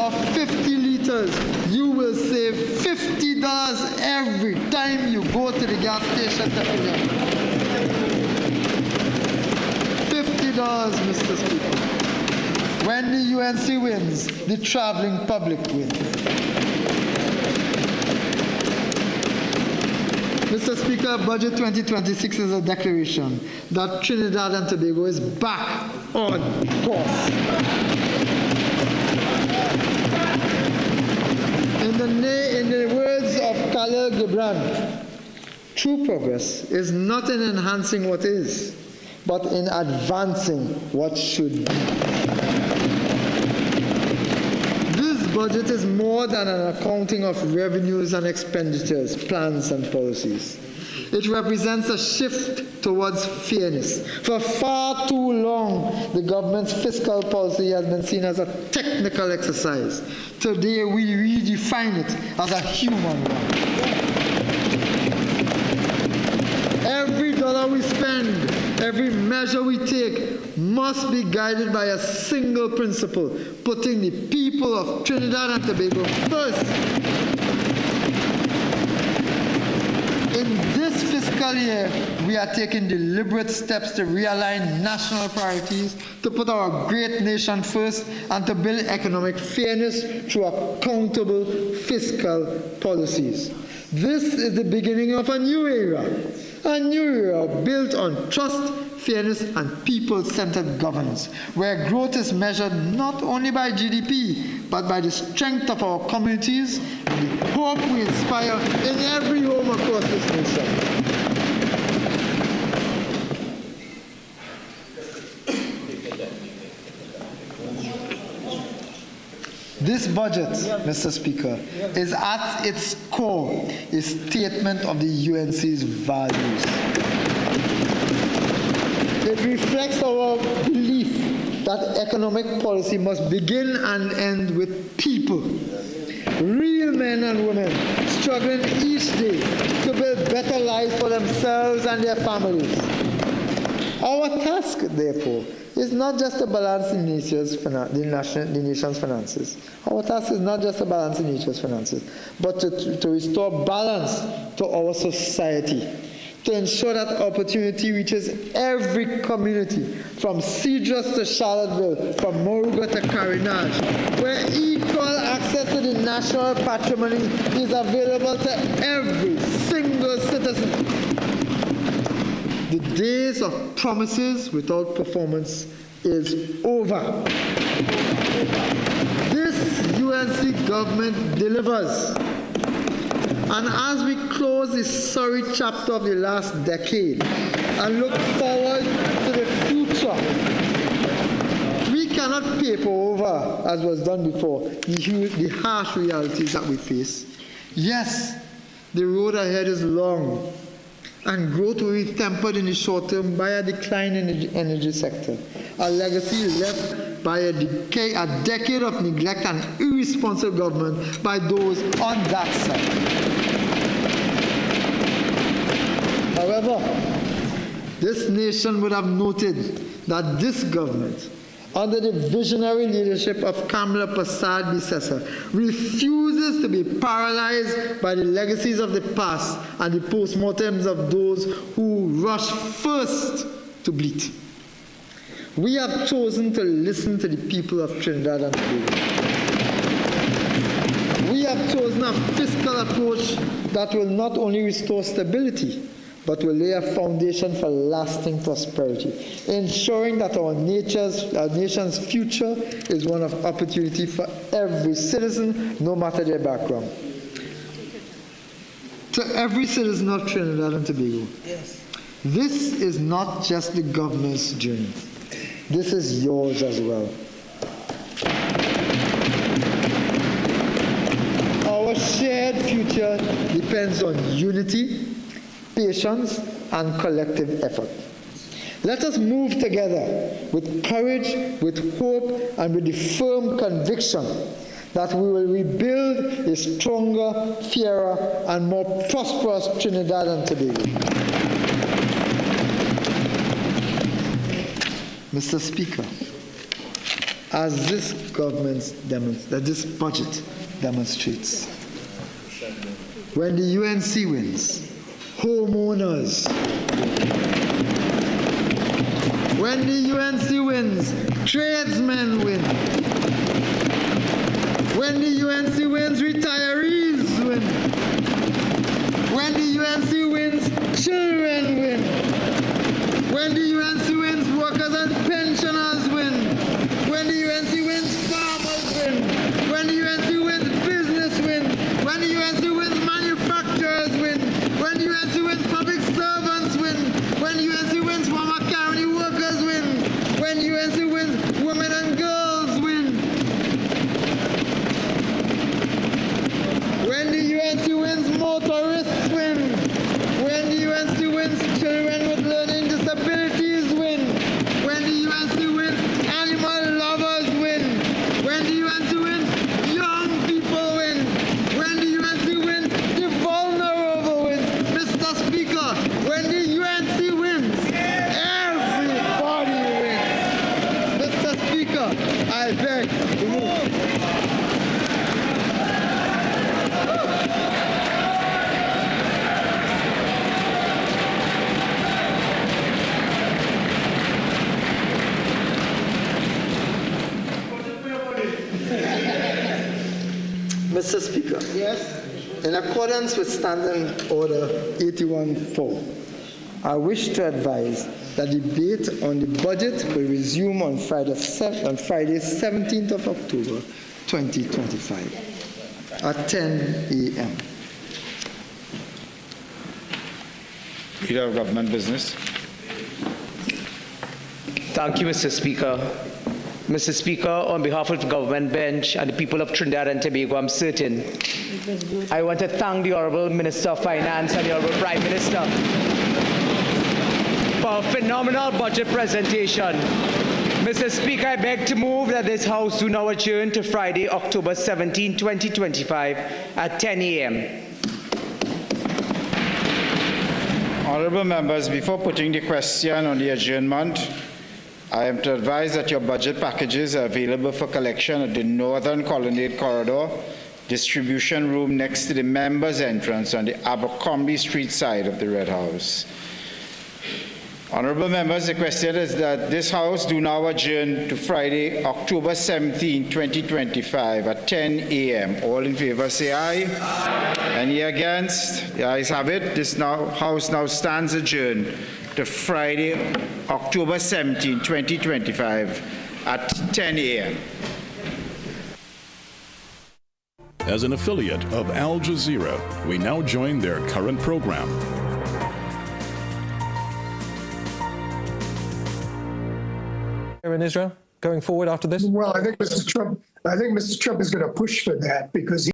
of 50 liters, you will save $50 $50 every time you go to the gas station to fill up. $50, Mr. Speaker. When the UNC wins, the traveling public wins. Mr. Speaker, Budget 2026 is a declaration that Trinidad and Tobago is back on course. In the words of Khalil Gibran, true progress is not in enhancing what is, but in advancing what should be. This budget is more than an accounting of revenues and expenditures, plans and policies. It represents a shift towards fairness. For far too long, the government's fiscal policy has been seen as a technical exercise. Today, we redefine it as a human one. Every dollar we spend, every measure we take must be guided by a single principle, putting the people of Trinidad and Tobago first. In this fiscal year, we are taking deliberate steps to realign national priorities, to put our great nation first, and to build economic fairness through accountable fiscal policies. This is the beginning of a new era built on trust, fairness, and people-centered governance, where growth is measured not only by GDP, but by the strength of our communities and the hope we inspire in every home across this nation. This budget, Mr. Speaker, is at its core a statement of the UNC's values. It reflects our belief that economic policy must begin and end with people, real men and women struggling each day to build better lives for themselves and their families. Our task, therefore, is not just to balance the nation's finances. Our task is not just to balance the nation's finances, but to restore balance to our society, to ensure that opportunity reaches every community, from Cedros to Charlottesville, from Moruga to Carinage, where equal access to the national patrimony is available to every single citizen. The days of promises without performance is over. This UNC government delivers. And as we close this sorry chapter of the last decade and look forward to the future, we cannot paper over, as was done before, the harsh realities that we face. Yes, the road ahead is long, and growth will be tempered in the short term by a decline in the energy sector, a legacy left by a decade of neglect and irresponsible government by those on that side. However, this nation would have noted that this government, under the visionary leadership of Kamala Prasad-Bissessar, refuses to be paralyzed by the legacies of the past and the postmortems of those who rush first to bleat. We have chosen to listen to the people of Trinidad and Tobago. We have chosen a fiscal approach that will not only restore stability, but will lay a foundation for lasting prosperity, ensuring that our nation's future is one of opportunity for every citizen, no matter their background. To every citizen of Trinidad and Tobago, this is not just the governor's journey. This is yours as well. Our shared future depends on unity, patience, and collective effort. Let us move together with courage, with hope, and with the firm conviction that we will rebuild a stronger, fairer, and more prosperous Trinidad and Tobago. Mr. Speaker, as this budget demonstrates, When the UNC wins, homeowners. When the UNC wins, tradesmen win. When the UNC wins, retirees win. When the UNC wins, children win. When the UNC wins, workers and pensioners win. When the UNC wins, farmers win. When the UNC wins, business win. When the UNC wins, manufacturers win. When the UNC wins, public servants win. When the UNC wins, former county workers win. When the UNC wins, women and girls win. When the UNC wins, motorists win. When the UNC wins, children with learning disabilities win. When the UNC wins, animal lovers win. When the UNC wins, young people win. When the UNC wins, the vulnerable wins. Mr. Speaker, when the UNC wins, everybody wins. Mr. Speaker, I beg to move. Mr. Speaker. Yes. In accordance with Standing Order 81-4, I wish to advise that debate on the budget will resume on Friday 17th of October 2025 at 10 a.m. Leader of Government Business. Thank you, Mr. Speaker. Mr. Speaker, on behalf of the government bench and the people of Trinidad and Tobago, I'm certain I want to thank the Honourable Minister of Finance and the Honourable Prime Minister for a phenomenal budget presentation. Mr. Speaker, I beg to move that this House do now adjourn to Friday, October 17, 2025 at 10 a.m. Honourable members, before putting the question on the adjournment, I am to advise that your budget packages are available for collection at the Northern Colonnade Corridor distribution room next to the members' entrance on the Abercrombie Street side of the Red House. Honourable members, the question is that this House do now adjourn to Friday, October 17, 2025 at 10 a.m. All in favour say aye. Aye. Any against? The ayes have it. This House now stands adjourned to Friday, October 17, 2025 at 10 a.m. As an affiliate of Al Jazeera, we now join their current program. In Israel going forward after this? Well, I think Mr. Trump is going to push for that because